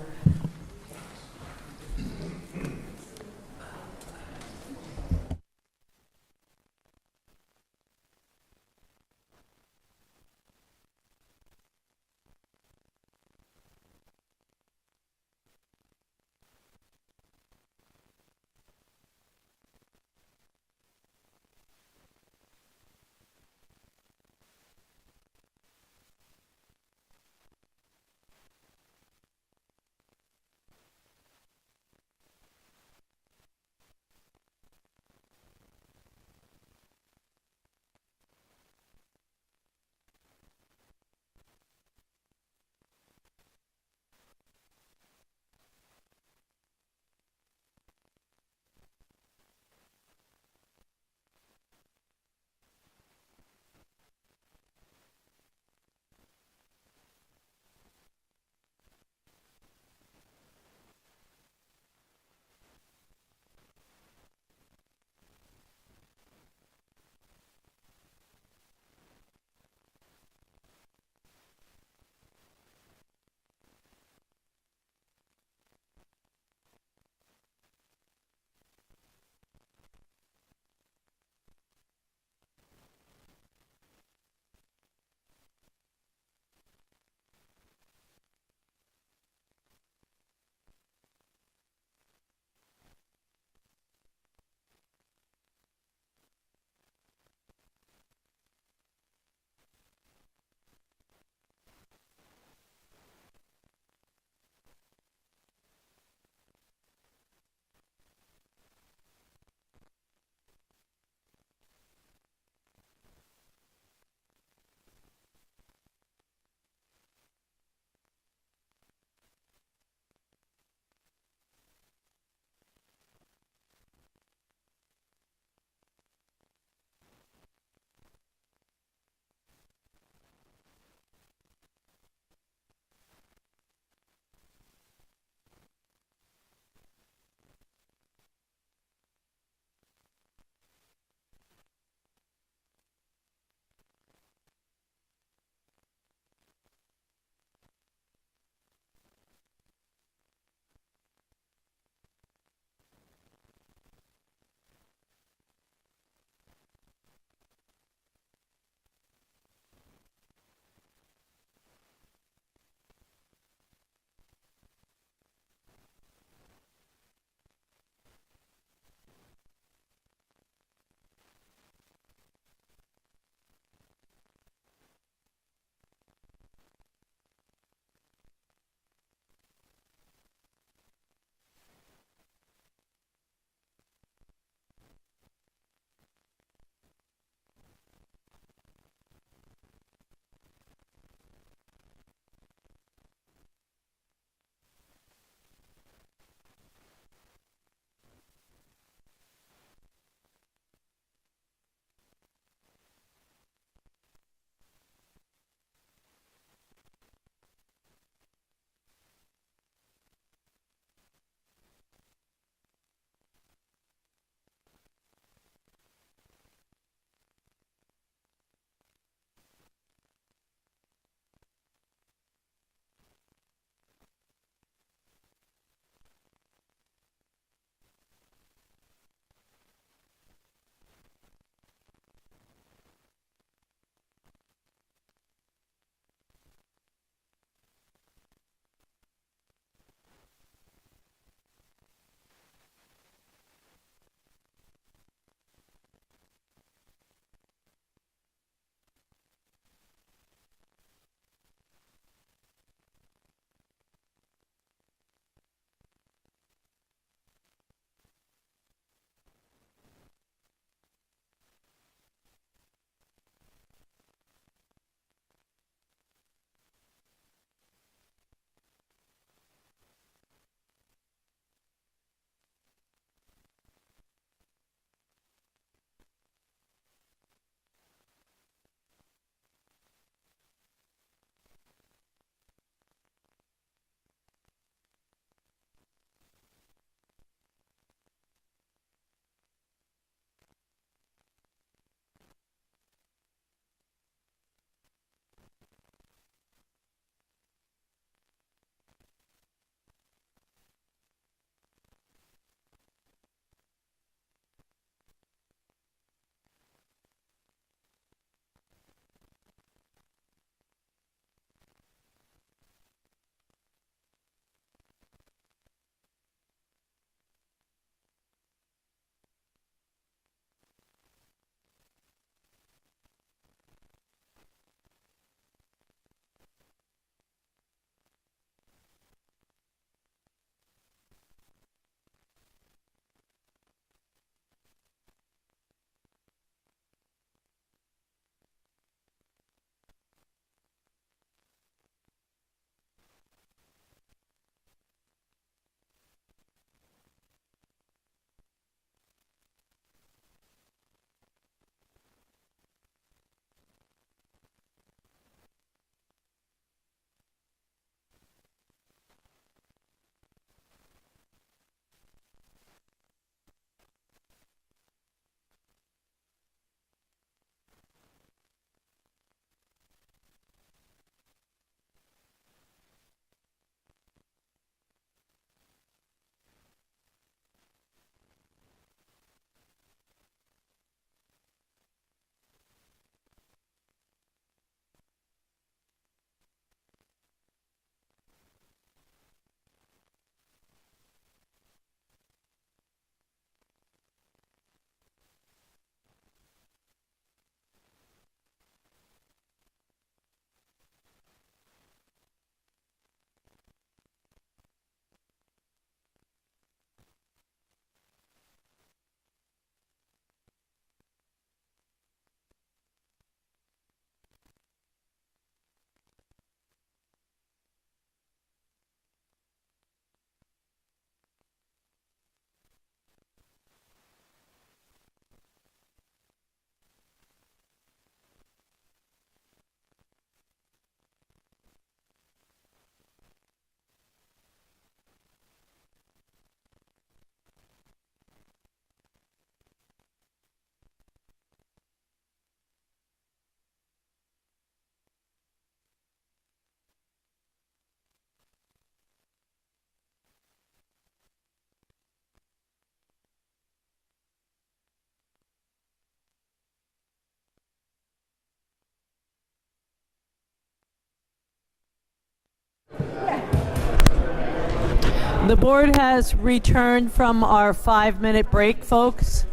Speaker 1: The board has returned from our 5-minute break, folks.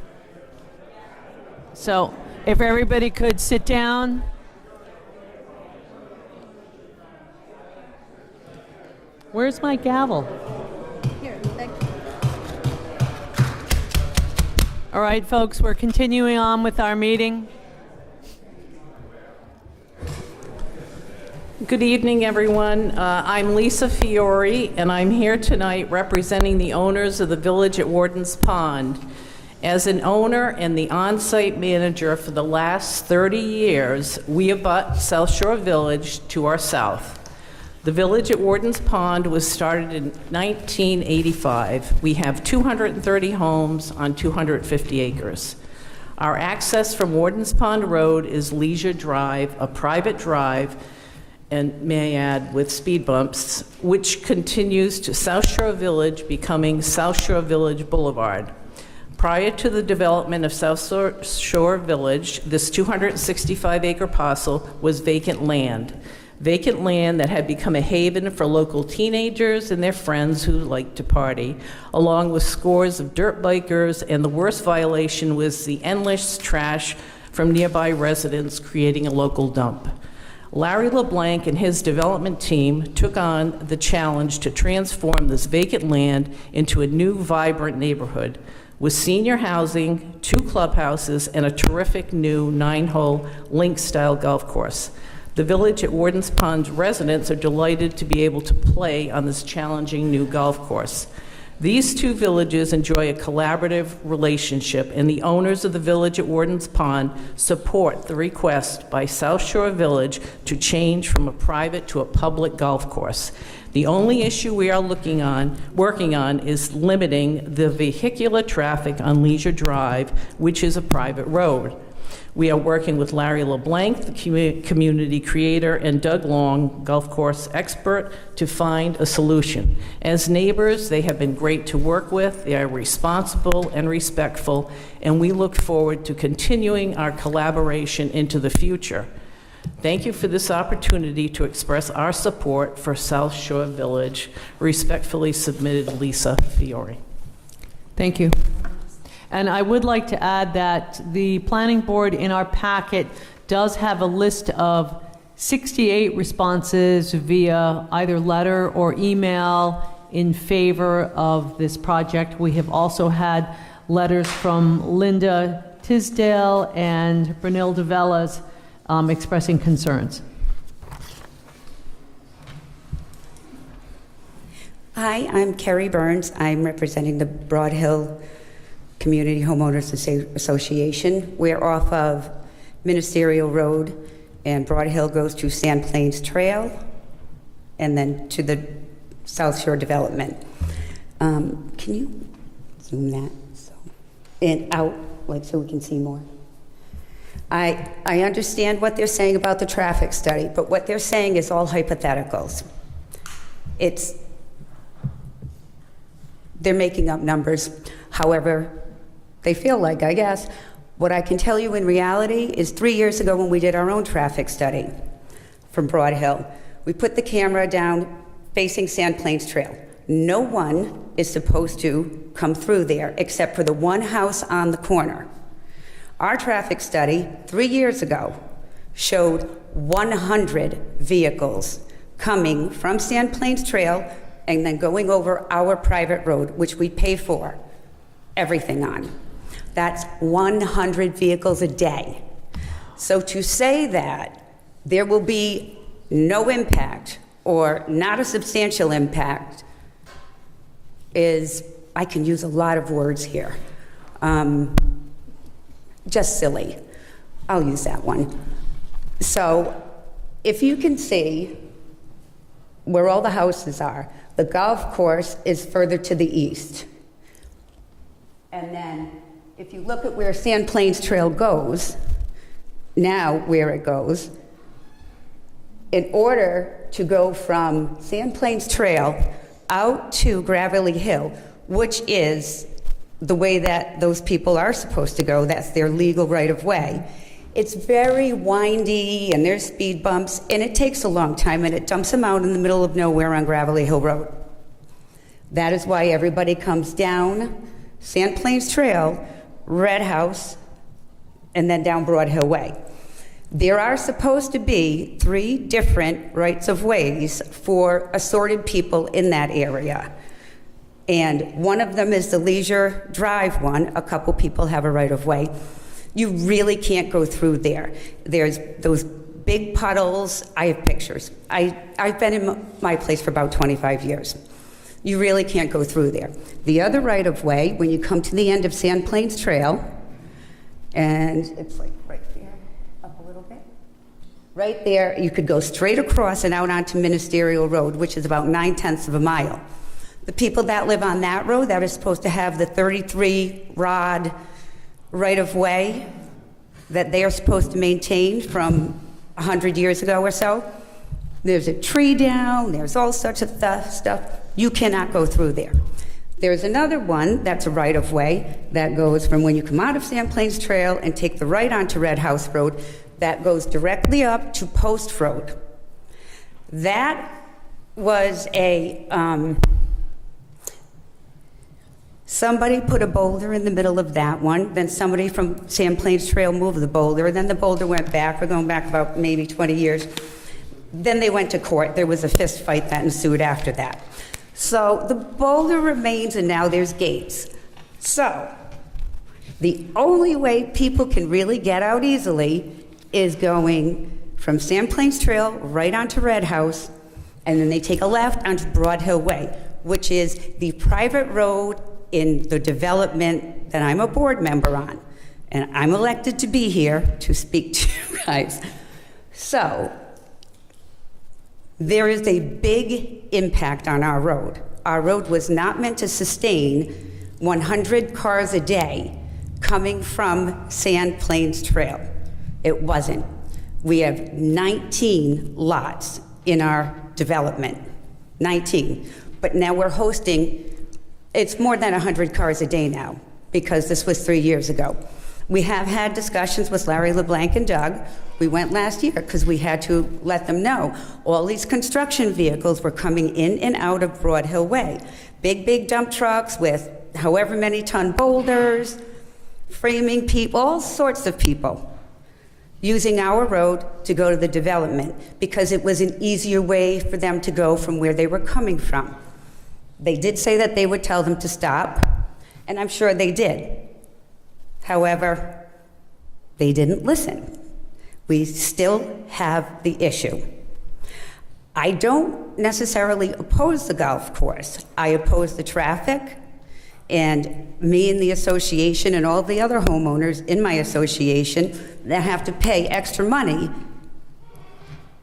Speaker 1: So if everybody could sit down. Where's my gavel?
Speaker 13: Here, thank you.
Speaker 1: All right, folks, we're continuing on with our meeting.
Speaker 21: Good evening, everyone. I'm Lisa Fiore, and I'm here tonight representing the owners of the Village at Warden's Pond. As an owner and the on-site manager for the last 30 years, we abut Southshore Village to our south. The Village at Warden's Pond was started in 1985. We have 230 homes on 250 acres. Our access from Warden's Pond Road is Leisure Drive, a private drive, and may I add, with speed bumps, which continues to Southshore Village, becoming Southshore Village Boulevard. Prior to the development of Southshore Village, this 265-acre parcel was vacant land that had become a haven for local teenagers and their friends who liked to party, along with scores of dirt bikers, and the worst violation was the endless trash from nearby residents, creating a local dump. Larry LeBlanc and his development team took on the challenge to transform this vacant land into a new, vibrant neighborhood with senior housing, 2 clubhouses, and a terrific new 9-hole link-style golf course. The Village at Warden's Pond residents are delighted to be able to play on this challenging new golf course. These 2 villages enjoy a collaborative relationship, and the owners of the Village at Warden's Pond support the request by Southshore Village to change from a private to a public golf course. The only issue we are working on is limiting the vehicular traffic on Leisure Drive, which is a private road. We are working with Larry LeBlanc, the community creator, and Doug Long, golf course expert, to find a solution. As neighbors, they have been great to work with. They are responsible and respectful, and we look forward to continuing our collaboration into the future. Thank you for this opportunity to express our support for Southshore Village. Respectfully submitted, Lisa Fiore.
Speaker 1: Thank you. And I would like to add that the planning board in our packet does have a list of 68 responses via either letter or email in favor of this project. We have also had letters from Linda Tisdale and Brunilda Velas expressing concerns.
Speaker 22: Hi, I'm Carrie Burns. I'm representing the Broad Hill Community Homeowners Association. We're off of Ministerial Road, and Broad Hill goes to Sand Plains Trail, and then to the South Shore development. Can you zoom that and out, like, so we can see more? I understand what they're saying about the traffic study, but what they're saying is all hypotheticals. They're making up numbers. However, they feel like, I guess. What I can tell you in reality is 3 years ago when we did our own traffic study from Broad Hill, we put the camera down facing Sand Plains Trail. No one is supposed to come through there except for the one house on the corner. Our traffic study 3 years ago showed 100 vehicles coming from Sand Plains Trail and then going over our private road, which we pay for everything on. That's 100 vehicles a day. So to say that there will be no impact or not a substantial impact is, I can use a lot of words here, just silly. I'll use that one. So if you can see where all the houses are, the golf course is further to the east. And then if you look at where Sand Plains Trail goes, now where it goes, in order to go from Sand Plains Trail out to Gravelly Hill, which is the way that those people are supposed to go, that's their legal right of way, it's very windy and there's speed bumps and it takes a long time and it dumps them out in the middle of nowhere on Gravelly Hill Road. That is why everybody comes down Sand Plains Trail, Red House, and then down Broad Hill Way. There are supposed to be 3 different rights-of-ways for assorted people in that area. And one of them is the Leisure Drive one. A couple people have a right-of-way. You really can't go through there. There's those big puddles. I have pictures. I've been in my place for about 25 years. You really can't go through there. The other right-of-way, when you come to the end of Sand Plains Trail, and it's like right there, up a little bit. Right there, you could go straight across and out onto Ministerial Road, which is about 9/10 of a mile. The people that live on that road that are supposed to have the 33-rod right-of-way that they are supposed to maintain from 100 years ago or so, there's a tree down, there's all sorts of stuff. You cannot go through there. There's another one that's a right-of-way that goes from when you come out of Sand Plains Trail and take the right onto Red House Road, that goes directly up to Post Road. That was a, somebody put a boulder in the middle of that one, then somebody from Sand Plains Trail moved the boulder, and then the boulder went back. We're going back about maybe 20 years. Then they went to court. There was a fist fight that ensued after that. So the boulder remains, and now there's gates. So the only way people can really get out easily is going from Sand Plains Trail right onto Red House, and then they take a left onto Broad Hill Way, which is the private road in the development that I'm a board member on. And I'm elected to be here to speak to you guys. So there is a big impact on our road. Our road was not meant to sustain 100 cars a day coming from Sand Plains Trail. It wasn't. We have 19 lots in our development, 19. But now we're hosting, it's more than 100 cars a day now, because this was 3 years ago. We have had discussions with Larry LeBlanc and Doug. We went last year because we had to let them know all these construction vehicles were coming in and out of Broad Hill Way. Big dump trucks with however many ton boulders, framing people, all sorts of people using our road to go to the development because it was an easier way for them to go from where they were coming from. They did say that they would tell them to stop, and I'm sure they did. However, they didn't listen. We still have the issue. I don't necessarily oppose the golf course. I oppose the traffic, and me and the association and all the other homeowners in my association that have to pay extra money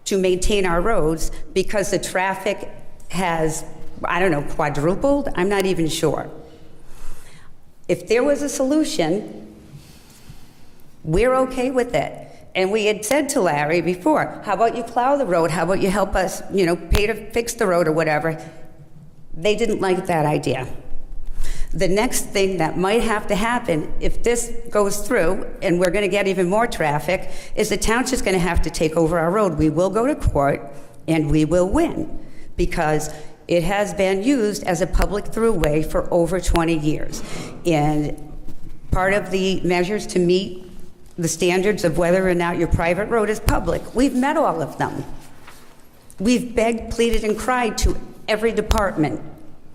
Speaker 22: to maintain our roads because the traffic has, I don't know, quadrupled? I'm not even sure. If there was a solution, we're okay with it. And we had said to Larry before, how about you plow the road? How about you help us, pay to fix the road or whatever? They didn't like that idea. The next thing that might have to happen if this goes through and we're going to get even more traffic is the town's just going to have to take over our road. We will go to court and we will win because it has been used as a public throughway for over 20 years. And part of the measures to meet the standards of whether or not your private road is public, we've met all of them. We've begged, pleaded, and cried to every department,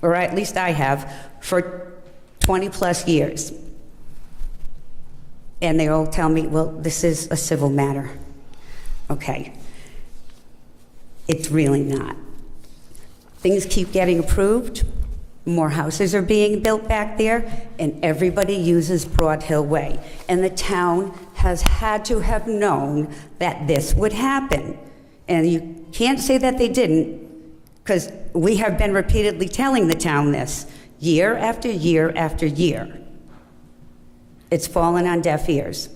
Speaker 22: or at least I have, for 20 plus years. And they all tell me, well, this is a civil matter. Okay. It's really not. Things keep getting approved, more houses are being built back there, and everybody uses Broad Hill Way. And the town has had to have known that this would happen. And you can't say that they didn't, because we have been repeatedly telling the town this year after year after year. It's fallen on deaf ears.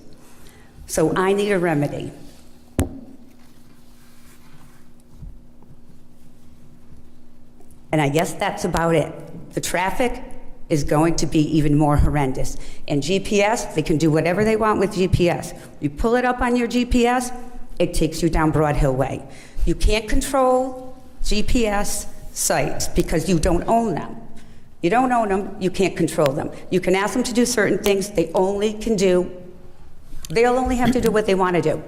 Speaker 22: So I need a remedy. And I guess that's about it. The traffic is going to be even more horrendous. And GPS, they can do whatever they want with GPS. You pull it up on your GPS, it takes you down Broad Hill Way. You can't control GPS sites because you don't own them. You don't own them, you can't control them. You can ask them to do certain things, they'll only have to do what they want to do.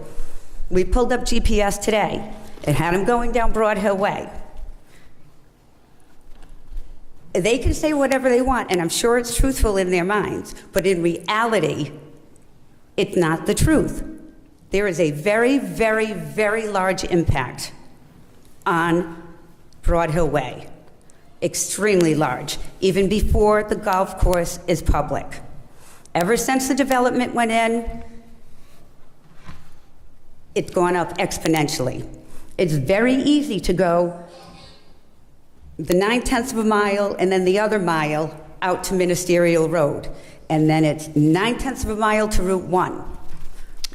Speaker 22: We pulled up GPS today and had them going down Broad Hill Way. They can say whatever they want, and I'm sure it's truthful in their minds, but in reality, it's not the truth. There is a very, very, very large impact on Broad Hill Way. Extremely large, even before the golf course is public. Ever since the development went in, it's gone up exponentially. It's very easy to go the 9/10 of a mile and then the other mile out to Ministerial Road. And then it's 9/10 of a mile to Route 1,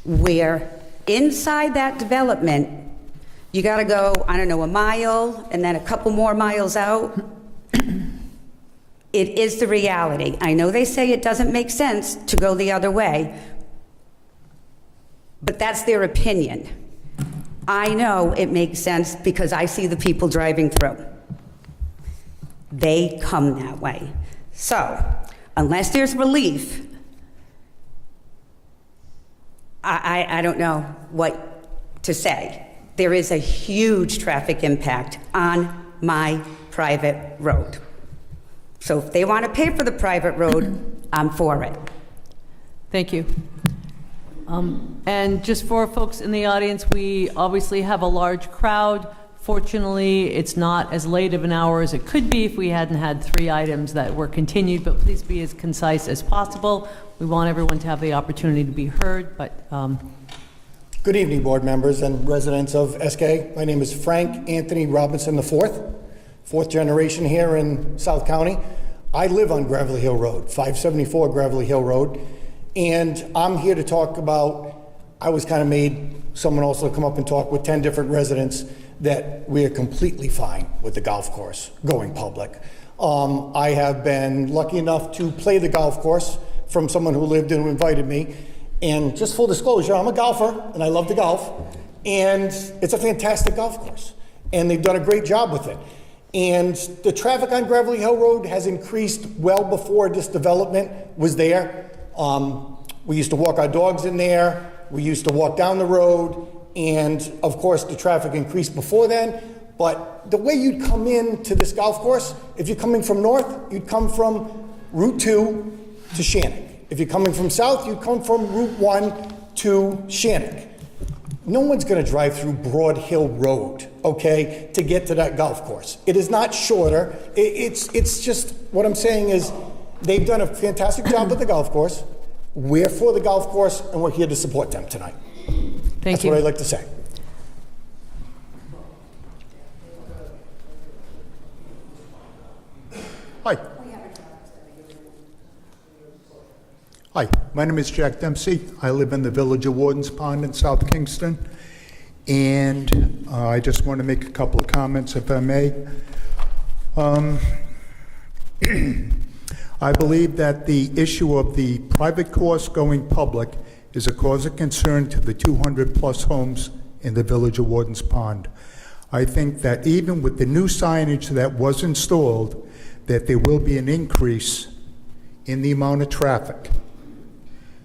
Speaker 22: where inside that development, you gotta go, I don't know, a mile and then a couple more miles out. It is the reality. I know they say it doesn't make sense to go the other way, but that's their opinion. I know it makes sense because I see the people driving through. They come that way. So, unless there's relief, I don't know what to say. There is a huge traffic impact on my private road. So if they want to pay for the private road, I'm for it.
Speaker 1: Thank you. And just for folks in the audience, we obviously have a large crowd. Fortunately, it's not as late of an hour as it could be if we hadn't had 3 items that were continued, but please be as concise as possible. We want everyone to have the opportunity to be heard, but...
Speaker 8: Good evening, board members and residents of SK. My name is Frank Anthony Robinson IV, 4th generation here in South County. I live on Gravelly Hill Road, 574 Gravelly Hill Road, and I'm here to talk about, I was kind of made someone also come up and talk with 10 different residents that we are completely fine with the golf course going public. I have been lucky enough to play the golf course from someone who lived and who invited me. And just full disclosure, I'm a golfer and I love to golf. And it's a fantastic golf course. And they've done a great job with it. And the traffic on Gravelly Hill Road has increased well before this development was there. We used to walk our dogs in there. We used to walk down the road. And of course, the traffic increased before then. But the way you'd come in to this golf course, if you're coming from north, you'd come from Route 2 to Shannick. If you're coming from south, you'd come from Route 1 to Shannick. No one's going to drive through Broad Hill Road, okay, to get to that golf course. It is not shorter. It's just, what I'm saying is, they've done a fantastic job with the golf course. We're for the golf course, and we're here to support them tonight.
Speaker 1: Thank
Speaker 8: That's
Speaker 1: you.
Speaker 8: what I'd like to say.
Speaker 9: Hi. Hi, my name is Jack Dempsey. I live in the village of Warden's Pond in South Kingston. And I just want to make a couple of comments, if I may. I believe that the issue of the private course going public is a cause of concern to the 200-plus homes in the village of Warden's Pond. I think that even with the new signage that was installed, that there will be an increase in the amount of traffic,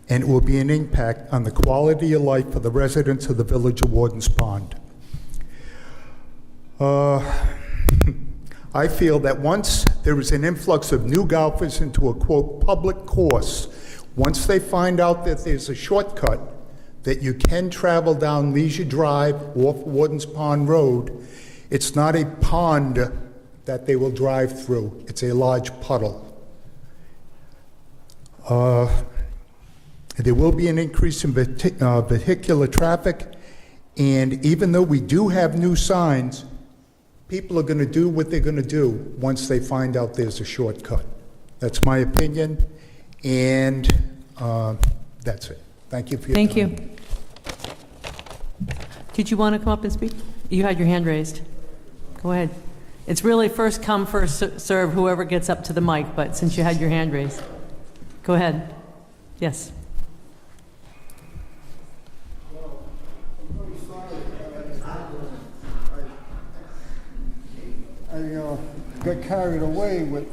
Speaker 9: and it will be an impact on the quality of life for the residents of the village of Warden's Pond. I feel that once there is an influx of new golfers into a, quote, public course, once they find out that there's a shortcut that you can travel down Leisure Drive off Warden's Pond Road, it's not a pond that they will drive through. It's a large puddle. There will be an increase in vehicular traffic, and even though we do have new signs, people are going to do what they're going to do once they find out there's a shortcut. That's my opinion, and that's it. Thank you for your time.
Speaker 1: Thank you. Did you want to come up and speak? You had your hand raised. Go ahead. It's really first come, first serve, whoever gets up to the mic, but since you had your hand raised. Go ahead. Yes.
Speaker 23: I got carried away with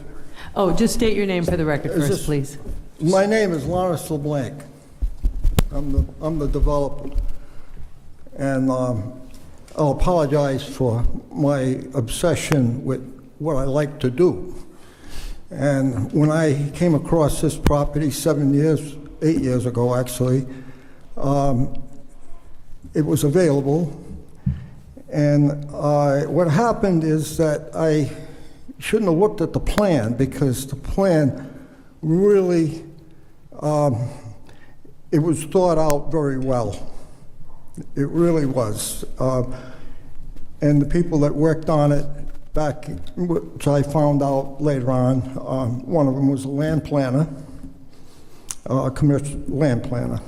Speaker 1: Oh, just state your name for the record
Speaker 5: Is
Speaker 1: first,
Speaker 5: this-
Speaker 1: please.
Speaker 5: My name is Lawrence LeBlanc. I'm the developer. And I'll apologize for my obsession with what I like to do. And when I came across this property 8 years ago, actually, it was available. And what happened is that I shouldn't have looked at the plan, because the plan really, it was thought out very well. It really was. And the people that worked on it back, which I found out later on, one of them was a land planner, a commercial land planner.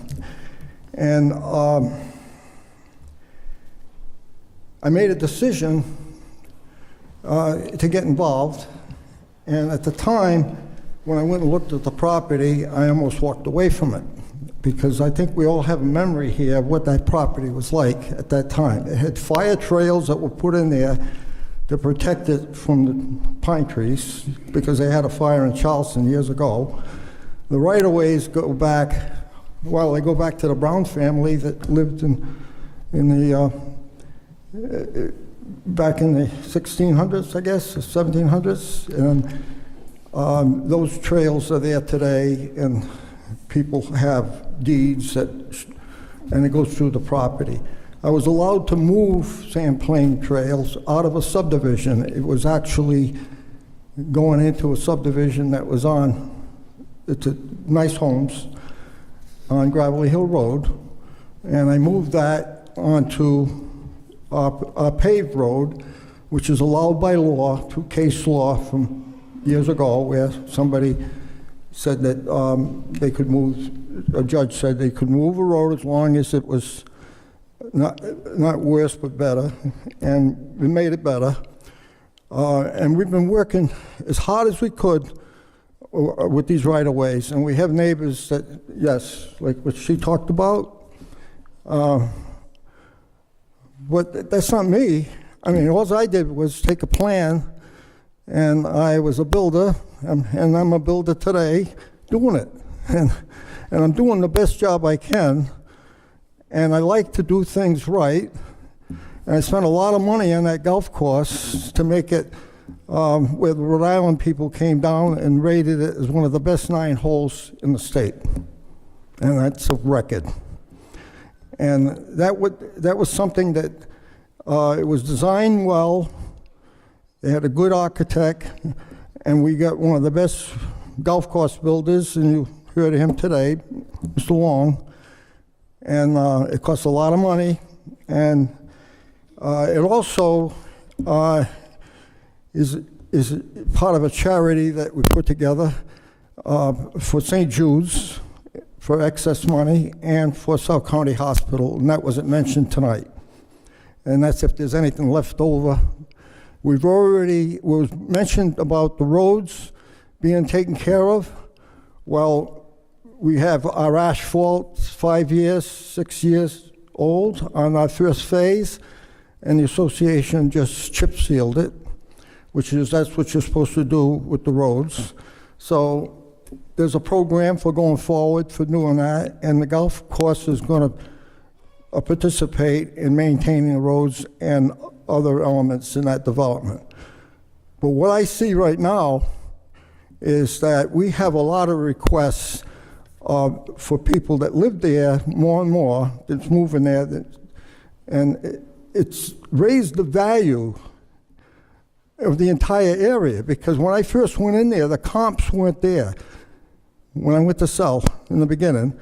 Speaker 5: And I made a decision to get involved. And at the time, when I went and looked at the property, I almost walked away from it, because I think we all have a memory here of what that property was like at that time. It had fire trails that were put in there to protect it from the pine trees, because they had a fire in Charleston years ago. The right-of-ways go back, well, they go back to the Brown family that lived back in the 1600s, I guess, 1700s. And those trails are there today, and people have deeds and it goes through the property. I was allowed to move Sand Plain Trails out of a subdivision. It was actually going into a subdivision that was it's a nice homes on Gravelly Hill Road, and I moved that onto a paved road, which is allowed by law, through case law from years ago, where somebody said that they could move, a judge said they could move a road as long as it was not worse but better, and we made it better. And we've been working as hard as we could with these right-of-ways, and we have neighbors that, yes, like what she talked about, but that's not me. I mean, all I did was take a plan, and I was a builder, and I'm a builder today doing it. And I'm doing the best job I can, and I like to do things right. And I spent a lot of money on that golf course to make it where the Rhode Island people came down and rated it as one of the best 9 holes in the state. And that's a record. And that was something that it was designed well. They had a good architect, and we got one of the best golf course builders, and you heard of him today, Mr. Long. And it cost a lot of money, and it also is part of a charity that we put together for St. Jude's for excess money, and for South County Hospital, and that wasn't mentioned tonight. And that's if there's anything left over. It was mentioned about the roads being taken care of. Well, we have our asphalt 5 years, 6 years old on our first phase, and the association just chip sealed it, that's what you're supposed to do with the roads. So there's a program for going forward for doing that, and the golf course is going to participate in maintaining the roads and other elements in that development. But what I see right now is that we have a lot of requests for people that live there, more and more, that's moving there, and it's raised the value of the entire area, because when I first went in there, the comps weren't there when I went to sell in the beginning.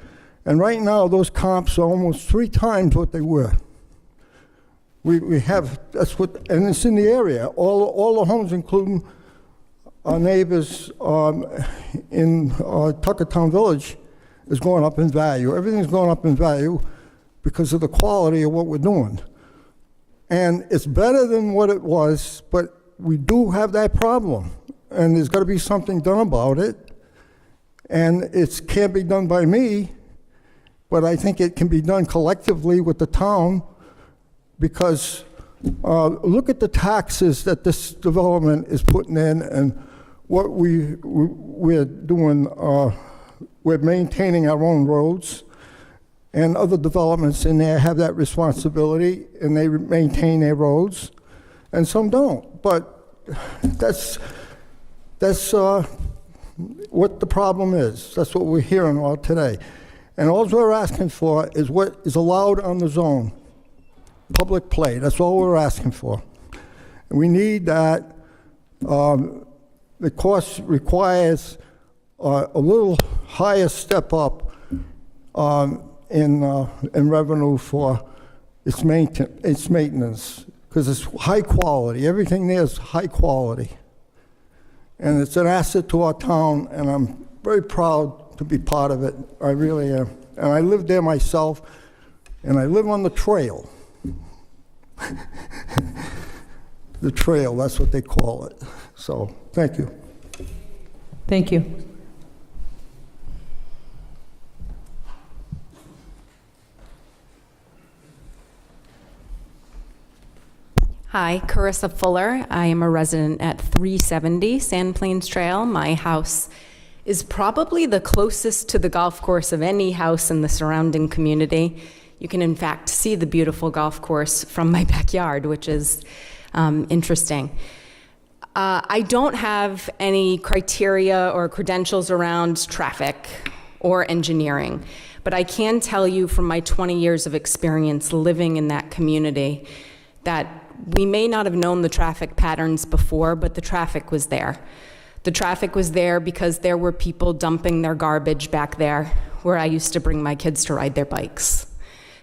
Speaker 5: And right now, those comps are almost 3 times what they were. We have, and it's in the area. All the homes, including our neighbors in Tuckertown Village, is going up in value. Everything's going up in value because of the quality of what we're doing. And it's better than what it was, but we do have that problem. And there's got to be something done about it. And it can't be done by me, but I think it can be done collectively with the town, because look at the taxes that this development is putting in and what we're doing, we're maintaining our own roads, and other developments in there have that responsibility, and they maintain their roads, and some don't. But that's what the problem is. That's what we're hearing all today. And all we're asking for is what is allowed on the zone, public play. That's all we're asking for. And we need that. The cost requires a little higher step up in revenue for its maintenance, because it's high quality. Everything there is high quality. And it's an asset to our town, and I'm very proud to be part of it. I really am. And I live there myself, and I live on the trail. The trail, that's what they call it. So, thank you.
Speaker 1: Thank you.
Speaker 12: Hi, Carissa Fuller. I am a resident at 370 Sand Plains Trail. My house is probably the closest to the golf course of any house in the surrounding community. You can, in fact, see the beautiful golf course from my backyard, which is interesting. I don't have any criteria or credentials around traffic or engineering, but I can tell you from my 20 years of experience living in that community that we may not have known the traffic patterns before, but the traffic was there. The traffic was there because there were people dumping their garbage back there where I used to bring my kids to ride their bikes.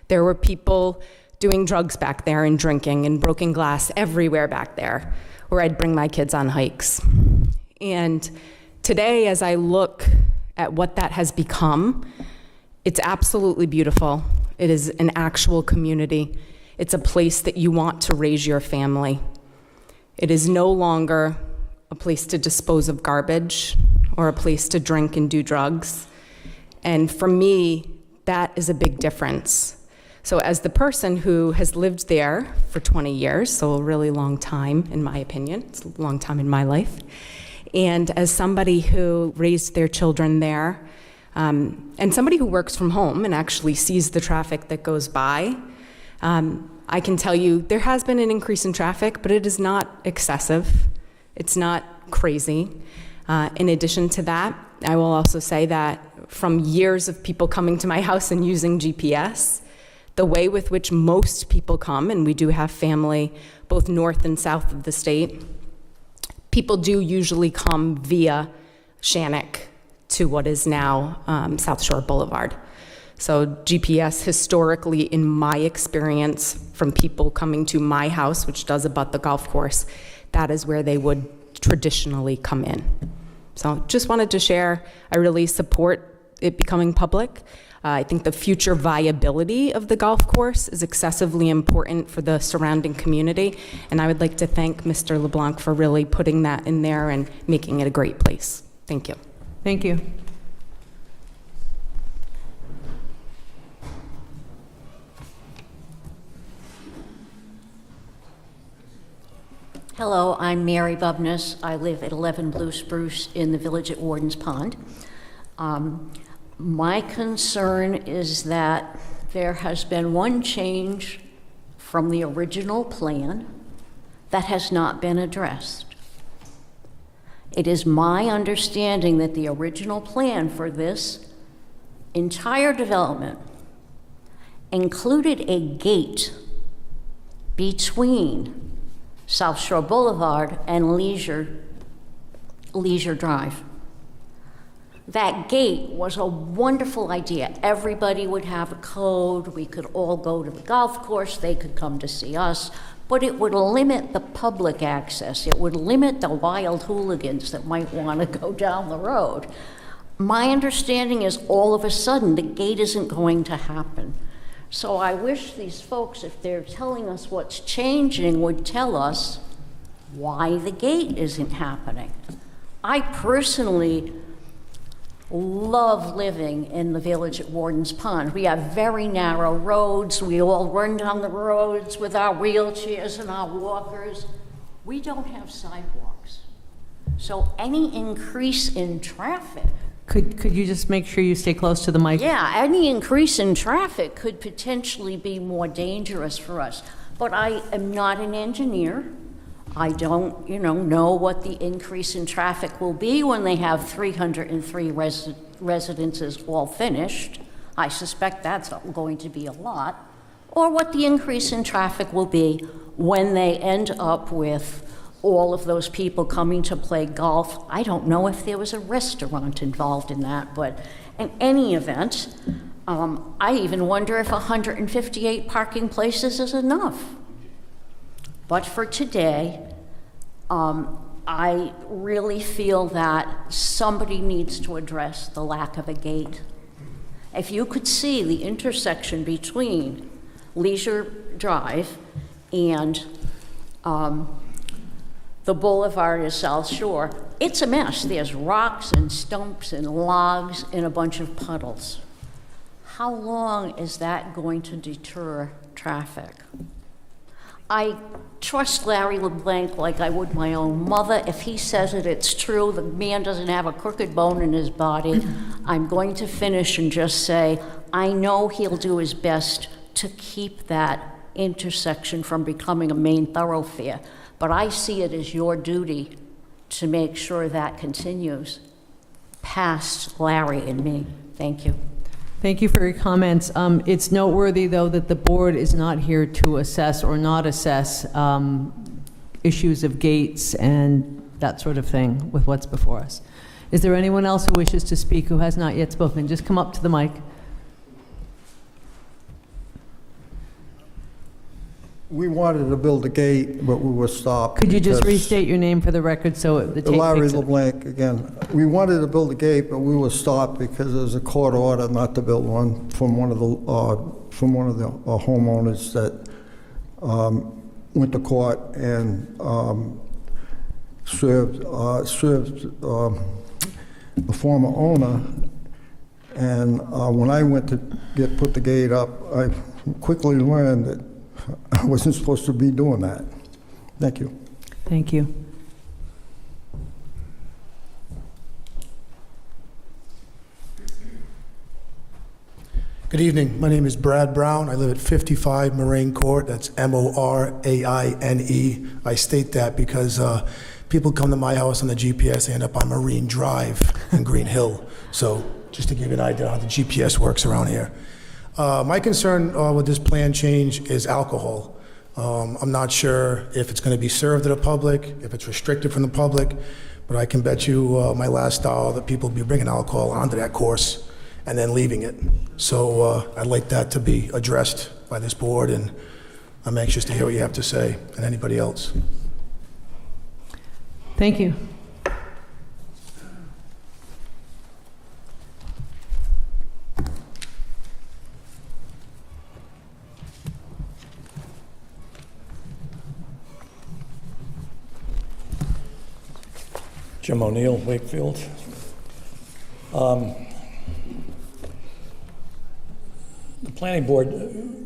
Speaker 12: There were people doing drugs back there and drinking and broken glass everywhere back there where I'd bring my kids on hikes. And today, as I look at what that has become, it's absolutely beautiful. It is an actual community. It's a place that you want to raise your family. It is no longer a place to dispose of garbage or a place to drink and do drugs. And for me, that is a big difference. So as the person who has lived there for 20 years, so a really long time in my opinion, it's a long time in my life, and as somebody who raised their children there, and somebody who works from home and actually sees the traffic that goes by, I can tell you there has been an increase in traffic, but it is not excessive. It's not crazy. In addition to that, I will also say that from years of people coming to my house and using GPS, the way with which most people come, and we do have family both north and south of the state, people do usually come via Shannock to what is now Southshore Boulevard. So GPS historically, in my experience, from people coming to my house, which does abut the golf course, that is where they would traditionally come in. So just wanted to share, I really support it becoming public. I think the future viability of the golf course is excessively important for the surrounding community, and I would like to thank Mr. LeBlanc for really putting that in there and making it a great place. Thank you.
Speaker 1: Thank you.
Speaker 14: Hello, I'm Mary Bubness. I live at 11 Blue Spruce in the village at Warden's Pond. My concern is that there has been one change from the original plan that has not been addressed. It is my understanding that the original plan for this entire development included a gate between South Shore Boulevard and Leisure Drive. That gate was a wonderful idea. Everybody would have a code. We could all go to the golf course. They could come to see us. But it would limit the public access. It would limit the wild hooligans that might want to go down the road. My understanding is all of a sudden the gate isn't going to happen. So I wish these folks, if they're telling us what's changing, would tell us why the gate isn't happening. I personally love living in the village at Warden's Pond. We have very narrow roads. We all run down the roads with our wheelchairs and our walkers. We don't have sidewalks. So any increase in traffic,
Speaker 1: Could you just make sure you stay close to the mic?
Speaker 14: yeah, any increase in traffic could potentially be more dangerous for us. But I am not an engineer. I don't, know what the increase in traffic will be when they have 303 residences all finished. I suspect that's going to be a lot. Or what the increase in traffic will be when they end up with all of those people coming to play golf. I don't know if there was a restaurant involved in that, but in any event, I even wonder if 158 parking places is enough. But for today, I really feel that somebody needs to address the lack of a gate. If you could see the intersection between Leisure Drive and the boulevard is South Shore, it's a mess. There's rocks and stumps and logs and a bunch of puddles. How long is that going to deter traffic? I trust Larry LeBlanc like I would my own mother. If he says it, it's true. The man doesn't have a crooked bone in his body. I'm going to finish and just say, I know he'll do his best to keep that intersection from becoming a main thoroughfare. But I see it as your duty to make sure that continues past Larry and me. Thank you.
Speaker 1: Thank you for your comments. It's noteworthy, though, that the board is not here to assess or not assess issues of gates and that sort of thing with what's before us. Is there anyone else who wishes to speak who has not yet spoken? Just come up to the mic.
Speaker 5: We wanted to build a gate, but we were stopped.
Speaker 1: Could you just
Speaker 5: because-
Speaker 1: restate your name for the record so the tape
Speaker 5: Larry
Speaker 1: picks it?
Speaker 5: LeBlanc, again. We wanted to build a gate, but we were stopped because there was a court order not to build one from one of the homeowners that went to court and served the former owner. And when I went to put the gate up, I quickly learned that I wasn't supposed to be doing that. Thank you.
Speaker 1: Thank you.
Speaker 8: Good evening. My name is Brad Brown. I live at 55 Moraine Court. That's Moraine. I state that because people come to my house on the GPS, they end up on Marine Drive in Green Hill. So just to give you an idea how the GPS works around here. My concern with this plan change is alcohol. I'm not sure if it's going to be served to the public, if it's restricted from the public, but I can bet you my last dollar that people will be bringing alcohol onto that course and then leaving it. So I'd like that to be addressed by this board, and I'm anxious to hear what you have to say, and anybody else.
Speaker 1: Thank you.
Speaker 11: Jim O'Neill, Wakefield. The planning board,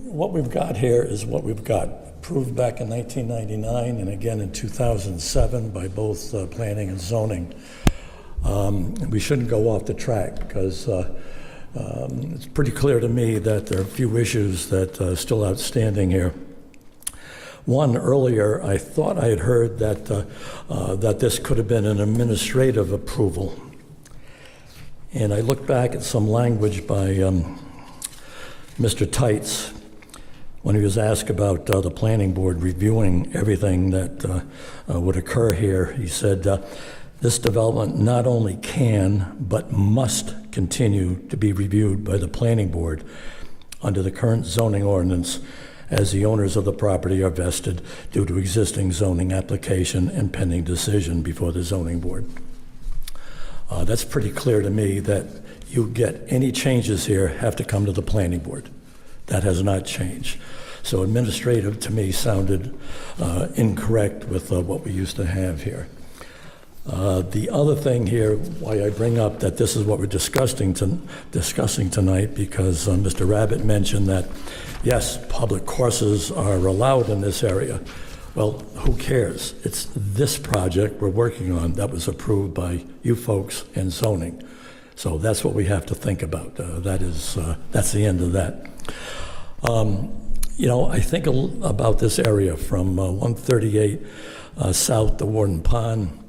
Speaker 11: what we've got here is what we've got. Approved back in 1999 and again in 2007 by both planning and zoning. We shouldn't go off the track because it's pretty clear to me that there are a few issues that are still outstanding here. One, earlier, I thought I had heard that that this could have been an administrative approval. And I looked back at some language by Mr. Tights when he was asked about the planning board reviewing everything that would occur here. He said, this development not only can, but must continue to be reviewed by the planning board under the current zoning ordinance as the owners of the property are vested due to existing zoning application and pending decision before the zoning board. That's pretty clear to me that you get any changes here have to come to the planning board. That has not changed. So administrative to me sounded incorrect with what we used to have here. The other thing here, why I bring up that this is what we're discussing tonight, because Mr. Rabbit mentioned that, yes, public courses are allowed in this area. Well, who cares? It's this project we're working on that was approved by you folks in zoning. So that's what we have to think about. That's the end of that. I think about this area from 138 south to Warden Pond,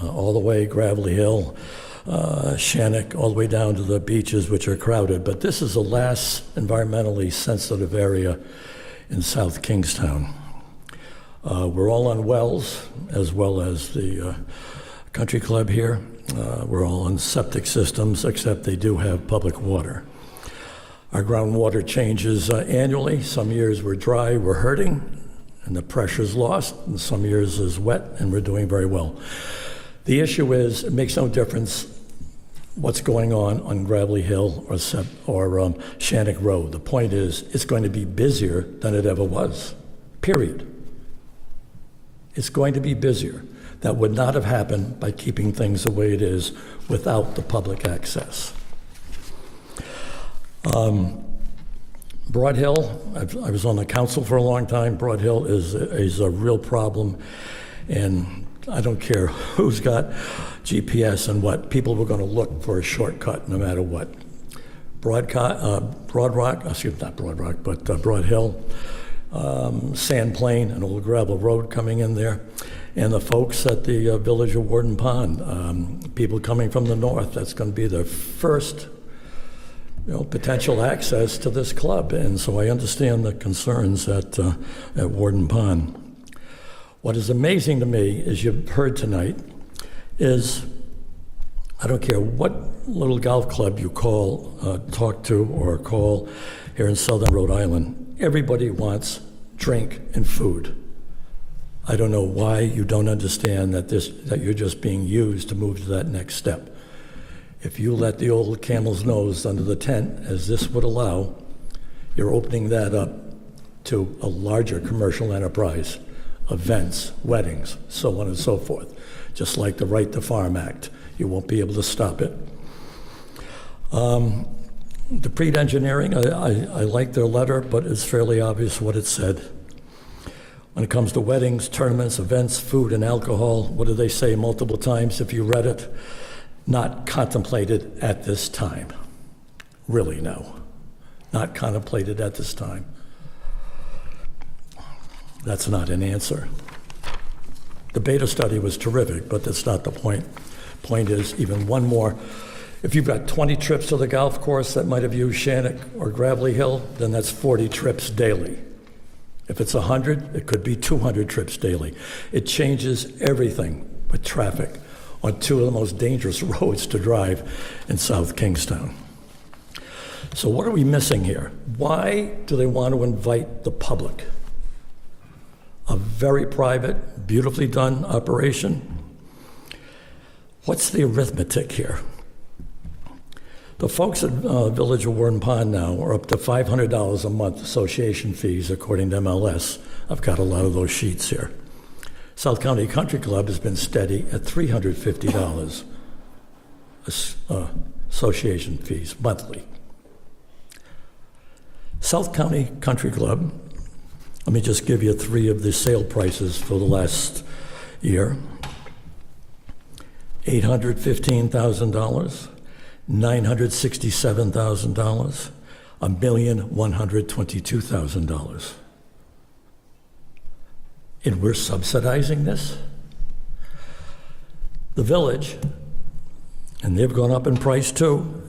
Speaker 11: all the way Gravelly Hill, Shannock, all the way down to the beaches, which are crowded. But this is the last environmentally sensitive area in South Kingstown. We're all on wells, as well as the country club here. We're all on septic systems, except they do have public water. Our groundwater changes annually. Some years we're dry, we're hurting, and the pressure's lost, and some years is wet, and we're doing very well. The issue is, it makes no difference what's going on Gravelly Hill or Shannock Road. The point is, it's going to be busier than it ever was, period. It's going to be busier. That would not have happened by keeping things the way it is without the public access. Broad Hill, I was on the council for a long time. Broad Hill is a real problem, and I don't care who's got GPS and what. People were going to look for a shortcut no matter what. Broad Hill, Sand Plain, an old gravel road coming in there, and the folks at the village of Warden Pond, people coming from the north, that's going to be their first potential access to this club. And so I understand the concerns at Warden Pond. What is amazing to me, as you've heard tonight, is I don't care what little golf club you talk to or call here in southern Rhode Island, everybody wants drink and food. I don't know why you don't understand that you're just being used to move to that next step. If you let the old camel's nose under the tent, as this would allow, you're opening that up to a larger commercial enterprise, events, weddings, so on and so forth. Just like the Right to Farm Act, you won't be able to stop it. The pre-engineering, I like their letter, but it's fairly obvious what it said. When it comes to weddings, tournaments, events, food, and alcohol, what do they say multiple times if you read it? Not contemplated at this time. Really, no. Not contemplated at this time. That's not an answer. The beta study was terrific, but that's not the point. Point is, even one more. If you've got 20 trips to the golf course that might have used Shannock or Gravelly Hill, then that's 40 trips daily. If it's 100, it could be 200 trips daily. It changes everything with traffic on two of the most dangerous roads to drive in South Kingstown. So what are we missing here? Why do they want to invite the public? A very private, beautifully done operation. What's the arithmetic here? The folks at Village of Warden Pond now are up to $500 a month association fees, according to MLS. I've got a lot of those sheets here. South County Country Club has been steady at $350 association fees monthly. South County Country Club, let me just give you three of the sale prices for the last year. $815,000, $967,000, $1,122,000. And we're subsidizing this? The village, and they've gone up in price too.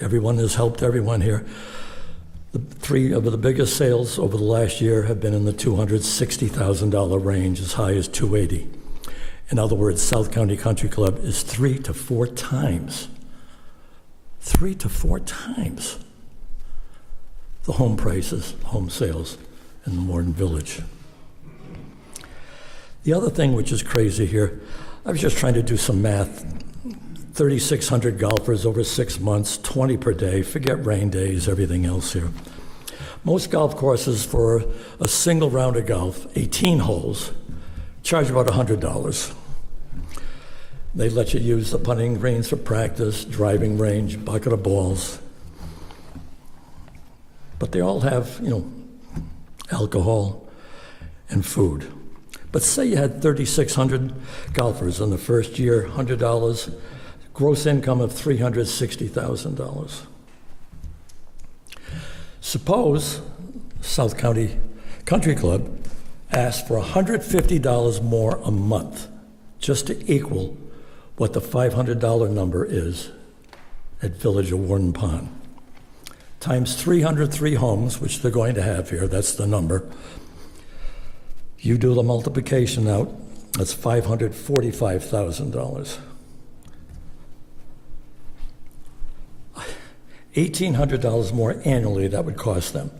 Speaker 11: Everyone has helped everyone here. The three of the biggest sales over the last year have been in the $260,000 range, as high as $280,000. In other words, South County Country Club is 3 to 4 times the home prices, home sales in the Morton Village. The other thing which is crazy here, I was just trying to do some math. 3,600 golfers over 6 months, 20 per day, forget rain days, everything else here. Most golf courses for a single round of golf, 18 holes, charge about $100. They let you use the putting greens for practice, driving range, bucket of balls. But they all have, alcohol and food. But say you had 3,600 golfers in the first year, $100, gross income of $360,000. Suppose South County Country Club asked for $150 more a month just to equal what the $500 number is at Village of Warden Pond. Times 303 homes, which they're going to have here, that's the number. You do the multiplication out, that's $545,000. $1,800 more annually that would cost them.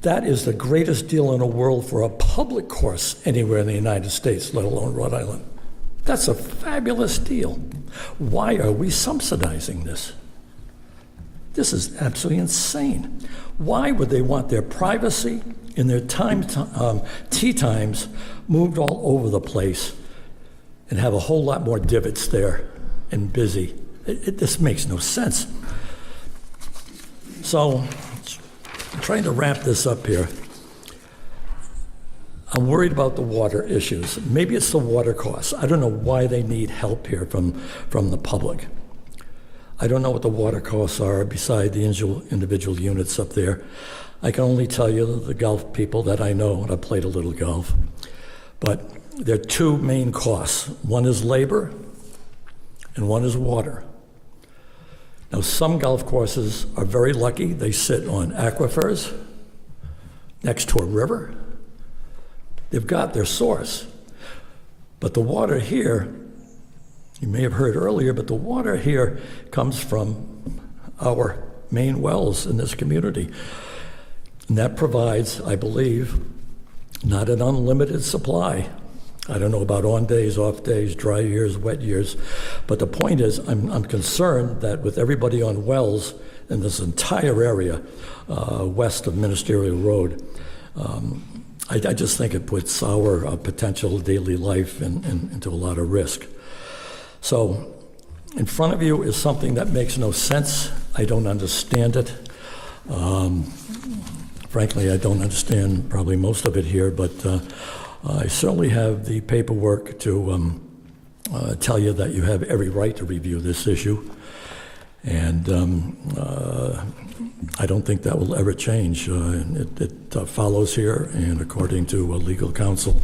Speaker 11: That is the greatest deal in the world for a public course anywhere in the United States, let alone Rhode Island. That's a fabulous deal. Why are we subsidizing this? This is absolutely insane. Why would they want their privacy and their tea times moved all over the place and have a whole lot more divots there and busy? This makes no sense. So, I'm trying to wrap this up here. I'm worried about the water issues. Maybe it's the water costs. I don't know why they need help here from the public. I don't know what the water costs are beside the individual units up there. I can only tell you the golf people that I know, and I played a little golf. But there are two main costs. One is labor, and one is water. Now, some golf courses are very lucky. They sit on aquifers next to a river. They've got their source. But the water here, you may have heard earlier, but the water here comes from our main wells in this community. And that provides, I believe, not an unlimited supply. I don't know about on days, off days, dry years, wet years. But the point is, I'm concerned that with everybody on wells in this entire area west of Ministerial Road, I just think it puts our potential daily life into a lot of risk. So in front of you is something that makes no sense. I don't understand it. Frankly, I don't understand probably most of it here, but I certainly have the paperwork to tell you that you have every right to review this issue. And I don't think that will ever change. It follows here, and according to legal counsel,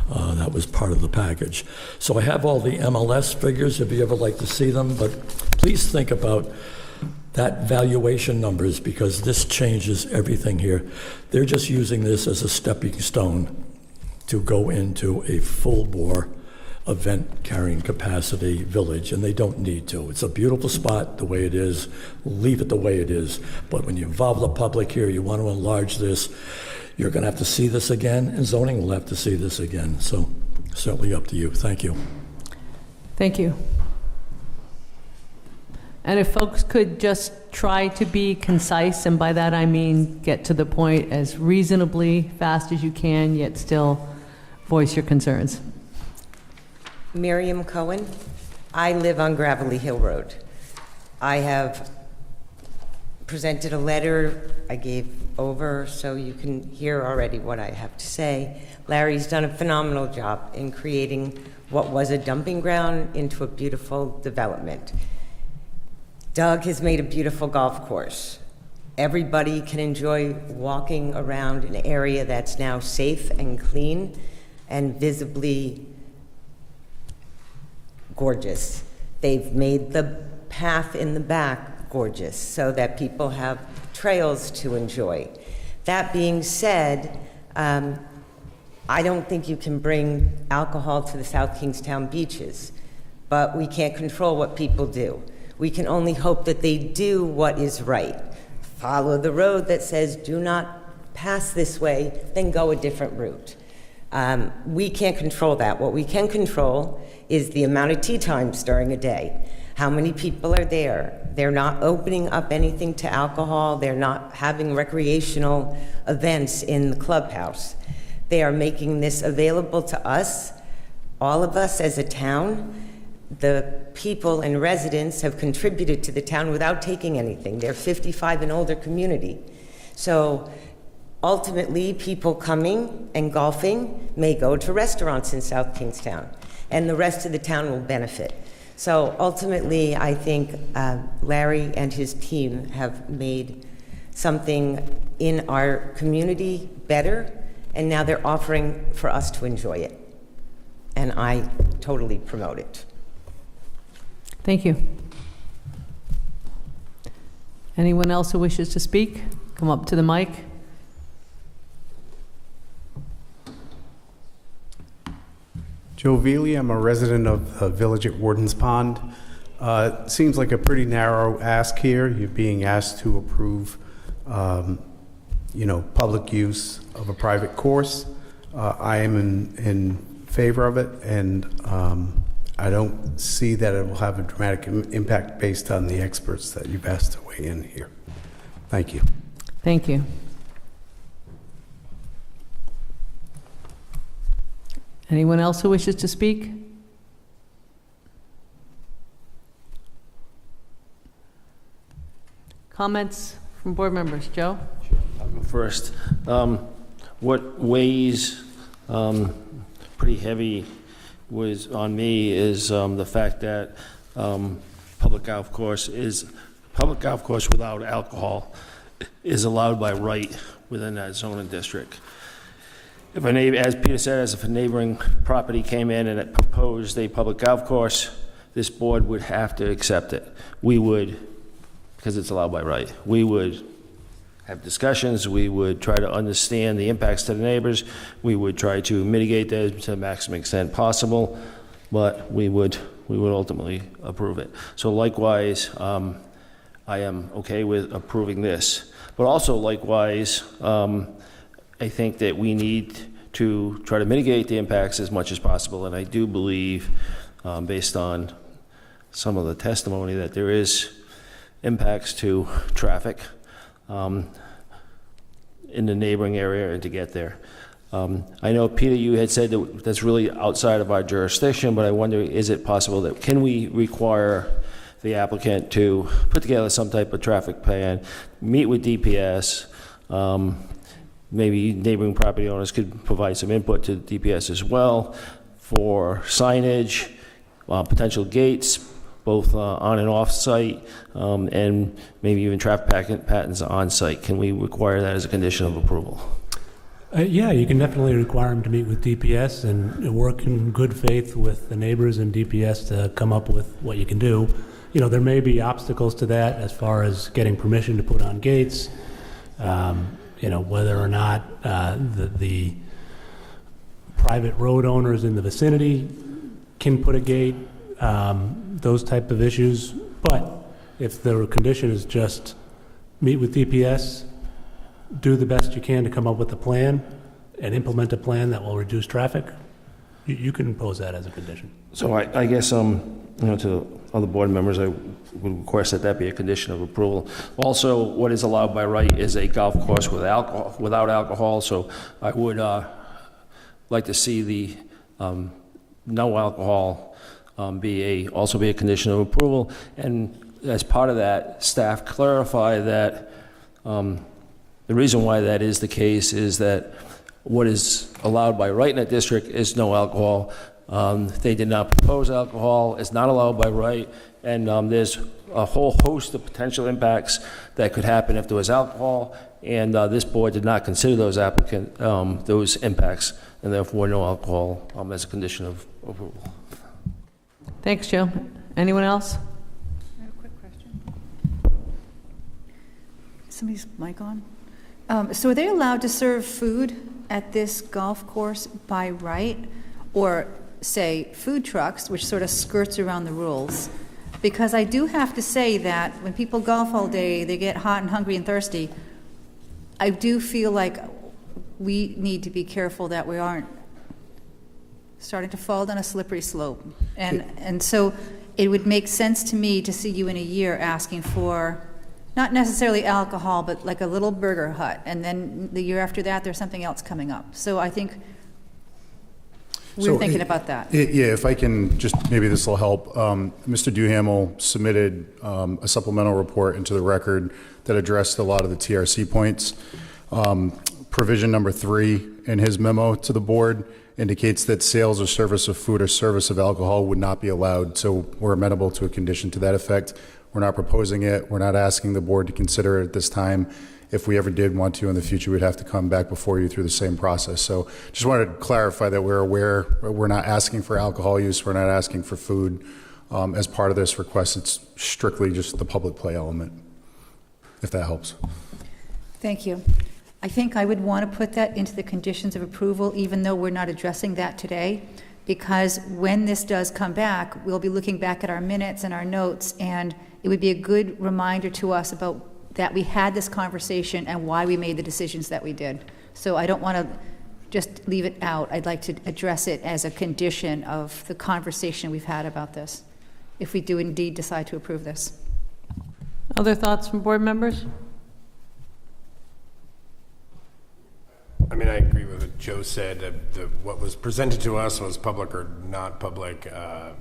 Speaker 11: that was part of the package. So I have all the MLS figures if you ever like to see them, but please think about that valuation numbers, because this changes everything here. They're just using this as a stepping stone to go into a full-bore event carrying capacity village, and they don't need to. It's a beautiful spot the way it is. Leave it the way it is. But when you involve the public here, you want to enlarge this, you're going to have to see this again, and zoning will have to see this again. So certainly up to you. Thank you.
Speaker 1: Thank you. And if folks could just try to be concise, and by that I mean get to the point as reasonably fast as you can, yet still voice your concerns.
Speaker 10: Miriam Cohen. I live on Gravelly Hill Road. I have presented a letter I gave over, so you can hear already what I have to say. Larry's done a phenomenal job in creating what was a dumping ground into a beautiful development. Doug has made a beautiful golf course. Everybody can enjoy walking around an area that's now safe and clean and visibly gorgeous. They've made the path in the back gorgeous so that people have trails to enjoy. That being said, I don't think you can bring alcohol to the South Kingstown beaches, but we can't control what people do. We can only hope that they do what is right. Follow the road that says do not pass this way, then go a different route. We can't control that. What we can control is the amount of tee times during a day. How many people are there? They're not opening up anything to alcohol. They're not having recreational events in the clubhouse. They are making this available to us, all of us as a town. The people and residents have contributed to the town without taking anything. They're 55 and older community. So ultimately, people coming and golfing may go to restaurants in South Kingstown, and the rest of the town will benefit. So ultimately, I think Larry and his team have made something in our community better, and now they're offering for us to enjoy it. And I totally promote it.
Speaker 1: Thank you. Anyone else who wishes to speak? Come up to the mic.
Speaker 15: Joe Veely, I'm a resident of the Village at Warden's Pond. Seems like a pretty narrow ask here. You're being asked to approve, public use of a private course. I am in favor of it, and I don't see that it will have a dramatic impact based on the experts that you've asked to weigh in here. Thank you.
Speaker 1: Thank you. Anyone else who wishes to speak? Comments from board members? Joe?
Speaker 2: I'll go first. What weighs pretty heavy was on me is the fact that public golf course without alcohol is allowed by right within that zoning district. If a neighbor, as Peter said, if a neighboring property came in and it proposed a public golf course, this board would have to accept it. We would, because it's allowed by right, we would have discussions, we would try to understand the impacts to the neighbors, we would try to mitigate those to the maximum extent possible, but we would ultimately approve it. So likewise, I am okay with approving this. But also likewise, I think that we need to try to mitigate the impacts as much as possible, and I do believe, based on some of the testimony, that there is impacts to traffic in the neighboring area and to get there. I know, Peter, you had said that that's really outside of our jurisdiction, but I wonder, is it possible that, can we require the applicant to put together some type of traffic plan, meet with DPS, maybe neighboring property owners could provide some input to the DPS as well for signage, potential gates, both on and off site, and maybe even traffic patterns on site. Can we require that as a condition of approval?
Speaker 7: Yeah, you can definitely require them to meet with DPS and work in good faith with the neighbors and DPS to come up with what you can do. There may be obstacles to that as far as getting permission to put on gates, whether or not the private road owners in the vicinity can put a gate, those type of issues. But if the condition is just meet with DPS, do the best you can to come up with a plan and implement a plan that will reduce traffic, you can impose that as a condition.
Speaker 2: So I guess, to other board members, I would request that that be a condition of approval. Also, what is allowed by right is a golf course without alcohol, so I would like to see the no alcohol also be a condition of approval. And as part of that, staff clarify that the reason why that is the case is that what is allowed by right in that district is no alcohol. They did not propose alcohol. It's not allowed by right. And there's a whole host of potential impacts that could happen if there was alcohol. And this board did not consider those impacts, and therefore no alcohol as a condition of approval.
Speaker 1: Thanks, Joe. Anyone else?
Speaker 13: I have a quick question. Somebody's mic on? So are they allowed to serve food at this golf course by right? Or, say, food trucks, which sort of skirts around the rules? Because I do have to say that when people golf all day, they get hot and hungry and thirsty. I do feel like we need to be careful that we aren't starting to fall down a slippery slope. And so it would make sense to me to see you in a year asking for, not necessarily alcohol, but like a little burger hut. And then the year after that, there's something else coming up. So I think we're thinking about that.
Speaker 6: Yeah, if I can just, maybe this will help. Mr. Duhamel submitted a supplemental report into the record that addressed a lot of the TRC points. provision number 3 in his memo to the board indicates that sales or service of food or service of alcohol would not be allowed. So we're amenable to a condition to that effect. We're not proposing it. We're not asking the board to consider it at this time. If we ever did want to in the future, we'd have to come back before you through the same process. So just wanted to clarify that we're aware, we're not asking for alcohol use, we're not asking for food as part of this request. It's strictly just the public play element, if that helps.
Speaker 13: Thank you. I think I would want to put that into the conditions of approval, even though we're not addressing that today, because when this does come back, we'll be looking back at our minutes and our notes, and it would be a good reminder to us about that we had this conversation and why we made the decisions that we did. So I don't want to just leave it out. I'd like to address it as a condition of the conversation we've had about this, if we do indeed decide to approve this.
Speaker 1: Other thoughts from board members?
Speaker 18: I mean, I agree with what Joe said. What was presented to us was public or not public.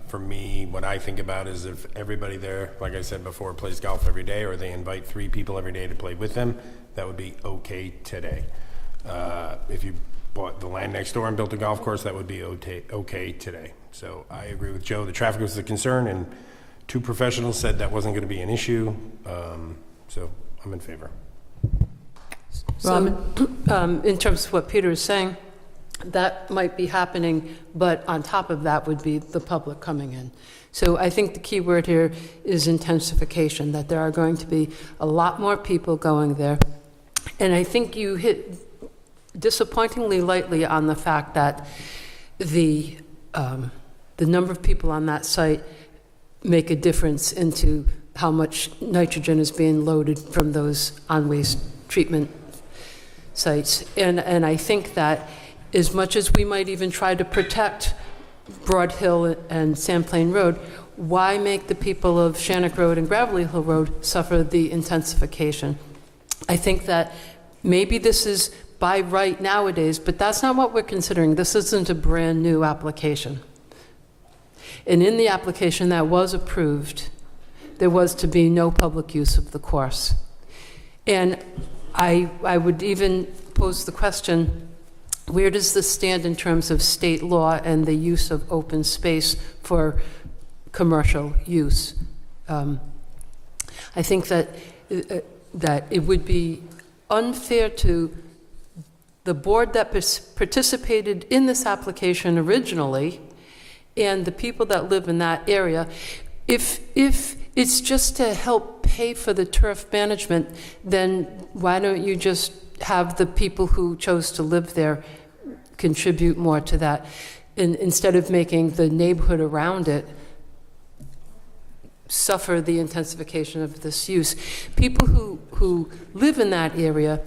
Speaker 18: For me, what I think about is if everybody there, like I said before, plays golf every day, or they invite 3 people every day to play with them, that would be okay today. If you bought the land next door and built a golf course, that would be okay today. So I agree with Joe. The traffic was the concern, and 2 professionals said that wasn't going to be an issue. So I'm in favor.
Speaker 3: So, in terms of what Peter is saying, that might be happening, but on top of that would be the public coming in. So I think the key word here is intensification, that there are going to be a lot more people going there. And I think you hit disappointingly lightly on the fact that the number of people on that site make a difference into how much nitrogen is being loaded from those on-waste treatment sites. And I think that as much as we might even try to protect Broad Hill and Sandplain Road, why make the people of Shannock Road and Gravelly Hill Road suffer the intensification? I think that maybe this is by right nowadays, but that's not what we're considering. This isn't a brand new application. And in the application that was approved, there was to be no public use of the course. And I would even pose the question, where does this stand in terms of state law and the use of open space for commercial use? I think that it would be unfair to the board that participated in this application originally and the people that live in that area. If it's just to help pay for the turf management, then why don't you just have the people who chose to live there contribute more to that, instead of making the neighborhood around it suffer the intensification of this use. People who live in that area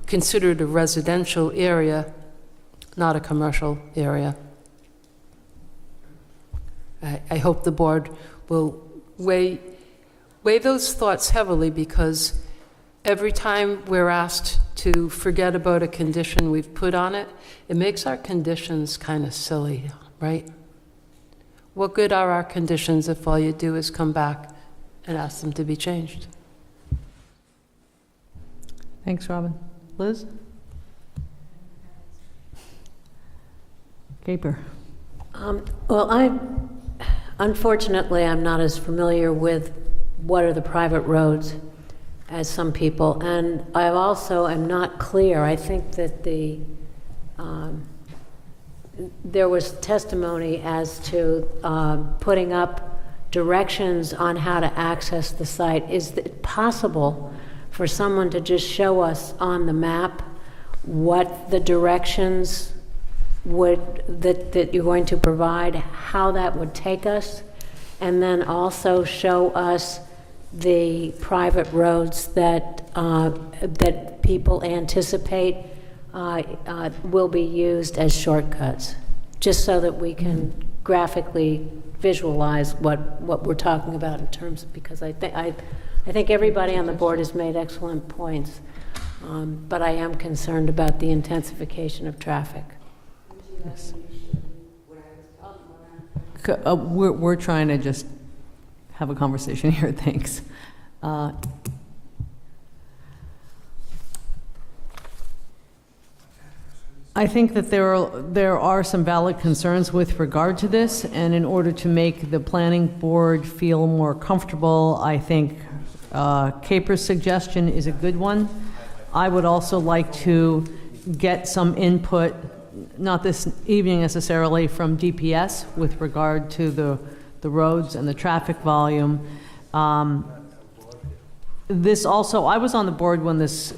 Speaker 3: consider it a residential area, not a commercial area. I hope the board will weigh those thoughts heavily, because every time we're asked to forget about a condition we've put on it, it makes our conditions kind of silly, right? What good are our conditions if all you do is come back and ask them to be changed?
Speaker 1: Thanks, Robin. Liz? Caper.
Speaker 19: Well, unfortunately, I'm not as familiar with what are the private roads as some people, and I also am not clear. I think that there was testimony as to putting up directions on how to access the site. Is it possible for someone to just show us on the map what the directions that you're going to provide, how that would take us, and then also show us the private roads that people anticipate will be used as shortcuts, just so that we can graphically visualize what we're talking about in terms of, because I think everybody on the board has made excellent points, but I am concerned about the intensification of traffic. Yes.
Speaker 1: We're trying to just have a conversation here, thanks. I think that there are some valid concerns with regard to this, and in order to make the planning board feel more comfortable, I think Caper's suggestion is a good one. I would also like to get some input, not this evening necessarily, from DPS with regard to the roads and the traffic volume. This also, I was on the board when this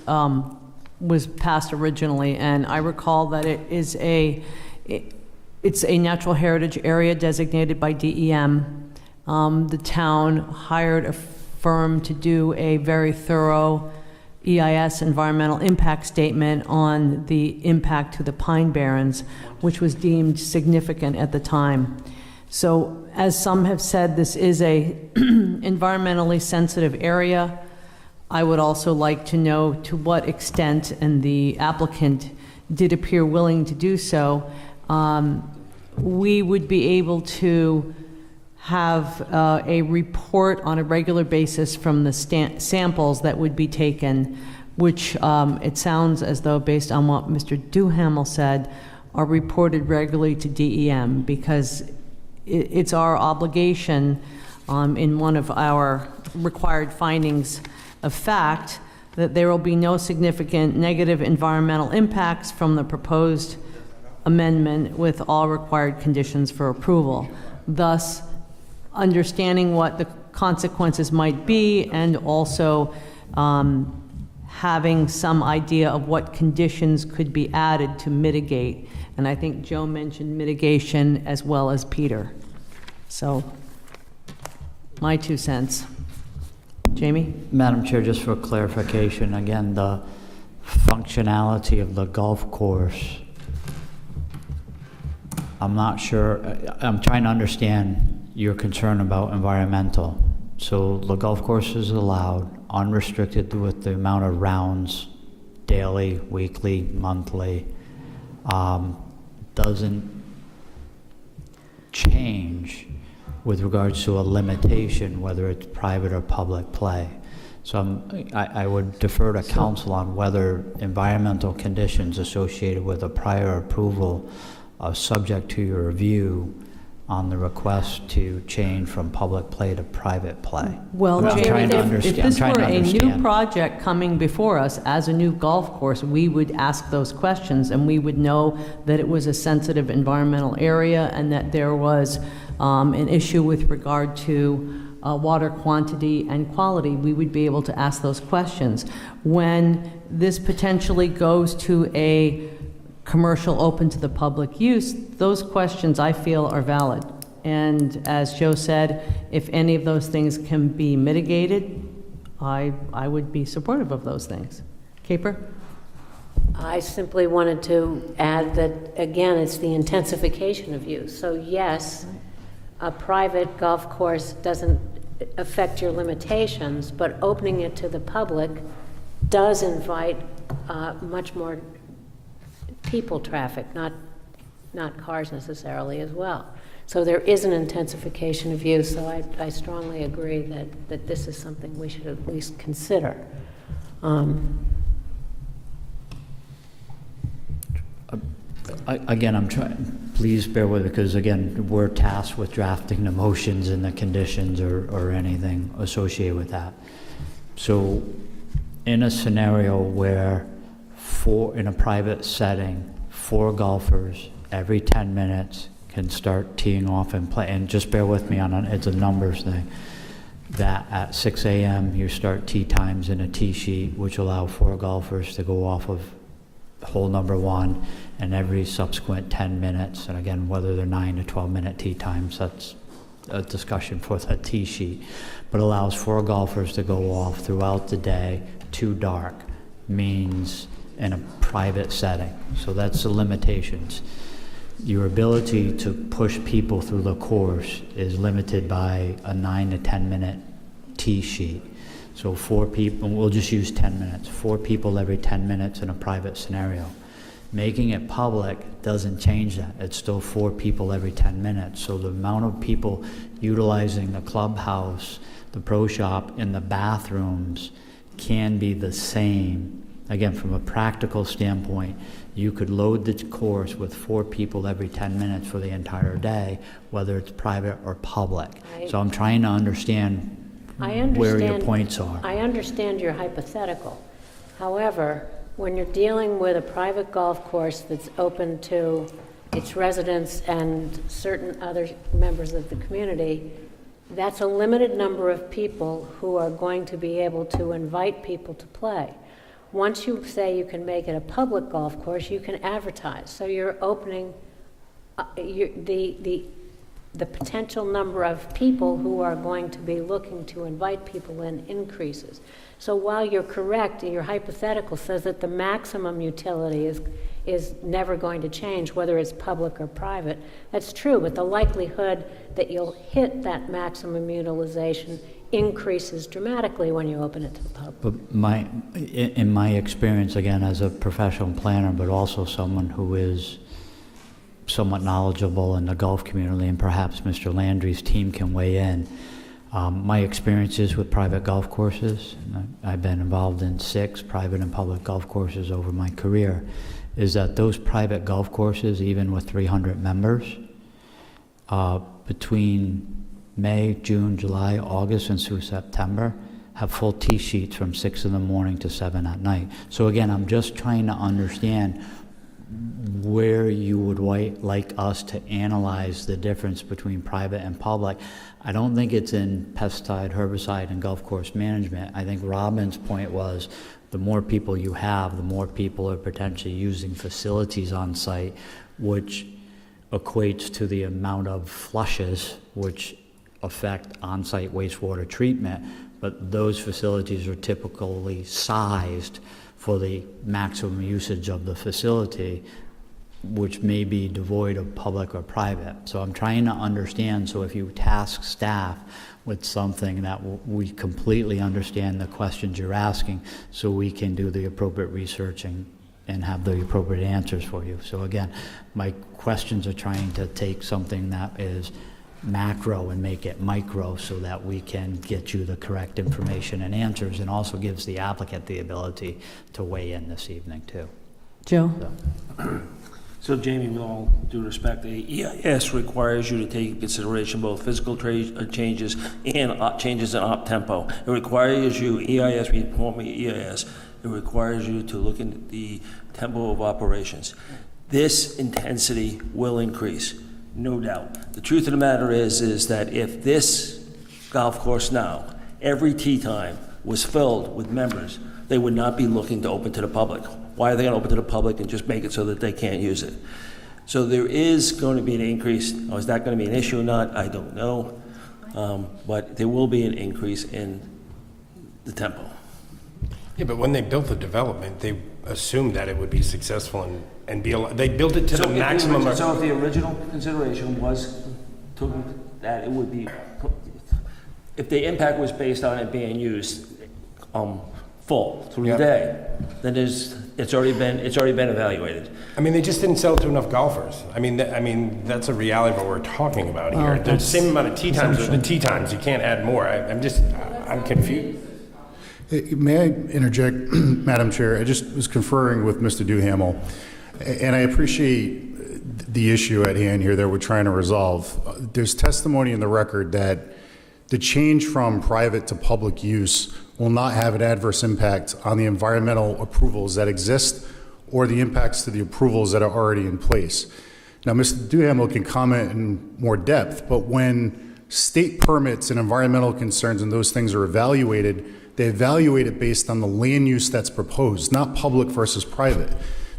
Speaker 1: was passed originally, and I recall that it's a natural heritage area designated by DEM. The town hired a firm to do a very thorough EIS, environmental impact statement, on the impact to the Pine Barrens, which was deemed significant at the time. So, as some have said, this is a environmentally sensitive area. I would also like to know to what extent, and the applicant did appear willing to do so, we would be able to have a report on a regular basis from the samples that would be taken, which it sounds as though, based on what Mr. Duhamel said, are reported regularly to DEM, because it's our obligation in one of our required findings of fact that there will be no significant negative environmental impacts from the proposed amendment with all required conditions for approval. Thus, understanding what the consequences might be, and also having some idea of what conditions could be added to mitigate. And I think Joe mentioned mitigation as well as Peter. So, my 2 cents. Jamie?
Speaker 4: Madam Chair, just for clarification, again, the functionality of the golf course, I'm not sure, I'm trying to understand your concern about environmental. So the golf course is allowed, unrestricted with the amount of rounds, daily, weekly, monthly, doesn't change with regards to a limitation, whether it's private or public play. So I would defer to council on whether environmental conditions associated with a prior approval are subject to your review on the request to change from public play to private play.
Speaker 1: Well,
Speaker 4: I'm
Speaker 1: Jerry,
Speaker 4: trying to
Speaker 1: if
Speaker 4: understand-
Speaker 1: this
Speaker 4: I'm trying
Speaker 1: were
Speaker 4: to
Speaker 1: a new
Speaker 4: understand.
Speaker 1: project coming before us as a new golf course, we would ask those questions, and we would know that it was a sensitive environmental area, and that there was an issue with regard to water quantity and quality. We would be able to ask those questions. When this potentially goes to a commercial open to the public use, those questions I feel are valid. And as Joe said, if any of those things can be mitigated, I would be supportive of those things. Caper?
Speaker 19: I simply wanted to add that, again, it's the intensification of use. So yes, a private golf course doesn't affect your limitations, but opening it to the public does invite much more people traffic, not cars necessarily as well. So there is an intensification of use, so I strongly agree that this is something we should at least consider.
Speaker 4: Again, I'm trying, please bear with it, because again, we're tasked with drafting the motions and the conditions or anything associated with that. So in a scenario where in a private setting, 4 golfers every 10 minutes can start teeing off and play, and just bear with me on it's a numbers thing, that at 6 a.m. you start tee times in a tee sheet, which allow 4 golfers to go off of hole number 1, and every subsequent 10 minutes, and again, whether they're 9 to 12 minute tee times, that's a discussion for the tee sheet, but allows 4 golfers to go off throughout the day to dark, means in a private setting. So that's the limitations. Your ability to push people through the course is limited by a 9 to 10 minute tee sheet. So 4 people, we'll just use 10 minutes, 4 people every 10 minutes in a private scenario. Making it public doesn't change that. It's still 4 people every 10 minutes. So the amount of people utilizing the clubhouse, the pro shop, and the bathrooms can be the same. Again, from a practical standpoint, you could load the course with 4 people every 10 minutes for the entire day, whether it's private or public. So I'm trying to understand where your points are.
Speaker 19: I understand your hypothetical. However, when you're dealing with a private golf course that's open to its residents and certain other members of the community, that's a limited number of people who are going to be able to invite people to play. Once you say you can make it a public golf course, you can advertise. So you're opening the potential number of people who are going to be looking to invite people in increases. So while you're correct, your hypothetical says that the maximum utility is never going to change, whether it's public or private. That's true, but the likelihood that you'll hit that maximum utilization increases dramatically when you open it to the public.
Speaker 4: But in my experience, again, as a professional planner, but also someone who is somewhat knowledgeable in the golf community, and perhaps Mr. Landry's team can weigh in. My experiences with private golf courses, I've been involved in 6 private and public golf courses over my career, is that those private golf courses, even with 300 members, between May, June, July, August, and through September, have full tee sheets from 6 in the morning to 7 at night. So again, I'm just trying to understand where you would like us to analyze the difference between private and public. I don't think it's in pesticide, herbicide, and golf course management. I think Robin's point was the more people you have, the more people are potentially using facilities on site, which equates to the amount of flushes which affect on-site wastewater treatment, but those facilities are typically sized for the maximum usage of the facility, which may be devoid of public or private. So I'm trying to understand, so if you task staff with something that we completely understand the questions you're asking, so we can do the appropriate research and have the appropriate answers for you. So again, my questions are trying to take something that is macro and make it micro so that we can get you the correct information and answers, and also gives the applicant the ability to weigh in this evening too.
Speaker 21: Joe?
Speaker 2: So Jamie, with all due respect, the EIS requires you to take into consideration both physical changes and changes in op tempo. It requires you, EIS, report me EIS, it requires you to look at the tempo of operations. This intensity will increase. No doubt. The truth of the matter is that if this golf course now, every tee time was filled with members, they would not be looking to open to the public. Why are they going to open to the public and just make it so that they can't use it? So there is going to be an increase. Now, is that going to be an issue or not? I don't know. But there will be an increase in the tempo.
Speaker 18: Yeah, but when they built the development, they assumed that it would be successful and be they built it to the maximum.
Speaker 2: So if the original consideration was that it would be, if the impact was based on it being used full through the day, then it's already been evaluated.
Speaker 18: I mean, they just didn't sell it to enough golfers. I mean, that's a reality of what we're talking about here. The same amount of tee times are the tee times. You can't add more. I'm confused.
Speaker 6: May I interject, Madam Chair? I just was conferring with Mr. Duhamel, and I appreciate the issue at hand here that we're trying to resolve. There's testimony in the record that the change from private to public use will not have an adverse impact on the environmental approvals that exist or the impacts to the approvals that are already in place. Now, Mr. Duhamel can comment in more depth, but when state permits and environmental concerns and those things are evaluated, they evaluate it based on the land use that's proposed, not public versus private.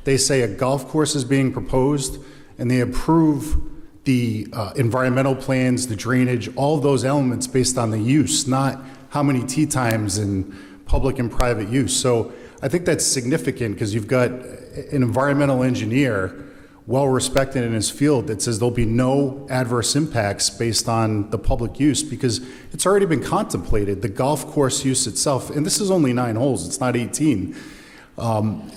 Speaker 6: They say a golf course is being proposed, and they approve the environmental plans, the drainage, all of those elements based on the use, not how many tee times in public and private use. So I think that's significant because you've got an environmental engineer well respected in his field that says there'll be no adverse impacts based on the public use because it's already been contemplated, the golf course use itself, and this is only 9 holes, it's not 18.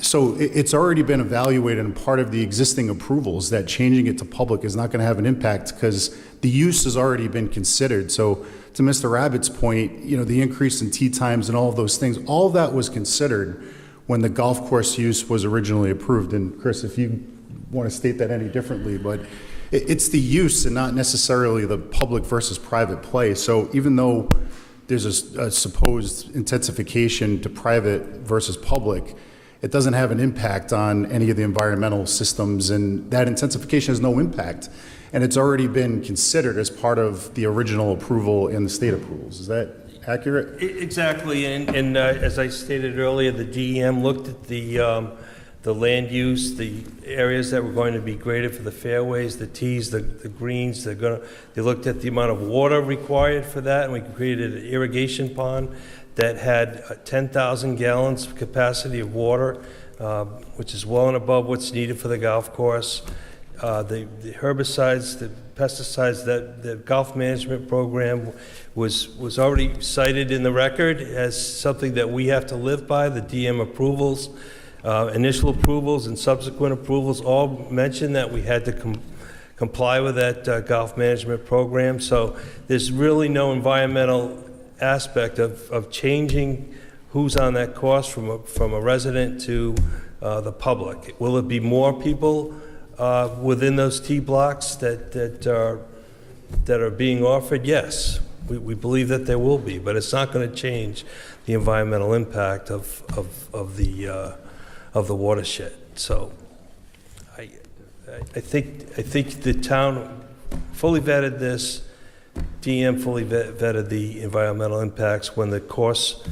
Speaker 6: So it's already been evaluated and part of the existing approvals that changing it to public is not going to have an impact because the use has already been considered. So to Mr. Abbott's point, the increase in tee times and all of those things, all of that was considered when the golf course use was originally approved. And Chris, if you want to state that any differently, but it's the use and not necessarily the public versus private play. So even though there's a supposed intensification to private versus public, it doesn't have an impact on any of the environmental systems, and that intensification has no impact. And it's already been considered as part of the original approval and the state approvals. Is that accurate?
Speaker 16: Exactly, and as I stated earlier, the DEM looked at the land use, the areas that were going to be graded for the fairways, the tees, the greens. They looked at the amount of water required for that, and we created an irrigation pond that had 10,000 gallons of capacity of water, which is well and above what's needed for the golf course. The herbicides, the pesticides, that the golf management program was already cited in the record as something that we have to live by. The DM approvals, initial approvals and subsequent approvals all mentioned that we had to comply with that golf management program. So there's really no environmental aspect of changing who's on that course from a resident to the public. Will it be more people within those tee blocks that are being offered? Yes, we believe that there will be, but it's not going to change the environmental impact of the watershed. So I think the town fully vetted this. DM fully vetted the environmental impacts when the course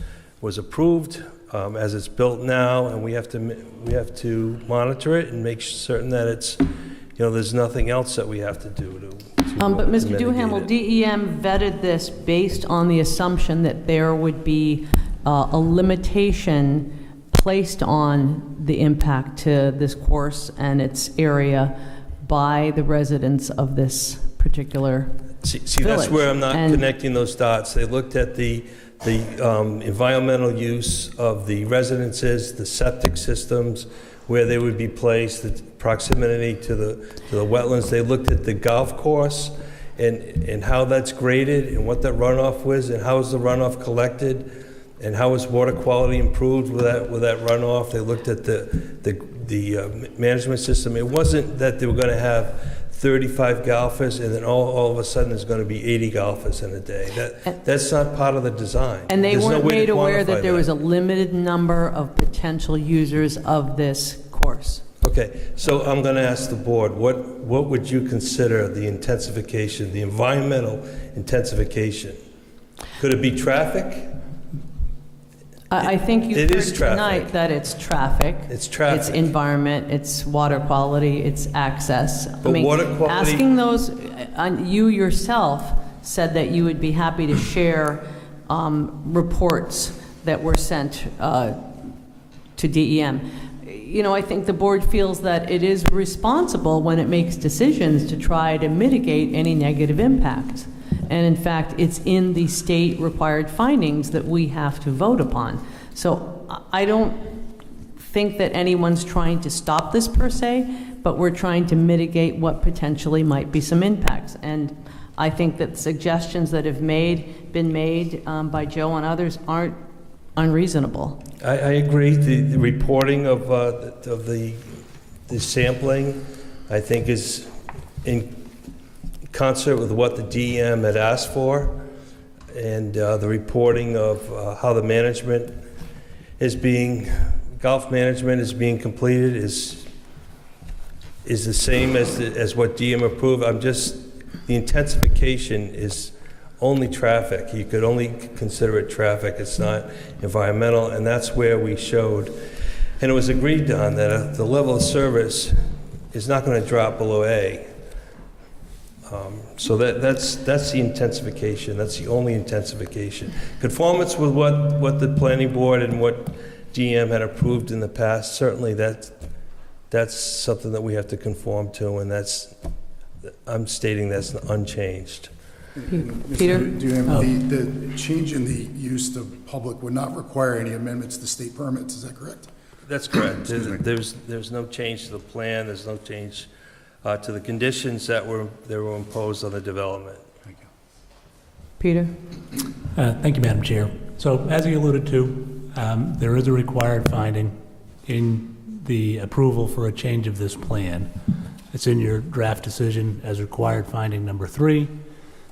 Speaker 16: was approved, as it's built now, and we have to monitor it and make certain that it's, there's nothing else that we have to do
Speaker 1: but Mr.
Speaker 16: mitigate
Speaker 1: Duhamel,
Speaker 16: it.
Speaker 1: DEM vetted this based on the assumption that there would be a limitation placed on the impact to this course and its area by the residents of this particular
Speaker 16: See,
Speaker 1: village.
Speaker 16: that's where I'm not
Speaker 1: And-
Speaker 16: connecting those dots. They looked at the environmental use of the residences, the septic systems, where they would be placed, the proximity to the wetlands. They looked at the golf course and how that's graded and what that runoff was and how is the runoff collected and how is water quality improved with that runoff. They looked at the management system. It wasn't that they were going to have 35 golfers and then all of a sudden there's going to be 80 golfers in a day. That's not part of the design.
Speaker 1: And they
Speaker 16: There's no
Speaker 1: weren't
Speaker 16: way to
Speaker 1: made aware
Speaker 16: quantify
Speaker 1: that there was a limited number of potential users of this course.
Speaker 16: Okay, so I'm going to ask the board, what would you consider the intensification, the environmental intensification? Could it be traffic?
Speaker 1: I think you
Speaker 16: It
Speaker 1: heard
Speaker 16: is traffic.
Speaker 1: tonight that it's traffic.
Speaker 16: It's traffic.
Speaker 1: It's environment, it's water quality, it's access.
Speaker 16: But water quality-
Speaker 1: Asking those, you yourself said that you would be happy to share reports that were sent to DEM. I think the board feels that it is responsible when it makes decisions to try to mitigate any negative impacts. And in fact, it's in the state required findings that we have to vote upon. So I don't think that anyone's trying to stop this per se, but we're trying to mitigate what potentially might be some impacts. And I think that suggestions that have been made by Joe and others aren't unreasonable.
Speaker 16: I agree. The reporting of the sampling, I think, is in concert with what the DEM had asked for, and the reporting of how the management golf management is being completed is the same as what DEM approved. The intensification is only traffic. You could only consider it traffic. It's not environmental, and that's where we showed, and it was agreed on that the level of service is not going to drop below A. So that's the intensification. That's the only intensification. Conformance with what the planning board and what DEM had approved in the past, certainly that's something that we have to conform to, and I'm stating that's unchanged.
Speaker 1: Peter?
Speaker 6: The change in the use to public would not require any amendments to state permits, is that correct?
Speaker 16: That's correct. There's no change to the plan. There's no change to the conditions that were imposed on the development.
Speaker 6: Thank you.
Speaker 1: Peter?
Speaker 7: Thank you, Madam Chair. So as you alluded to, there is a required finding in the approval for a change of this plan. It's in your draft decision as required finding number 3,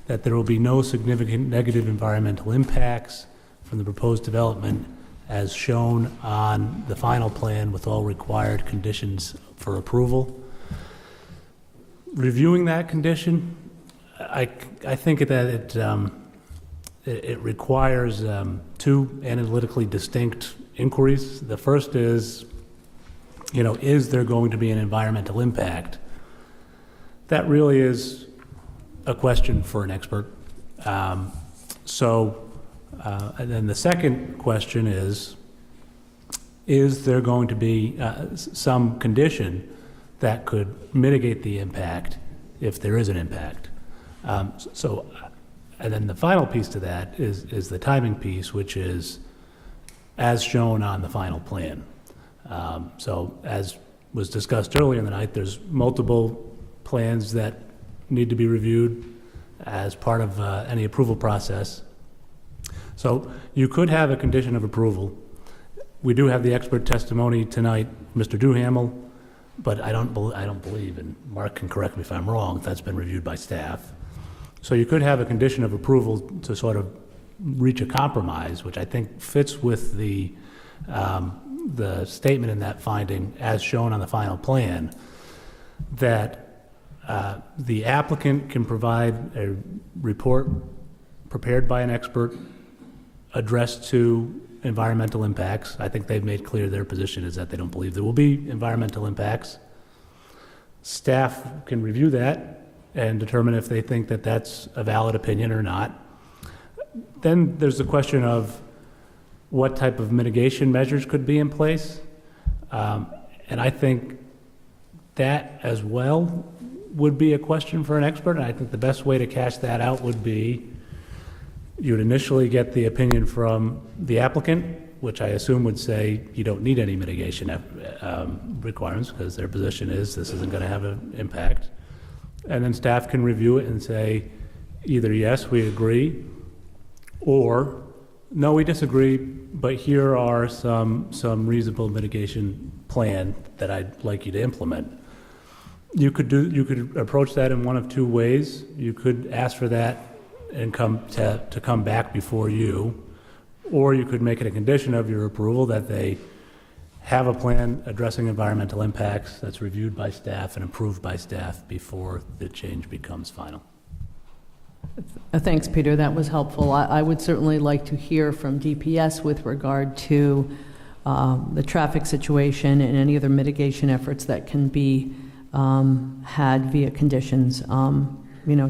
Speaker 7: that there will be no significant negative environmental impacts from the proposed development as shown on the final plan with all required conditions for approval. Reviewing that condition, I think that it requires 2 analytically distinct inquiries. The first is, is there going to be an environmental impact? That really is a question for an expert. And then the second question is there going to be some condition that could mitigate the impact if there is an impact? And then the final piece to that is the timing piece, which is as shown on the final plan. So as was discussed earlier in the night, there's multiple plans that need to be reviewed as part of any approval process. So you could have a condition of approval. We do have the expert testimony tonight, Mr. Duhamel, but I don't believe, and Mark can correct me if I'm wrong, that's been reviewed by staff. So you could have a condition of approval to sort of reach a compromise, which I think fits with the statement in that finding as shown on the final plan, that the applicant can provide a report prepared by an expert addressed to environmental impacts. I think they've made clear their position is that they don't believe there will be environmental impacts. Staff can review that and determine if they think that that's a valid opinion or not. Then there's the question of what type of mitigation measures could be in place. And I think that as well would be a question for an expert. And I think the best way to cash that out would be you would initially get the opinion from the applicant, which I assume would say you don't need any mitigation requirements because their position is this isn't going to have an impact. And then staff can review it and say either yes, we agree, or no, we disagree, but here are some reasonable mitigation plan that I'd like you to implement. You could approach that in one of 2 ways. You could ask for that and come back before you, or you could make it a condition of your approval that they have a plan addressing environmental impacts that's reviewed by staff and approved by staff before the change becomes final.
Speaker 1: Thanks, Peter. That was helpful. I would certainly like to hear from DPS with regard to the traffic situation and any other mitigation efforts that can be had via conditions.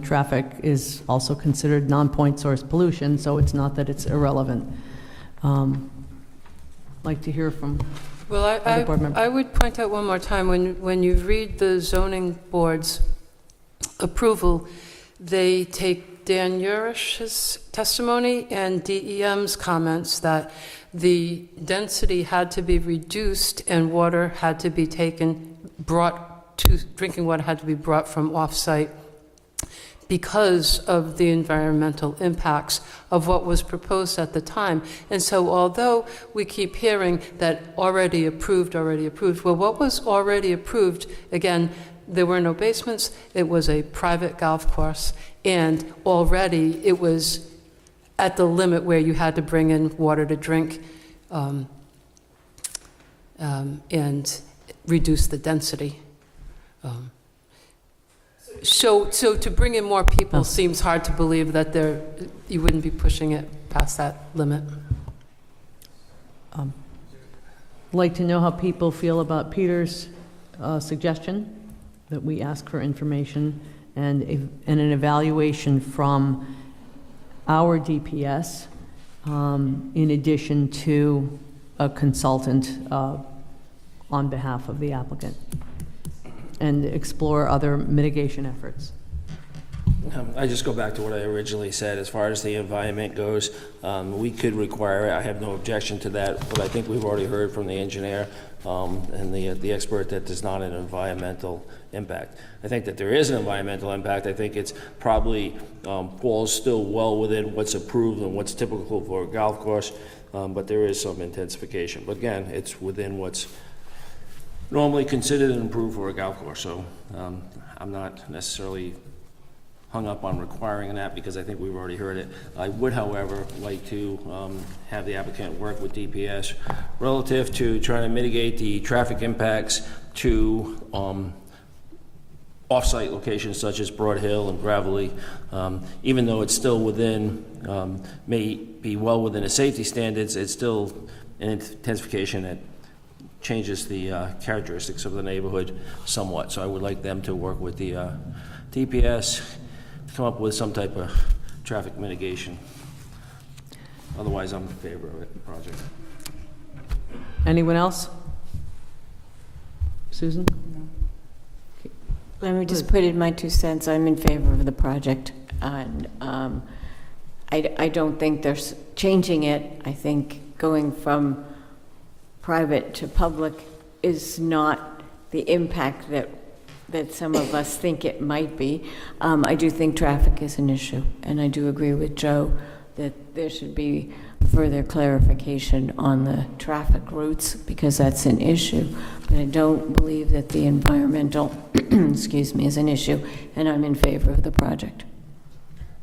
Speaker 1: Traffic is also considered non-point source pollution, so it's not that it's irrelevant. Like to hear from other board members.
Speaker 3: I would point out one more time, when you read the zoning board's approval, they take Dan Urish's testimony and DEM's comments that the density had to be reduced and water had to be drinking water had to be brought from off-site because of the environmental impacts of what was proposed at the time. And so although we keep hearing that already approved, well, what was already approved, again, there were no basements, it was a private golf course, and already it was at the limit where you had to bring in water to drink and reduce the density. So to bring in more people seems hard to believe that you wouldn't be pushing it past that limit.
Speaker 1: I'd like to know how people feel about Peter's suggestion that we ask for information and an evaluation from our DPS in addition to a consultant on behalf of the applicant, and explore other mitigation efforts.
Speaker 2: I just go back to what I originally said. As far as the environment goes, we could require it. I have no objection to that, but I think we've already heard from the engineer and the expert that there's not an environmental impact. I think that there is an environmental impact. I think it's probably falls still well within what's approved and what's typical for a golf course, but there is some intensification. But again, it's within what's normally considered and approved for a golf course, so I'm not necessarily hung up on requiring that because I think we've already heard it. I would, however, like to have the applicant work with DPS relative to trying to mitigate the traffic impacts to off-site locations such as Broad Hill and Gravelly, even though it's still within, may be well within the safety standards, it's still an intensification that changes the characteristics of the neighborhood somewhat. So I would like them to work with the DPS to come up with some type of traffic mitigation. Otherwise, I'm in favor of it, the project.
Speaker 1: Anyone else? Susan?
Speaker 19: Let me just put in my 2 cents. I'm in favor of the project, and I don't think there's changing it. I think going from private to public is not the impact that some of us think it might be. I do think traffic is an issue, and I do agree with Joe that there should be further clarification on the traffic routes because that's an issue. But I don't believe that the environmental, excuse me, is an issue, and I'm in favor of the project.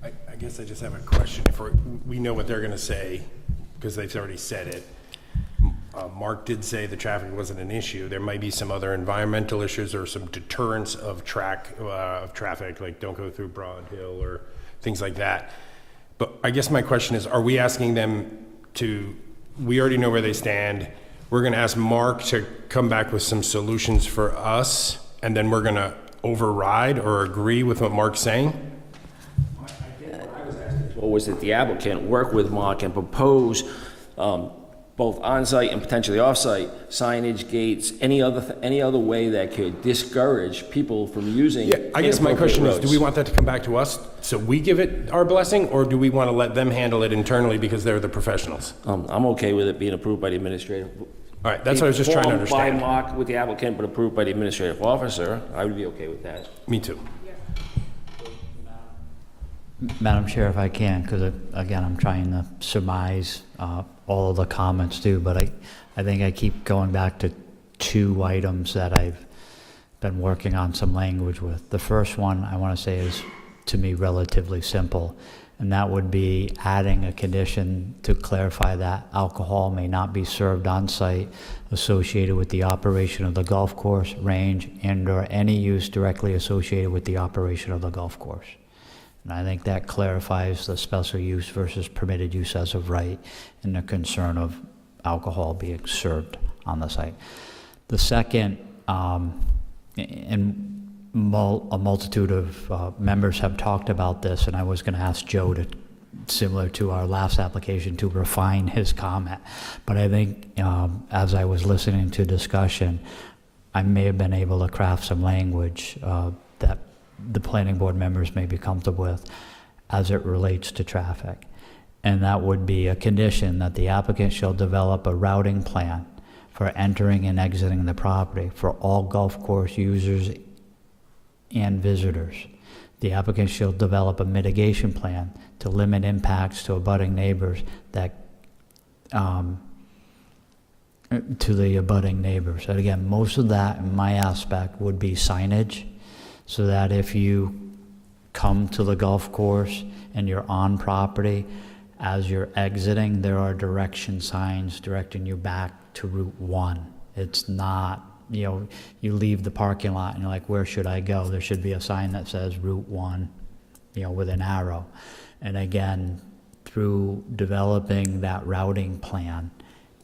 Speaker 18: I guess I just have a question. If we know what they're going to say, because they've already said it. Mark did say the traffic wasn't an issue. There might be some other environmental issues or some deterrence of traffic, like don't go through Broad Hill or things like that. But I guess my question is, are we asking them to, we already know where they stand. We're going to ask Mark to come back with some solutions for us, and then we're going to override or agree with what Mark's saying?
Speaker 2: What was that the applicant work with Mark and propose both on-site and potentially off-site signage, gates, any other way that could discourage people from using.
Speaker 18: Yeah, I guess my question is,
Speaker 2: roads.
Speaker 18: do we want that to come back to us so we give it our blessing, or do we want to let them handle it internally because they're the professionals?
Speaker 2: I'm okay with it being approved by the administrative.
Speaker 18: All right, that's what I was just trying to understand.
Speaker 2: By Mark with the applicant, but approved by the administrative officer. I would be okay with that.
Speaker 18: Me too.
Speaker 4: Madam Chair, if I can, because again, I'm trying to surmise all of the comments too, but I think I keep going back to 2 items that I've been working on some language with. The first one I want to say is, to me, relatively simple, and that would be adding a condition to clarify that alcohol may not be served on site associated with the operation of the golf course, range, and/or any use directly associated with the operation of the golf course. And I think that clarifies the special use versus permitted use as of right and the concern of alcohol being served on the site. The second, and a multitude of members have talked about this, and I was going to ask Joe to, similar to our last application, to refine his comment. But I think as I was listening to discussion, I may have been able to craft some language that the planning board members may be comfortable with as it relates to traffic. And that would be a condition that the applicant shall develop a routing plan for entering and exiting the property for all golf course users and visitors. The applicant shall develop a mitigation plan to limit impacts to abutting neighbors that to the abutting neighbors. And again, most of that in my aspect would be signage, so that if you come to the golf course and you're on property, as you're exiting, there are direction signs directing you back to Route 1. It's not, you leave the parking lot and you're like, where should I go? There should be a sign that says Route 1, with an arrow. And again, through developing that routing plan,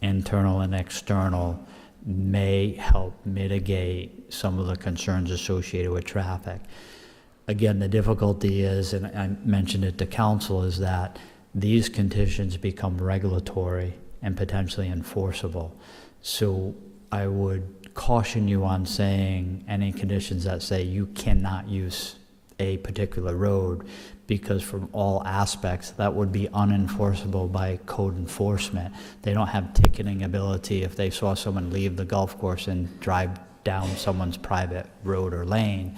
Speaker 4: internal and external, may help mitigate some of the concerns associated with traffic. Again, the difficulty is, and I mentioned it to council, is that these conditions become regulatory and potentially enforceable. So I would caution you on saying any conditions that say you cannot use a particular road, because from all aspects that would be unenforceable by code enforcement. They don't have ticketing ability if they saw someone leave the golf course and drive down someone's private road or lane.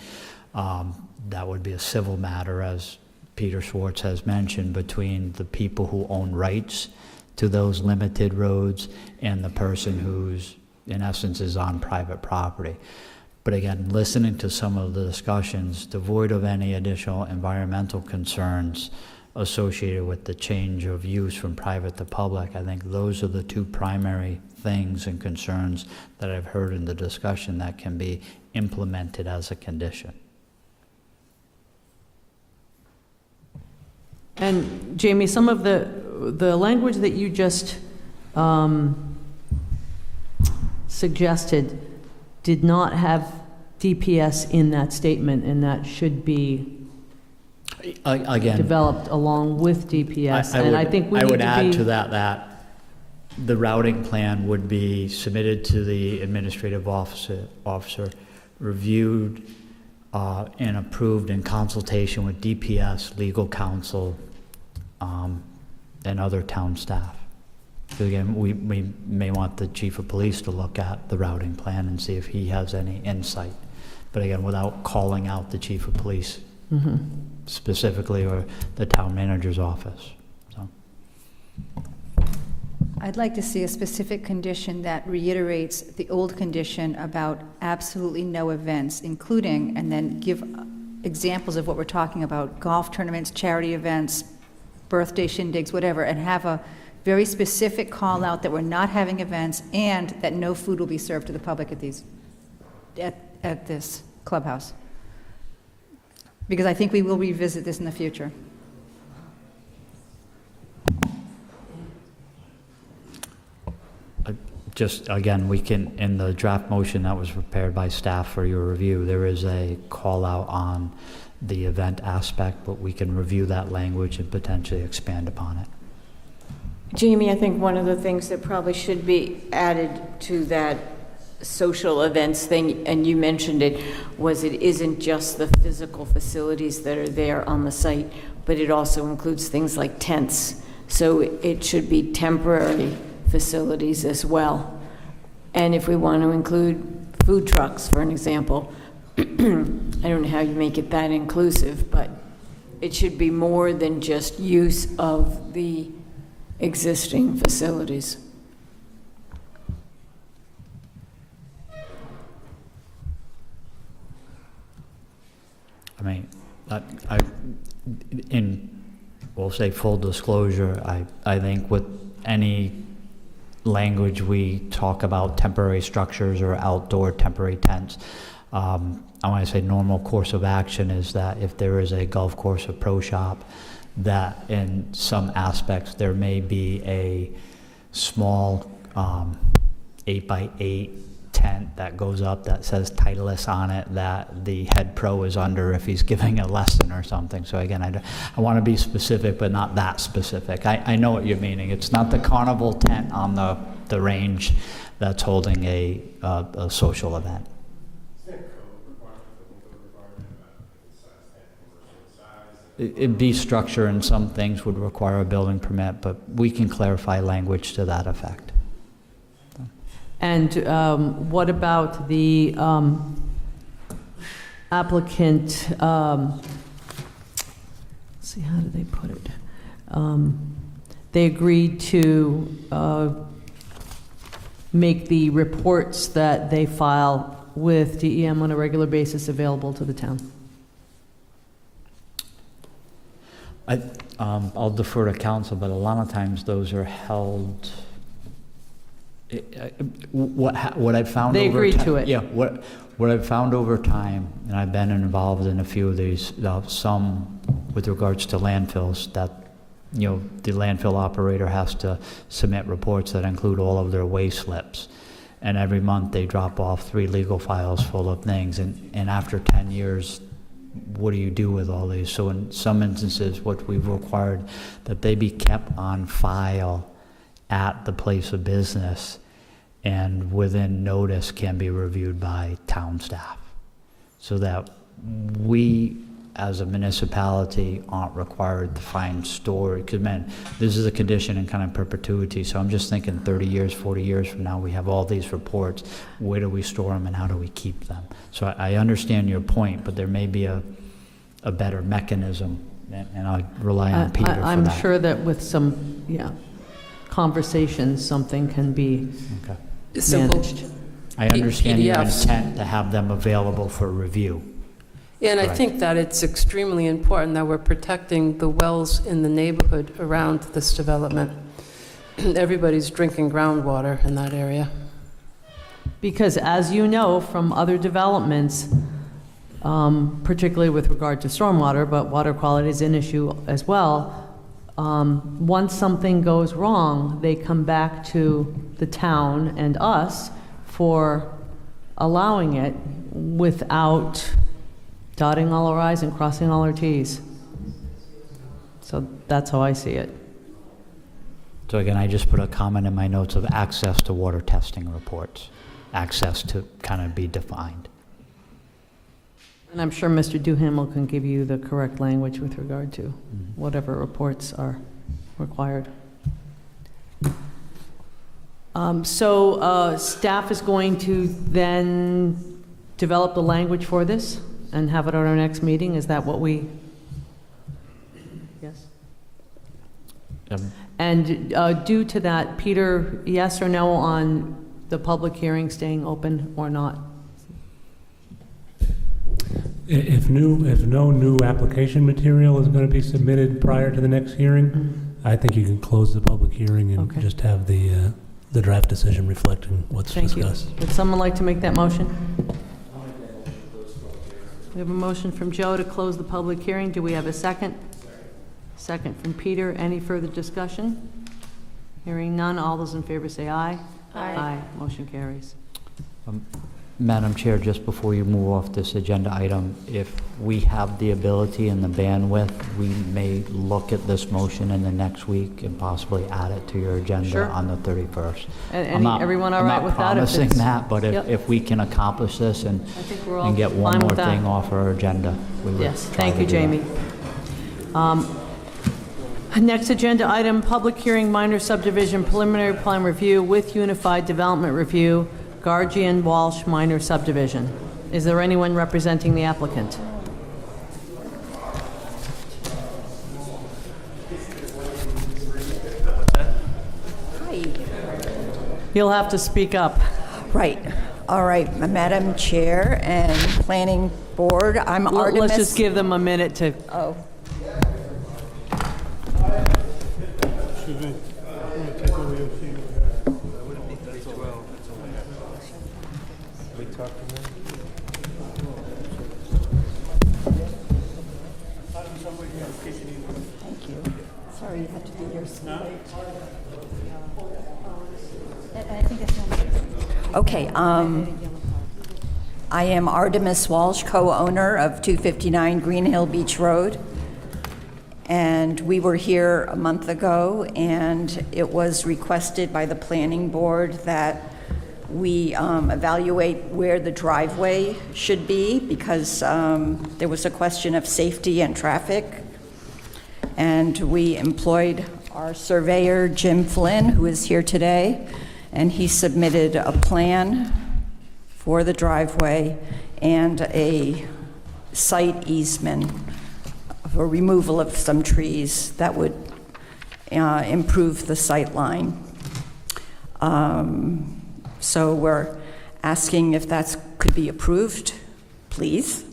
Speaker 4: That would be a civil matter, as Peter Schwartz has mentioned, between the people who own rights to those limited roads and the person who's in essence, is on private property. But again, listening to some of the discussions, devoid of any additional environmental concerns associated with the change of use from private to public, I think those are the two primary things and concerns that I've heard in the discussion that can be implemented as a condition.
Speaker 1: And Jamie, some of the language that you just suggested did not have DPS in that statement, and that should be
Speaker 4: Again,
Speaker 1: developed along with DPS. And I think we need to be...
Speaker 4: I would add to that the routing plan would be submitted to the administrative officer, reviewed and approved in consultation with DPS, legal counsel, and other town staff. So again, we may want the chief of police to look at the routing plan and see if he has any insight. But again, without calling out the chief of police specifically, or the town manager's office. So.
Speaker 13: I'd like to see a specific condition that reiterates the old condition about absolutely no events, including, and then give examples of what we're talking about: golf tournaments, charity events, birthday shindigs, whatever, and have a very specific call out that we're not having events and that no food will be served to the public at this clubhouse. Because I think we will revisit this in the future.
Speaker 4: Just, again, we can, in the draft motion that was prepared by staff for your review, there is a call out on the event aspect, but we can review that language and potentially expand upon it.
Speaker 17: Jamie, I think one of the things that probably should be added to that social events thing, and you mentioned it, was it isn't just the physical facilities that are there on the site, but it also includes things like tents. So it should be temporary facilities as well. And if we want to include food trucks, for an example, I don't know how you make it that inclusive, but it should be more than just use of the existing facilities.
Speaker 4: I mean, we'll say full disclosure, I think with any language we talk about temporary structures or outdoor temporary tents, I want to say normal course of action is that if there is a golf course or pro shop, that in some aspects there may be a small 8x8 tent that goes up that says Titleist on it that the head pro is under if he's giving a lesson or something. So again, I want to be specific, but not that specific. I know what you're meaning. It's not the carnival tent on the range that's holding a social event. It'd be structure, and some things would require a building permit, but we can clarify language to that effect.
Speaker 1: And what about the applicant, let's see, how did they put it? They agreed to make the reports that they file with DEM on a regular basis available to the town.
Speaker 4: I'll defer to council, but a lot of times those are held. What I've found
Speaker 1: they
Speaker 4: over
Speaker 1: agreed
Speaker 4: time,
Speaker 1: to it.
Speaker 4: Yeah, what I've found over time, and I've been involved in a few of these, some with regards to landfills, that the landfill operator has to submit reports that include all of their waste slips, and every month they drop off 3 legal files full of things, and after 10 years, what do you do with all these? So in some instances, what we've required that they be kept on file at the place of business, and within notice can be reviewed by town staff, so that we as a municipality aren't required to find storage. Because man, this is a condition in kind of perpetuity, so I'm just thinking 30 years, 40 years from now, we have all these reports. Where do we store them and how do we keep them? So I understand your point, but there may be a better mechanism, and I rely on Peter for that.
Speaker 1: I'm sure that with some, conversations, something can be managed.
Speaker 4: I understand your
Speaker 3: PDFs.
Speaker 4: intent to have them available for review.
Speaker 3: And I
Speaker 4: Correct.
Speaker 3: think that it's extremely important that we're protecting the wells in the neighborhood around this development. Everybody's drinking groundwater in that area.
Speaker 1: Because as you know from other developments, particularly with regard to stormwater, but water quality is an issue as well, once something goes wrong, they come back to the town and us for allowing it without dotting all our i's and crossing all our t's. So that's how I see it.
Speaker 4: So again, I just put a comment in my notes of access to water testing reports, access to kind of be defined.
Speaker 1: And I'm sure Mr. Duhamel can give you the correct language with regard to whatever reports are required. So staff is going to then develop the language for this and have it at our next meeting? Is that what we? Yes. And due to that, Peter, yes or no on the public hearing staying open or not?
Speaker 7: If no new application material is going to be submitted prior to the next hearing, I think you can close the public hearing and just have the draft decision reflecting what's discussed.
Speaker 1: Thank you. Would someone like to make that motion? We have a motion from Joe to close the public hearing. Do we have a second? Second from Peter. Any further discussion? Hearing none. All those in favor say aye.
Speaker 19: Aye.
Speaker 1: Aye. Motion carries.
Speaker 4: Madam Chair, just before you move off this agenda item, if we have the ability and the bandwidth, we may look at this motion in the next week and possibly add it to your agenda
Speaker 1: Sure.
Speaker 4: on the 31st.
Speaker 1: And everyone all right with that?
Speaker 4: I'm not promising that, but
Speaker 1: Yep.
Speaker 4: if we can accomplish this and
Speaker 1: think we're all
Speaker 4: get one
Speaker 1: fine
Speaker 4: more
Speaker 1: with that.
Speaker 4: thing off our agenda, we would
Speaker 1: Yes,
Speaker 4: try
Speaker 1: thank
Speaker 4: to
Speaker 1: you,
Speaker 4: do that.
Speaker 1: Jamie. Next agenda item, public hearing, minor subdivision, preliminary plan review with unified development review, Guardian Walsh minor subdivision. Is there anyone representing the applicant?
Speaker 20: Hi.
Speaker 1: You'll have to speak up.
Speaker 20: Right. All right, Madam Chair and Planning Board, I'm Artemis.
Speaker 1: Let's just give them a minute to.
Speaker 20: Oh.
Speaker 22: Excuse me.
Speaker 20: Thank you. Sorry you had to be here so late. I think it's okay. I am Artemis Walsh, co-owner of 259 Green Hill Beach Road. And we were here a month ago, and it was requested by the planning board that we evaluate where the driveway should be because there was a question of safety and traffic. And we employed our surveyor, Jim Flynn, who is here today, and he submitted a plan for the driveway and a site easement for removal of some trees that would improve the sight line. So we're asking if that could be approved, please.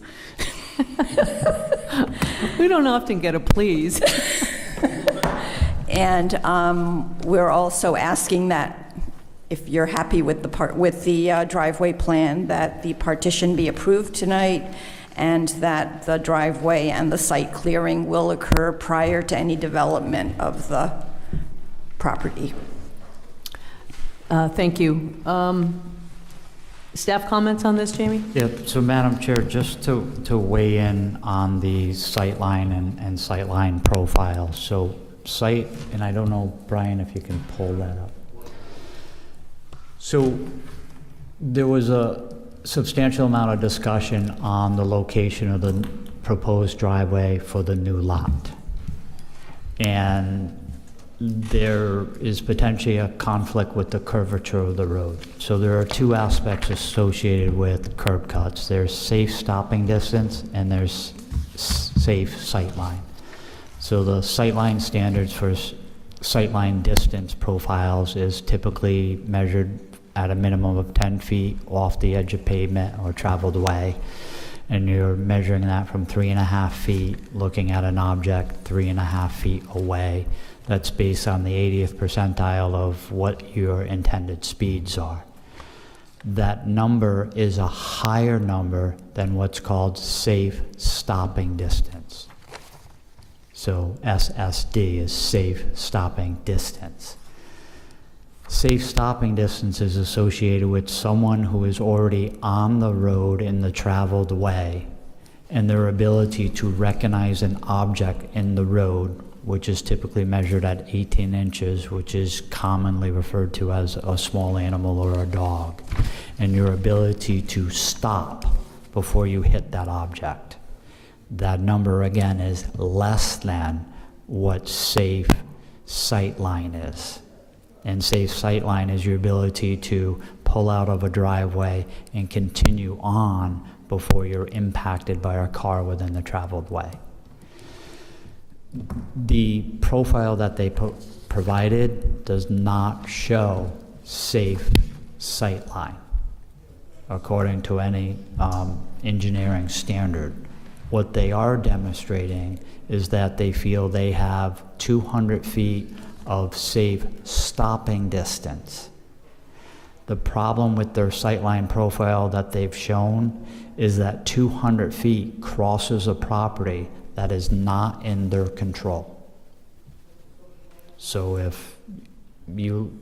Speaker 1: We don't often get a please.
Speaker 20: And we're also asking that if you're happy with the driveway plan, that the partition be approved tonight and that the driveway and the site clearing will occur prior to any development of the property.
Speaker 1: Thank you. Staff comments on this, Jamie?
Speaker 4: Yeah, so Madam Chair, just to weigh in on the sightline and sightline profile. So site, and I don't know, Brian, if you can pull that up. So there was a substantial amount of discussion on the location of the proposed driveway for the new lot. And there is potentially a conflict with the curvature of the road. So there are two aspects associated with curb cuts. There's safe stopping distance and there's safe sightline. So the sightline standards for sightline distance profiles is typically measured at a minimum of 10 feet off the edge of pavement or traveled way, and you're measuring that from 3.5 feet, looking at an object 3.5 feet away. That's based on the 80th percentile of what your intended speeds are. That number is a higher number than what's called safe stopping distance. So SSD is safe stopping distance. Safe stopping distance is associated with someone who is already on the road in the traveled way, and their ability to recognize an object in the road, which is typically measured at 18 inches, which is commonly referred to as a small animal or a dog, and your ability to stop before you hit that object. That number, again, is less than what safe sightline is. And safe sightline is your ability to pull out of a driveway and continue on before you're impacted by a car within the traveled way. The profile that they provided does not show safe sightline according to any engineering standard. What they are demonstrating is that they feel they have 200 feet of safe stopping distance. The problem with their sightline profile that they've shown is that 200 feet crosses a property that is not in their control. So if you,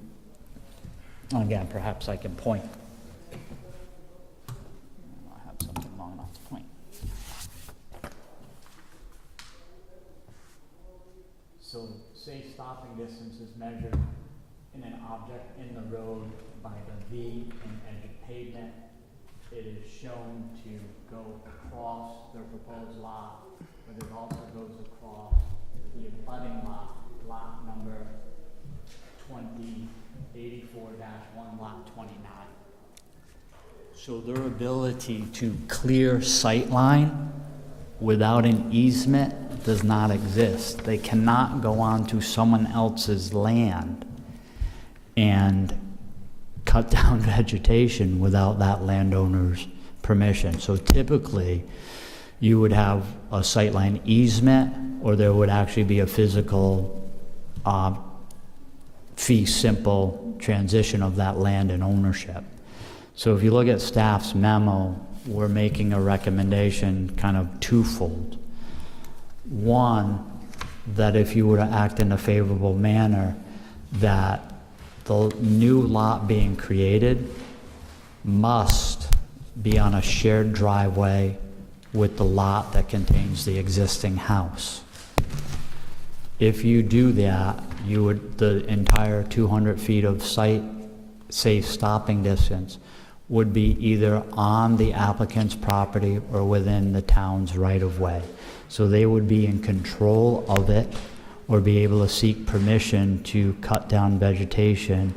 Speaker 4: again, perhaps I can point. I have something long enough to point. So safe stopping distance is measured in an object in the road by the V in edge of pavement. It is shown to go across their proposed lot, but it also goes across the abutting lot, lot number 2084-1, lot 29. So their ability to clear sightline without an easement does not exist. They cannot go onto someone else's land and cut down vegetation without that landowner's permission. So typically, you would have a sightline easement, or there would actually be a physical fee simple transition of that land and ownership. So if you look at staff's memo, we're making a recommendation kind of twofold. One, that if you were to act in a favorable manner, that the new lot being created must be on a shared driveway with the lot that contains the existing house. If you do that, you would, the entire 200 feet of site safe stopping distance would be either on the applicant's property or within the town's right-of-way. So they would be in control of it or be able to seek permission to cut down vegetation,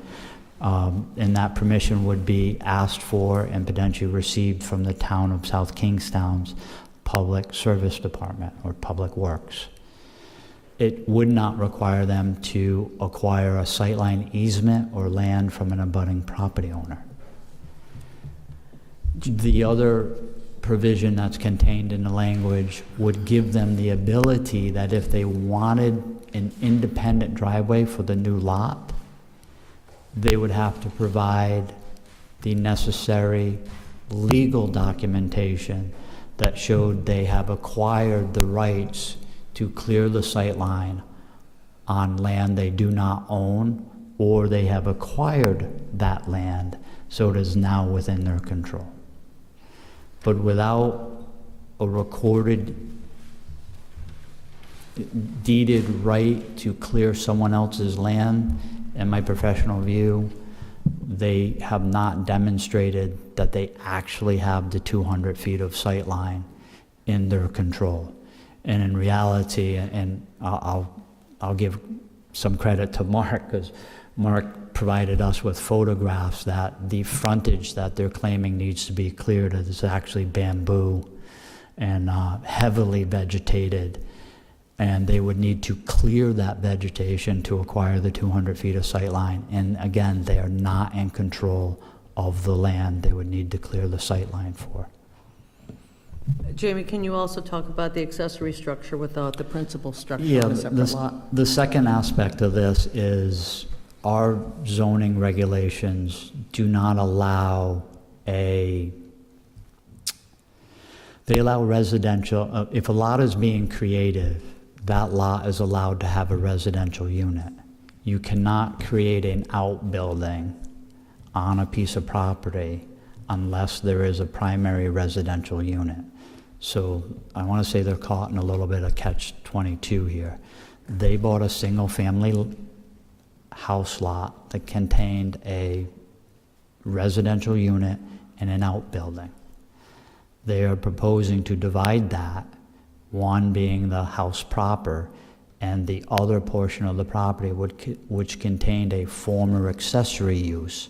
Speaker 4: and that permission would be asked for and potentially received from the town of South Kingstown's Public Service Department or Public Works. It would not require them to acquire a sightline easement or land from an abutting property owner. The other provision that's contained in the language would give them the ability that if they wanted an independent driveway for the new lot, they would have to provide the necessary legal documentation that showed they have acquired the rights to clear the sightline on land they do not own, or they have acquired that land so it is now within their control. But without a recorded, deeded right to clear someone else's land, in my professional view, they have not demonstrated that they actually have the 200 feet of sightline in their control. And in reality, and I'll give some credit to Mark, because Mark provided us with photographs that the frontage that they're claiming needs to be cleared is actually bamboo and heavily vegetated. And they would need to clear that vegetation to acquire the 200 feet of sight line. And again, they are not in control of the land they would need to clear the sight line for.
Speaker 1: Jamie, can you also talk about the accessory structure without the principal structure
Speaker 4: Yeah,
Speaker 1: on a separate lot?
Speaker 4: the second aspect of this is our zoning regulations do not allow they allow residential, if a lot is being created, that lot is allowed to have a residential unit. You cannot create an outbuilding on a piece of property unless there is a primary residential unit. So I want to say they're caught in a little bit of catch-22 here. They bought a single-family house lot that contained a residential unit and an outbuilding. They are proposing to divide that, one being the house proper, and the other portion of the property which contained a former accessory use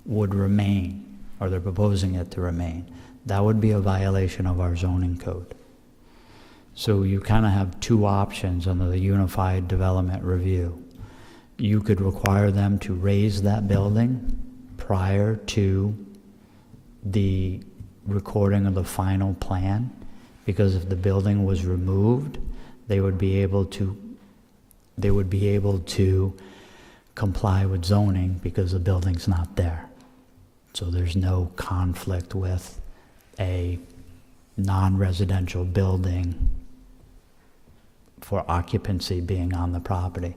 Speaker 4: would remain, or they're proposing it to remain. That would be a violation of our zoning code. So you kind of have two options under the Unified Development Review. You could require them to raise that building prior to the recording of the final plan, because if the building was removed, they would be able to comply with zoning because the building's not there. So there's no conflict with a non-residential building for occupancy being on the property.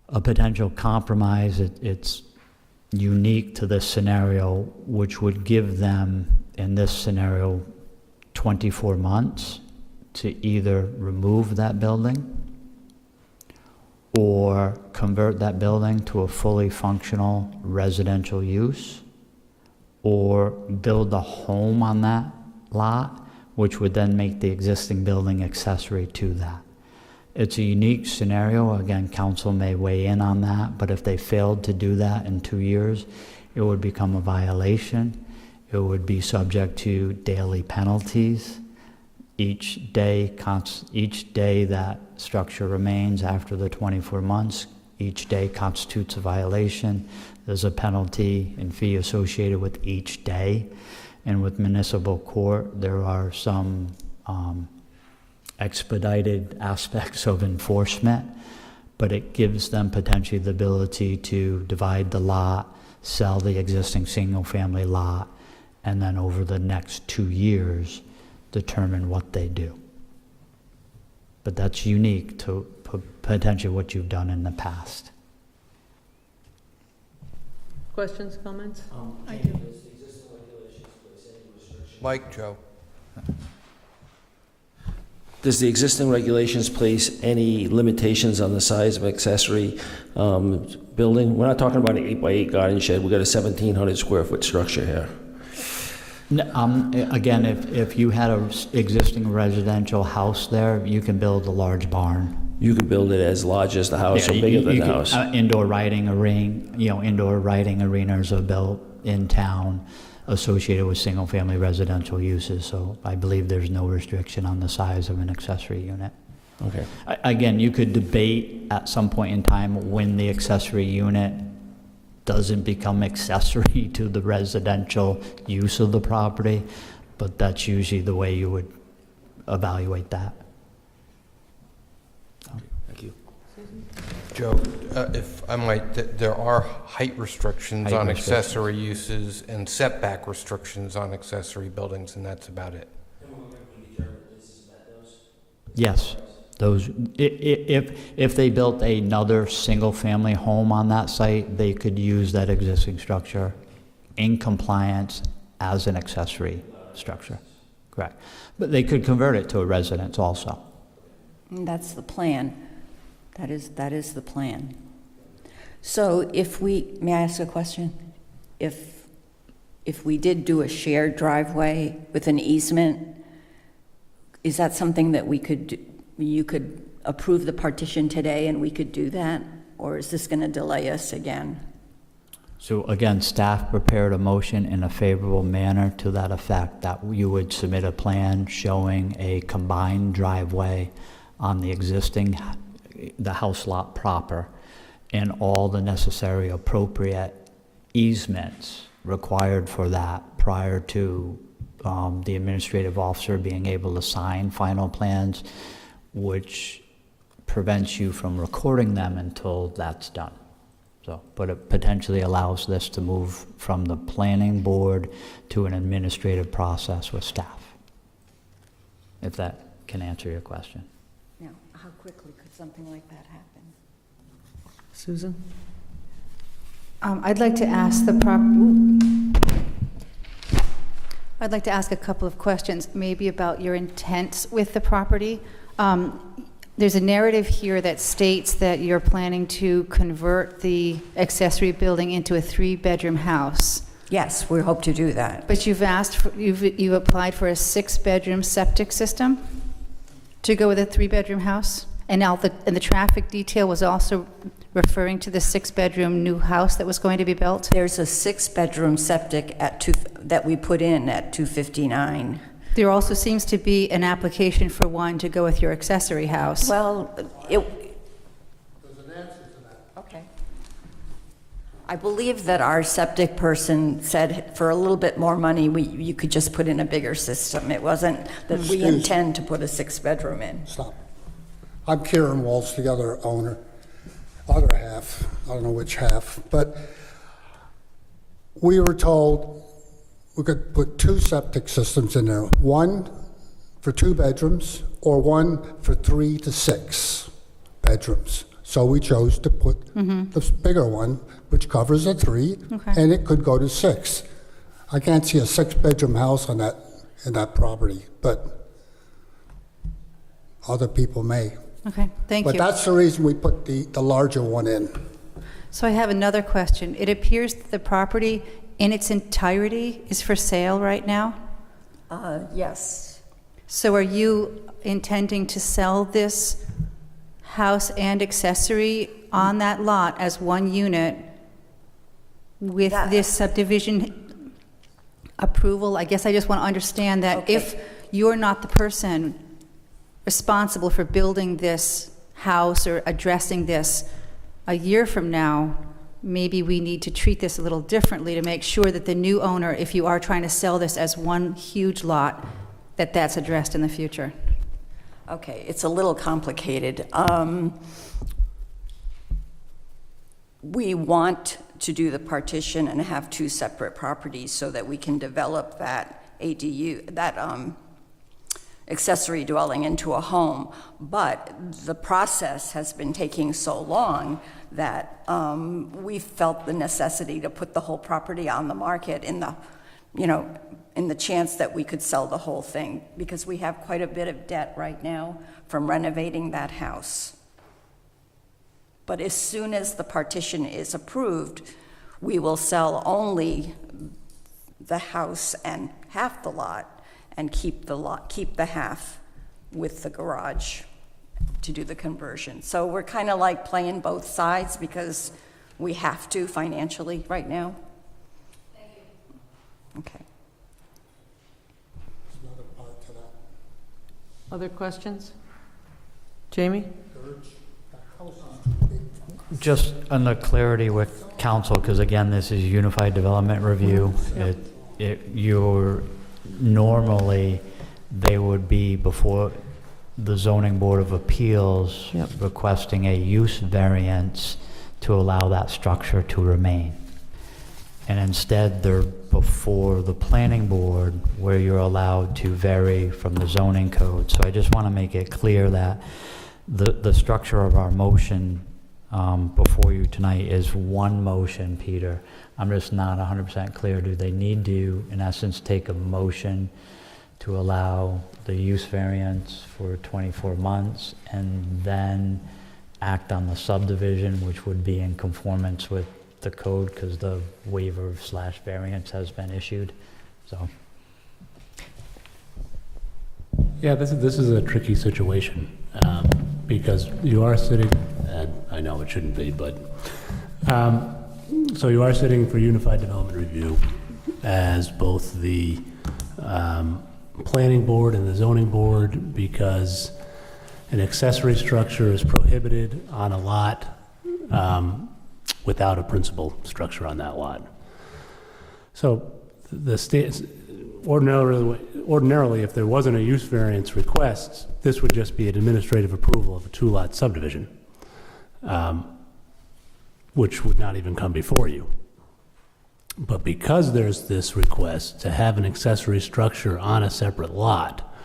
Speaker 4: A potential compromise, it's unique to this scenario, which would give them, in this scenario, 24 months to either remove that building or convert that building to a fully functional residential use, or build a home on that lot, which would then make the existing building accessory to that. It's a unique scenario. Again, council may weigh in on that, but if they failed to do that in 2 years, it would become a violation. It would be subject to daily penalties. Each day that structure remains after the 24 months, each day constitutes a violation. There's a penalty and fee associated with each day. And with municipal court, there are some expedited aspects of enforcement, but it gives them potentially the ability to divide the lot, sell the existing single-family lot, and then over the next 2 years, determine what they do. But that's unique to potentially what you've done in the past.
Speaker 1: Questions, comments?
Speaker 2: I do.
Speaker 16: Mike, Joe.
Speaker 2: Does the existing regulations place any limitations on the size of accessory building? We're not talking about an 8x8 garden shed. We've got a 1,700 square foot structure here.
Speaker 4: Again, if you had an existing residential house there, you can build a large barn.
Speaker 2: You could build it as large as the house or bigger than the house.
Speaker 4: Indoor riding arenas are built in town associated with single-family residential uses, so I believe there's no restriction on the size of an accessory unit.
Speaker 2: Okay.
Speaker 4: Again, you could debate at some point in time when the accessory unit doesn't become accessory to the residential use of the property, but that's usually the way you would evaluate that.
Speaker 2: Thank you.
Speaker 16: Joe, if I might, there are height restrictions on accessory uses and setback restrictions on accessory buildings, and that's about it.
Speaker 4: Yes. Those, if they built another single-family home on that site, they could use that existing structure in compliance as an accessory structure. Correct. But they could convert it to a residence also.
Speaker 20: That's the plan. That is the plan. So may I ask a question? If we did do a shared driveway with an easement, is that something that you could approve the partition today and we could do that? Or is this going to delay us again?
Speaker 4: So again, staff prepared a motion in a favorable manner to that effect, that you would submit a plan showing a combined driveway on the existing, the house lot proper, and all the necessary appropriate easements required for that prior to the administrative officer being able to sign final plans, which prevents you from recording them until that's done. So, but it potentially allows this to move from the planning board to an administrative process with staff, if that can answer your question.
Speaker 20: Now, how quickly could something like that happen?
Speaker 1: Susan?
Speaker 13: I'd like to ask a couple of questions, maybe about your intent with the property. There's a narrative here that states that you're planning to convert the accessory building into a 3-bedroom house.
Speaker 20: Yes, we hope to do that.
Speaker 13: But you've applied for a 6-bedroom septic system to go with a 3-bedroom house? And now the traffic detail was also referring to the 6-bedroom new house that was going to be built?
Speaker 20: There's a 6-bedroom septic that we put in at 259.
Speaker 13: There also seems to be an application for one to go with your accessory house.
Speaker 20: Well, there's an answer to that. Okay. I believe that our septic person said for a little bit more money, you could just put in a bigger system. It wasn't that we intend to put a 6-bedroom in.
Speaker 9: Stop. I'm Kieran Walsh, the other owner. Other half, I don't know which half, but we were told we could put 2 septic systems in there, one for 2 bedrooms or one for 3 to 6 bedrooms. So we chose to put the bigger one, which covers a 3, and it could go to 6. I can't see a 6-bedroom house on in that property, but other people may.
Speaker 13: Okay, thank you.
Speaker 9: But that's the reason we put the larger one in.
Speaker 13: So I have another question. It appears that the property in its entirety is for sale right now?
Speaker 20: Yes.
Speaker 13: So are you intending to sell this house and accessory on that lot as one unit with this subdivision approval? I guess I just want to understand that if you're not the person responsible for building this house or addressing this a year from now, maybe we need to treat this a little differently to make sure that the new owner, if you are trying to sell this as one huge lot, that that's addressed in the future.
Speaker 20: Okay, it's a little complicated. We want to do the partition and have 2 separate properties so that we can develop that ADU, that accessory dwelling into a home. But the process has been taking so long that we felt the necessity to put the whole property on the market in the chance that we could sell the whole thing, because we have quite a bit of debt right now from renovating that house. But as soon as the partition is approved, we will sell only the house and half the lot, and keep the half with the garage to do the conversion. So we're kind of like playing both sides because we have to financially right now. Thank you. Okay.
Speaker 1: Other questions? Jamie?
Speaker 4: Just on the clarity with council, because again, this is Unified Development Review. Normally, they would be before the Zoning Board of Appeals requesting a use variance to allow that structure to remain. And instead, they're before the Planning Board where you're allowed to vary from the zoning code. So I just want to make it clear that the structure of our motion before you tonight is one motion, Peter. I'm just not 100% clear. Do they need to, in essence, take a motion to allow the use variance for 24 months and then act on the subdivision, which would be in conformance with the code because the waiver / variance has been issued? So.
Speaker 7: Yeah, this is a tricky situation because you are sitting, and I know it shouldn't be, but so you are sitting for Unified Development Review as both the planning board and the zoning board, because an accessory structure is prohibited on a lot without a principal structure on that lot. So the state, ordinarily, if there wasn't a use variance request, this would just be an administrative approval of a two-lot subdivision, which would not even come before you. But because there's this request to have an accessory structure on a separate lot,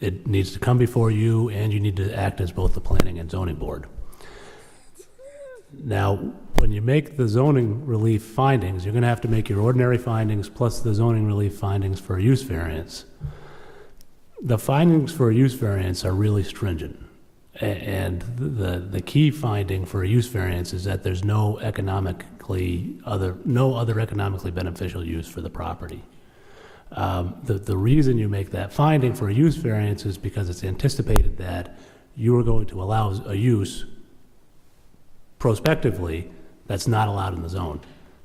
Speaker 7: it needs to come before you, and you need to act as both the planning and zoning board. Now, when you make the zoning relief findings, you're going to have to make your ordinary findings plus the zoning relief findings for a use variance. The findings for a use variance are really stringent. And the key finding for a use variance is that there's no other economically beneficial use for the property. The reason you make that finding for a use variance is because it's anticipated that you are going to allow a use prospectively that's not allowed in the zone.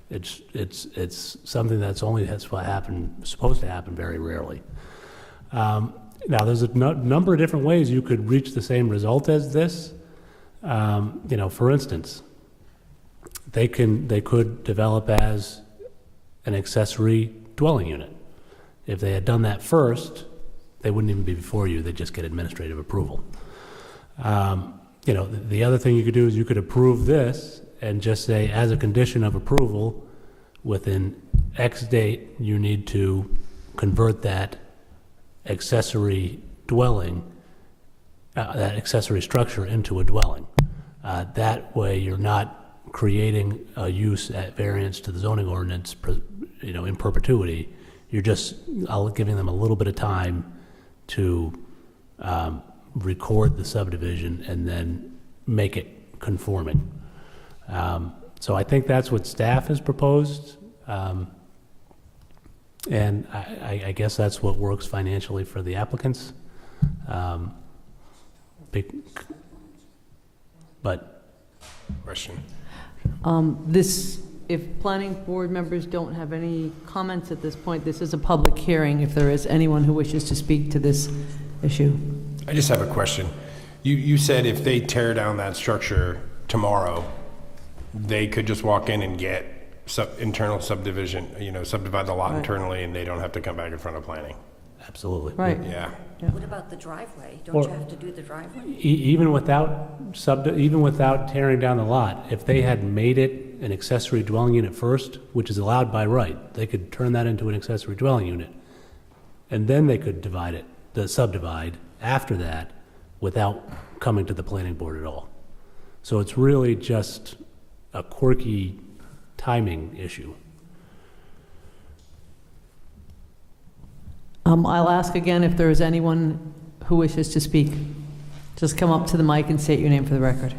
Speaker 7: It's something that's supposed to happen very rarely. Now, there's a number of different ways you could reach the same result as this. For instance, they could develop as an accessory dwelling unit. If they had done that first, they wouldn't even be before you. They'd just get administrative approval. The other thing you could do is you could approve this and just say, as a condition of approval, within X date, you need to convert that accessory dwelling, that accessory structure into a dwelling. That way you're not creating a use at variance to the zoning ordinance, in perpetuity. You're just giving them a little bit of time to record the subdivision and then make it conforming. So I think that's what staff has proposed. And I guess that's what works financially for the applicants. But
Speaker 18: Question.
Speaker 1: If planning board members don't have any comments at this point, this is a public hearing if there is anyone who wishes to speak to this issue.
Speaker 18: I just have a question. You said if they tear down that structure tomorrow, they could just walk in and get internal subdivision, subdivide the lot internally, and they don't have to come back in front of planning.
Speaker 7: Absolutely.
Speaker 1: Right.
Speaker 18: Yeah.
Speaker 20: What about the driveway? Don't you have to do the driveway?
Speaker 7: Even without tearing down the lot, if they had made it an accessory dwelling unit first, which is allowed by right, they could turn that into an accessory dwelling unit, and then they could subdivide after that without coming to the planning board at all. So it's really just a quirky timing issue.
Speaker 1: I'll ask again if there is anyone who wishes to speak. Just come up to the mic and state your name for the record.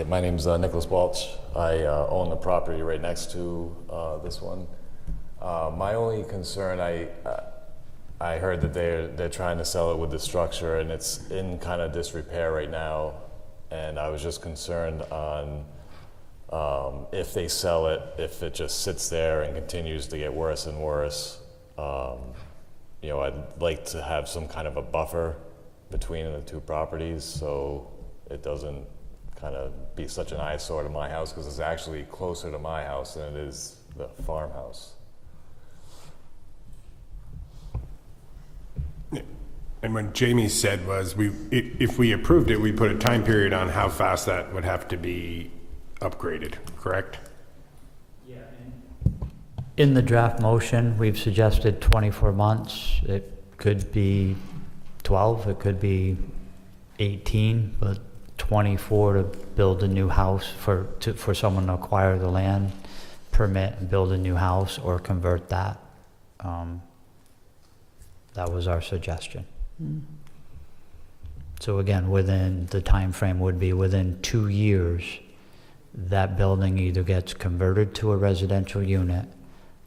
Speaker 12: My name's Nicholas Walsh. I own the property right next to this one. My only concern, I heard that they're trying to sell it with the structure, and it's in kind of disrepair right now. And I was just concerned on if they sell it, if it just sits there and continues to get worse and worse. I'd like to have some kind of a buffer between the two properties so it doesn't kind of be such an eyesore to my house, because it's actually closer to my house than it is the farmhouse.
Speaker 18: And what Jamie said was, if we approved it, we put a time period on how fast that would have to be upgraded, correct?
Speaker 4: Yeah. In the draft motion, we've suggested 24 months. It could be 12, it could be 18, but 24 to build a new house for someone to acquire the land, permit and build a new house or convert that. That was our suggestion. So again, within the time frame would be within 2 years, that building either gets converted to a residential unit,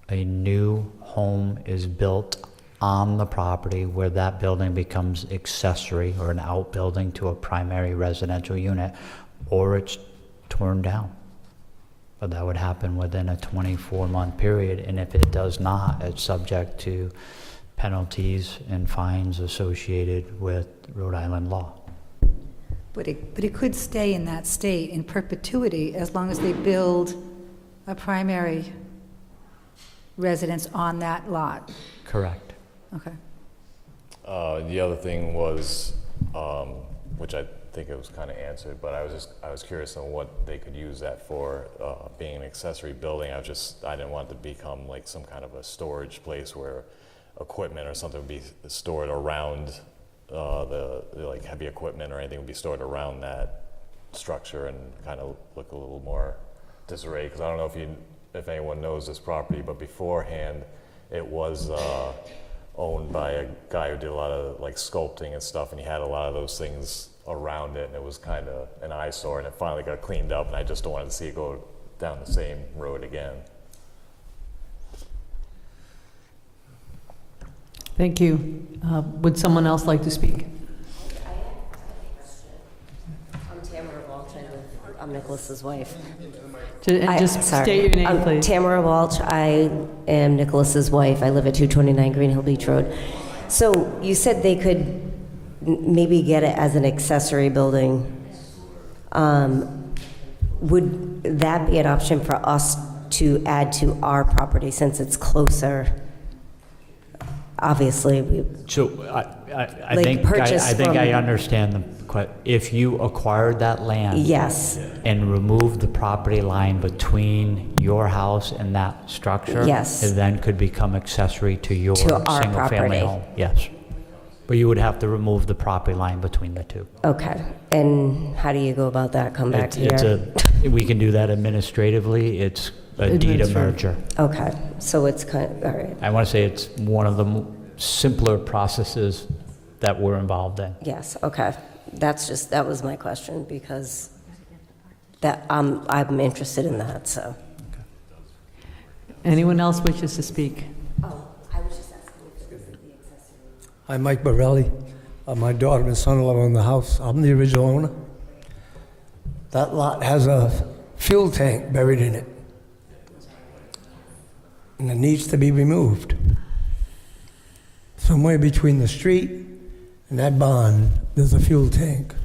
Speaker 4: a new home is built on the property where that building becomes accessory or an outbuilding to a primary residential unit, or it's torn down. But that would happen within a 24-month period, and if it does not, it's subject to penalties and fines associated with Rhode Island law.
Speaker 13: But it could stay in that state in perpetuity as long as they build a primary residence on that lot.
Speaker 4: Correct.
Speaker 13: Okay.
Speaker 12: The other thing was, which I think it was kind of answered, but I was curious on what they could use that for, being an accessory building. I didn't want it to become like some kind of a storage place where equipment or something would be stored around the like heavy equipment or anything would be stored around that structure and kind of look a little more disarray. Because I don't know if anyone knows this property, but beforehand it was owned by a guy who did a lot of like sculpting and stuff, and he had a lot of those things around it, and it was kind of an eyesore, and it finally got cleaned up, and I just don't want to see it go down the same road again.
Speaker 1: Thank you. Would someone else like to speak?
Speaker 5: I'm Tamara Walsh. I'm Nicholas's wife.
Speaker 1: Just state your name, please.
Speaker 5: Tamara Walsh. I am Nicholas's wife. I live at 229 Green Hill Beach Road. So you said they could maybe get it as an accessory building. Would that be an option for us to add to our property since it's closer? Obviously,
Speaker 4: So I
Speaker 5: Like
Speaker 4: think
Speaker 5: purchase
Speaker 4: I think
Speaker 5: from-
Speaker 4: I understand the question. If you acquired that land,
Speaker 5: Yes.
Speaker 4: and removed the property line between your house and that structure,
Speaker 5: Yes.
Speaker 4: it then could become accessory to your
Speaker 5: To our
Speaker 4: single-family
Speaker 5: property.
Speaker 4: home. Yes, but you would have to remove the property line between the two.
Speaker 5: Okay. And how do you go about that? Come back
Speaker 4: It's
Speaker 5: here?
Speaker 4: we can do that administratively. It's a deed of merger.
Speaker 5: Okay. So it's kind of, all right.
Speaker 4: I want to say it's one of the simpler processes that we're involved in.
Speaker 5: Yes, okay. That was my question because I'm interested in that, so.
Speaker 1: Anyone else wishes to speak?
Speaker 5: Oh, I was just asking if it was the accessory.
Speaker 14: I'm Mike Borelli. My daughter and son-in-law own the house. I'm the original owner. That lot has a fuel tank buried in it. And it needs to be removed. Somewhere between the street and that barn, there's a fuel tank.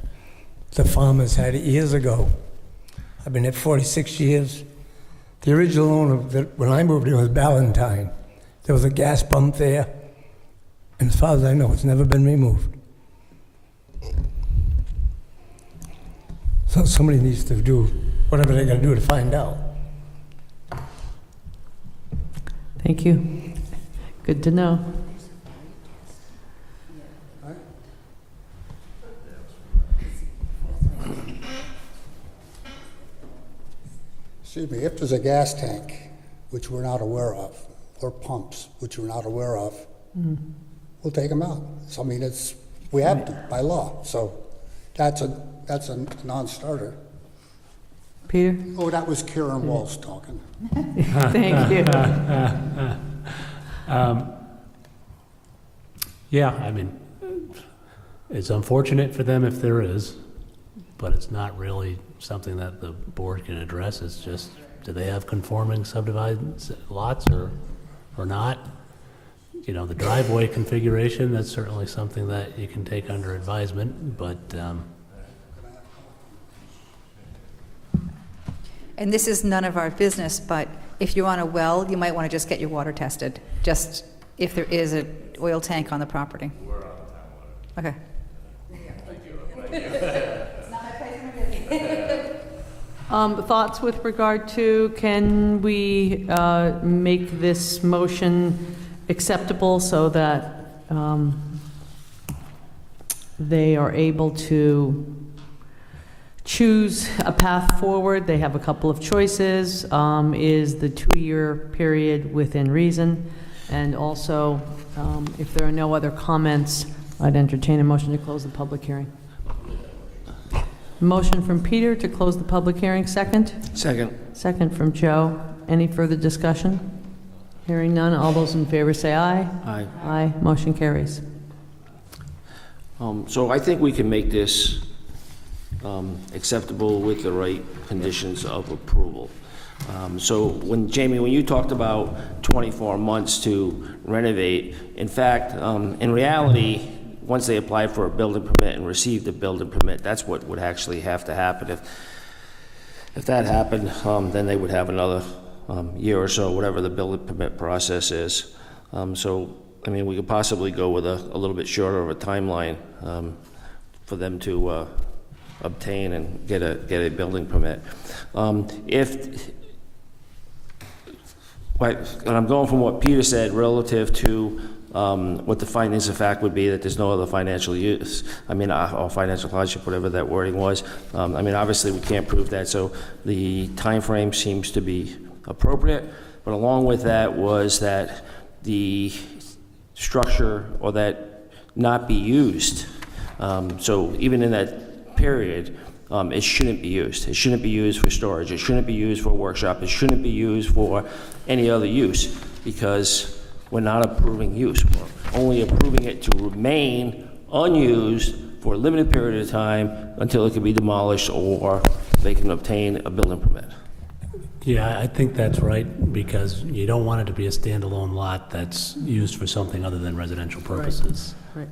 Speaker 14: The farmers had it years ago. I've been there 46 years. The original owner, when I moved here, was Ballantyne. There was a gas pump there. And as far as I know, it's never been removed. So somebody needs to do whatever they're going to do to find out.
Speaker 1: Thank you. Good to know.
Speaker 9: Excuse me, if there's a gas tank, which we're not aware of, or pumps, which we're not aware of, we'll take them out. So, I mean, we have to by law, so that's a non-starter.
Speaker 1: Peter?
Speaker 9: Oh, that was Karen Walsh talking.
Speaker 1: Thank you.
Speaker 7: Yeah, I mean, it's unfortunate for them if there is, but it's not really something that the board can address. It's just, do they have conforming subdivided lots or not? You know, the driveway configuration, that's certainly something that you can take under advisement, but
Speaker 13: And this is none of our business, but if you're on a well, you might want to just get your water tested, just if there is an oil tank on the property.
Speaker 12: We're on time water.
Speaker 13: Okay.
Speaker 1: Thoughts with regard to, can we make this motion acceptable so that they are able to choose a path forward? They have a couple of choices. Is the 2-year period within reason? And also, if there are no other comments, I'd entertain a motion to close the public hearing. Motion from Peter to close the public hearing, second?
Speaker 2: Second.
Speaker 1: Second from Joe. Any further discussion? Hearing none, all those in favor say aye.
Speaker 2: Aye.
Speaker 1: Aye, motion carries.
Speaker 2: So I think we can make this acceptable with the right conditions of approval. So Jamie, when you talked about 24 months to renovate, in fact, in reality, once they apply for a building permit and receive the building permit, that's what would actually have to happen. If that happened, then they would have another year or so, whatever the building permit process is. So, I mean, we could possibly go with a little bit shorter of a timeline for them to obtain and get a building permit. And I'm going from what Peter said relative to what the findings of fact would be, that there's no other financial use, or financial hardship, whatever that wording was. Obviously we can't prove that, so the time frame seems to be appropriate, but along with that was that the structure, or that not be used. So even in that period, it shouldn't be used. It shouldn't be used for storage. It shouldn't be used for a workshop. It shouldn't be used for any other use, because we're not approving use. We're only approving it to remain unused for a limited period of time until it can be demolished or they can obtain a building permit.
Speaker 7: Yeah, I think that's right, because you don't want it to be a standalone lot that's used for something other than residential purposes.
Speaker 21: Right.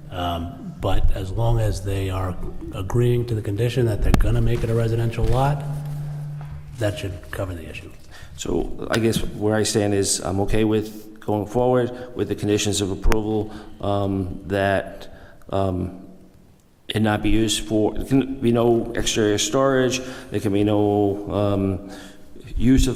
Speaker 7: But as long as they are agreeing to the condition that they're going to make it a residential lot, that should cover the issue.
Speaker 2: So I guess where I stand is I'm okay with going forward with the conditions of approval, that it not be used for, there can be no exterior storage, there can be no use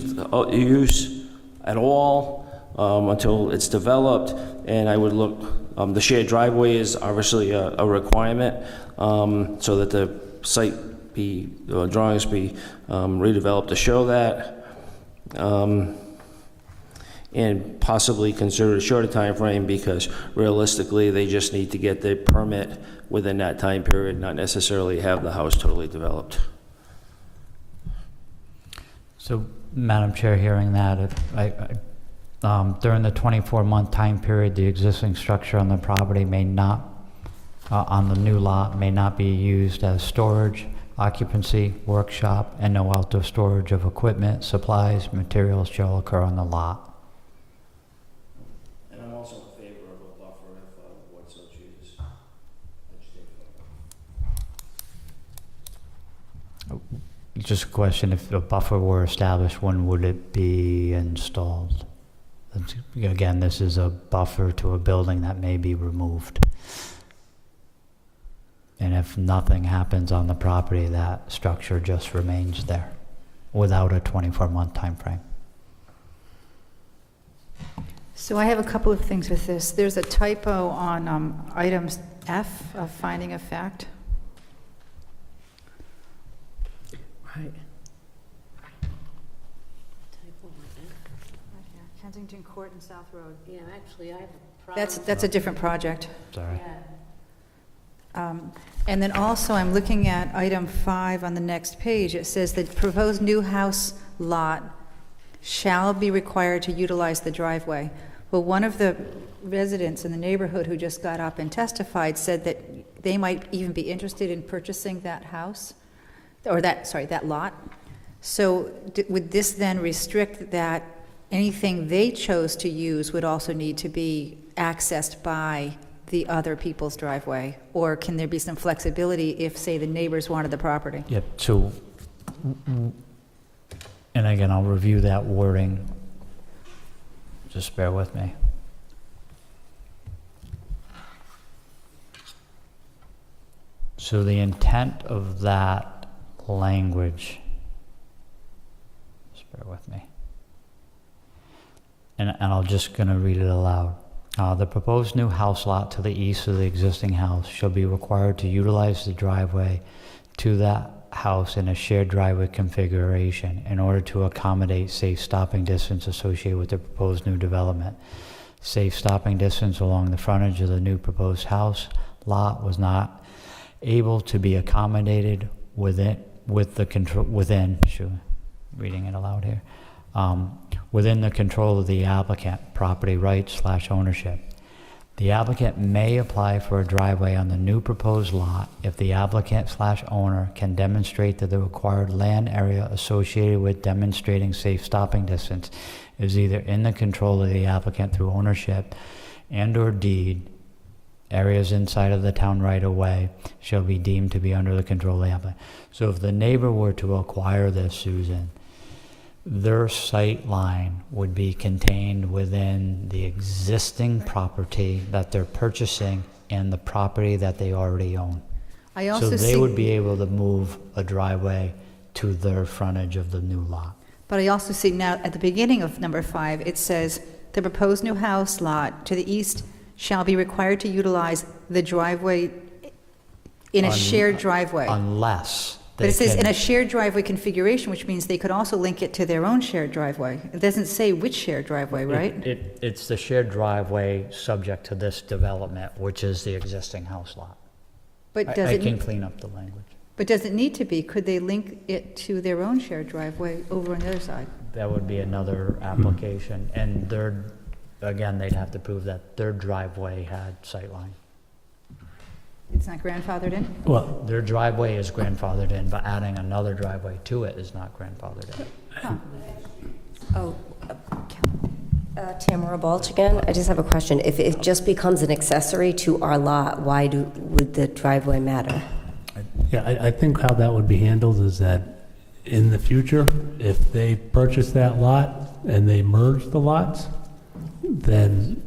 Speaker 2: at all until it's developed. And I would look, the shared driveway is obviously a requirement, so that the site drawings be redeveloped to show that. And possibly consider a shorter time frame, because realistically they just need to get the permit within that time period, not necessarily have the house totally developed.
Speaker 4: So, Madam Chair, hearing that, during the 24-month time period, the existing structure on the property may not, on the new lot, may not be used as storage, occupancy, workshop, and no outdoor storage of equipment, supplies, materials shall occur on the lot.
Speaker 2: And I'm also in favor of a buffer if the board so chooses.
Speaker 4: Just a question, if a buffer were established, when would it be installed? Again, this is a buffer to a building that may be removed. And if nothing happens on the property, that structure just remains there without a 24-month time frame.
Speaker 13: So I have a couple of things with this. There's a typo on items F of finding of fact.
Speaker 21: Right.
Speaker 13: Kensington Court and South Road.
Speaker 19: Yeah, actually, I have a problem.
Speaker 13: That's a different project.
Speaker 4: Sorry.
Speaker 13: And then also, I'm looking at item 5 on the next page. It says the proposed new house lot shall be required to utilize the driveway. Well, one of the residents in the neighborhood who just got up and testified said that they might even be interested in purchasing that house, or that lot. So would this then restrict that anything they chose to use would also need to be accessed by the other people's driveway? Or can there be some flexibility if, say, the neighbors wanted the property?
Speaker 4: Yep, so, and again, I'll review that wording. Just bear with me. So the intent of that language, just bear with me. And I'm just going to read it aloud. The proposed new house lot to the east of the existing house shall be required to utilize the driveway to that house in a shared driveway configuration in order to accommodate safe stopping distance associated with the proposed new development. Safe stopping distance along the frontage of the new proposed house lot was not able to be accommodated within the control of the applicant, property rights / ownership. The applicant may apply for a driveway on the new proposed lot if the applicant/owner can demonstrate that the required land area associated with demonstrating safe stopping distance is either in the control of the applicant through ownership and/or deed. Areas inside of the town right-of-way shall be deemed to be under the control of the applicant. So if the neighbor were to acquire this, Susan, their sight line would be contained within the existing property that they're purchasing and the property that they already own.
Speaker 13: I also
Speaker 4: So they
Speaker 13: see-
Speaker 4: would be able to move a driveway to their frontage of the new lot.
Speaker 13: But I also see now, at the beginning of number 5, it says, "The proposed new house lot to the east shall be required to utilize the driveway in a shared driveway."
Speaker 4: Unless
Speaker 13: But
Speaker 4: they
Speaker 13: it says
Speaker 4: can-
Speaker 13: in a shared driveway configuration, which means they could also link it to their own shared driveway. It doesn't say which shared driveway, right?
Speaker 4: It's the shared driveway subject to this development, which is the existing house lot.
Speaker 13: But does
Speaker 4: I
Speaker 13: it,
Speaker 4: can clean up the language.
Speaker 13: but does it need to be? Could they link it to their own shared driveway over on the other side?
Speaker 4: That would be another application, and again, they'd have to prove that their driveway had sightline.
Speaker 13: It's not grandfathered in?
Speaker 4: Well, their driveway is grandfathered in, but adding another driveway to it is not grandfathered in.
Speaker 5: Oh, Tamara Balch again. I just have a question. If it just becomes an accessory to our lot, why would the driveway matter?
Speaker 7: Yeah, I think how that would be handled is that in the future, if they purchase that lot and they merge the lots, then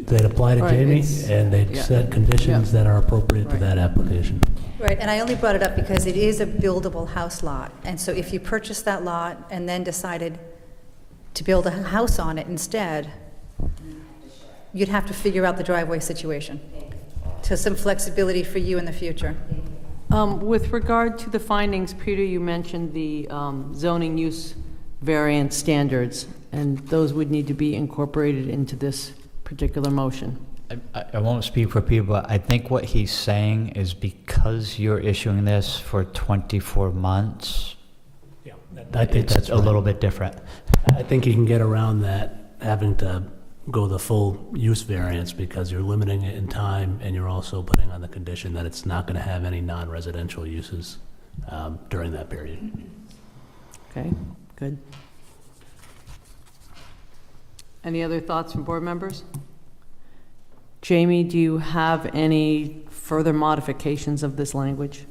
Speaker 7: they'd apply to
Speaker 21: Right,
Speaker 7: Jamie
Speaker 21: it's-
Speaker 7: and they'd
Speaker 21: yeah.
Speaker 7: set conditions
Speaker 21: Yeah.
Speaker 7: that are appropriate to
Speaker 21: Right.
Speaker 7: that application.
Speaker 13: Right, and I only brought it up because it is a buildable house lot. And so if you purchased that lot and then decided to build a house on it instead, you'd have to figure out the driveway situation. So some flexibility for you in the future.
Speaker 1: With regard to the findings, Peter, you mentioned the zoning use variance standards, and those would need to be incorporated into this particular motion.
Speaker 4: I won't speak for people, but I think what he's saying is because you're issuing this for 24 months,
Speaker 7: Yeah, I think
Speaker 4: it's
Speaker 7: that's
Speaker 4: a little bit different.
Speaker 7: I think you can get around that, having to go the full use variance because you're limiting it in time and you're also putting on the condition that it's not going to have any non-residential uses during that period.
Speaker 1: Okay, good. Any other thoughts from board members? Jamie, do you have any further modifications of this language?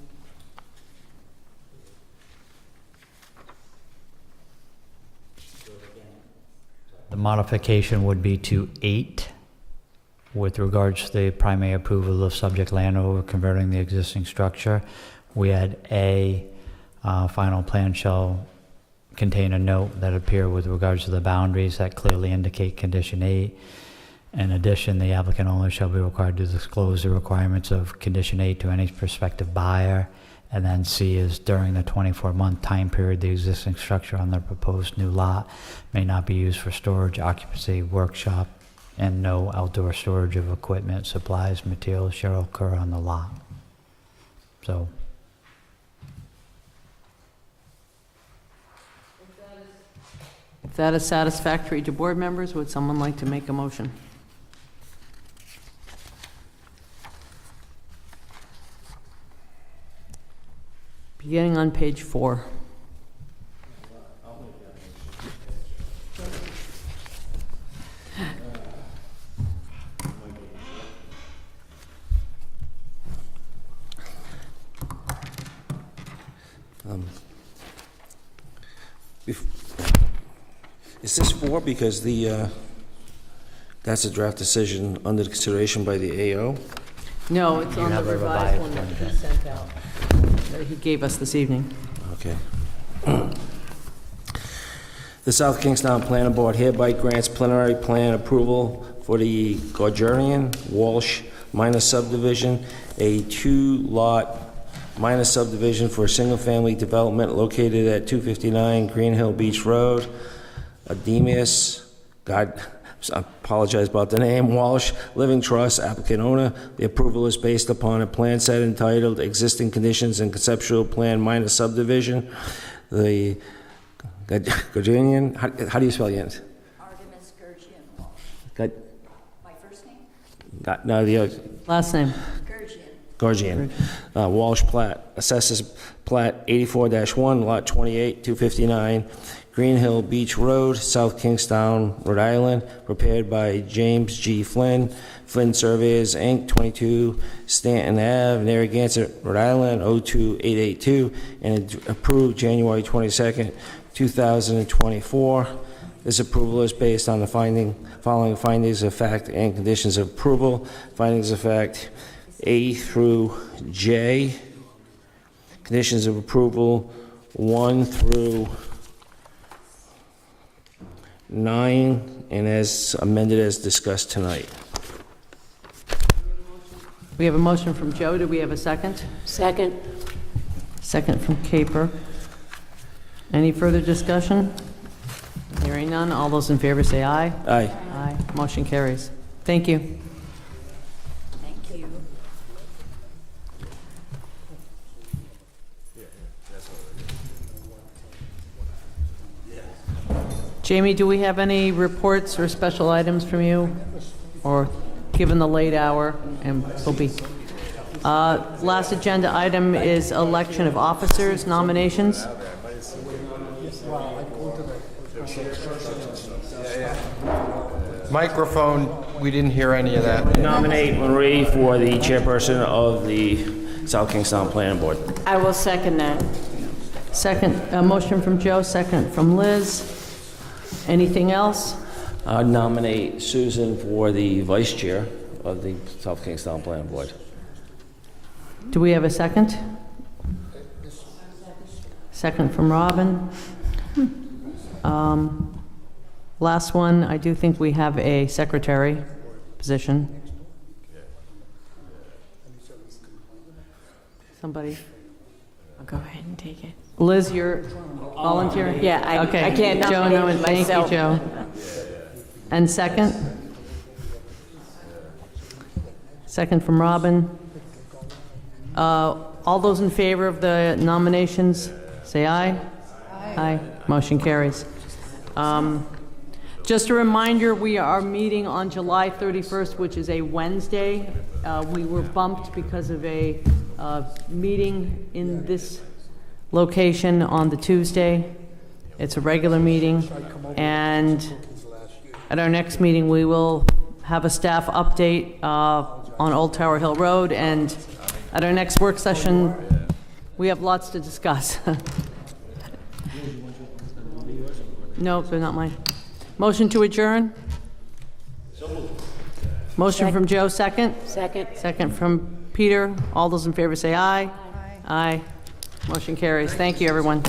Speaker 4: The modification would be to 8 with regards to the primary approval of subject land over converting the existing structure. We had A, final plan shall contain a note that appear with regards to the boundaries that clearly indicate condition 8. In addition, the applicant only shall be required to disclose the requirements of condition 8 to any prospective buyer. And then C is during the 24-month time period, the existing structure on the proposed new lot may not be used for storage, occupancy, workshop, and no outdoor storage of equipment, supplies, materials shall occur on the lot. So,
Speaker 1: If that is satisfactory to board members, would someone like to make a motion? Beginning on page 4.
Speaker 2: Is this 4 because that's a draft decision under consideration by the AO?
Speaker 1: No, it's
Speaker 4: You
Speaker 1: on the
Speaker 4: have a
Speaker 1: revised
Speaker 4: revised
Speaker 1: one that
Speaker 4: one,
Speaker 1: he
Speaker 4: Jen.
Speaker 1: sent out, that he gave us this evening.
Speaker 2: Okay. The South Kingstown Planning Board hereby grants preliminary plan approval for the Gordurian Walsh minor subdivision, a 2-lot minor subdivision for a single-family development located at 259 Green Hill Beach Road. Ademius, God, I apologize about the name, Walsh Living Trust, applicant owner. The approval is based upon a plan set entitled Existing Conditions and Conceptual Plan Minor Subdivision. The Gordurian, how do you spell your name?
Speaker 20: Artemis Gurgian Walsh.
Speaker 2: God,
Speaker 20: My first name?
Speaker 2: No, the
Speaker 1: Last name.
Speaker 2: Gorgian. Walsh plat, assesses plat 84-1, lot 28, 259, Green Hill Beach Road, South Kingstown, Rhode Island, prepared by James G. Flynn, Flynn Surveyors, Inc., 22 Stanton Ave, Narragansett, Rhode Island, 02882, and approved January 22nd, 2024. This approval is based on the following findings of fact and conditions of approval. Findings of fact A through J. Conditions of approval 1 through 9, and as amended as discussed tonight.
Speaker 1: We have a motion from Joe. Do we have a second?
Speaker 19: Second.
Speaker 1: Second from Caper. Any further discussion? Hearing none. All those in favor say aye.
Speaker 2: Aye.
Speaker 1: Aye. Motion carries. Thank you.
Speaker 19: Thank you.
Speaker 1: Jamie, do we have any reports or special items from you? Or given the late hour, and will be. Last agenda item is election of officers, nominations.
Speaker 8: Microphone, we didn't hear any of that.
Speaker 2: Nominate Marie for the chairperson of the South Kingstown Planning Board.
Speaker 17: I will second that.
Speaker 1: Second, a motion from Joe, second from Liz. Anything else?
Speaker 2: Nominate Susan for the vice chair of the South Kingstown Planning Board.
Speaker 1: Do we have a second? Second from Robin. Last one, I do think we have a secretary position. Somebody?
Speaker 17: I'll go ahead and take it.
Speaker 1: Liz, you're volunteering?
Speaker 17: Yeah, I
Speaker 1: Okay.
Speaker 17: can't
Speaker 1: Joe,
Speaker 17: nominate
Speaker 1: no, thank
Speaker 17: myself.
Speaker 1: you, Joe. And second? Second from Robin. All those in favor of the nominations, say aye. Aye. Motion carries. Just a reminder, we are meeting on July 31st, which is a Wednesday. We were bumped because of a meeting in this location on the Tuesday. It's a regular meeting. And at our next meeting, we will have a staff update on Old Tower Hill Road. And at our next work session, we have lots to discuss. No, they're not mine. Motion to adjourn? Motion from Joe, second?
Speaker 19: Second.
Speaker 1: Second from Peter. All those in favor say aye. Aye. Motion carries. Thank you, everyone.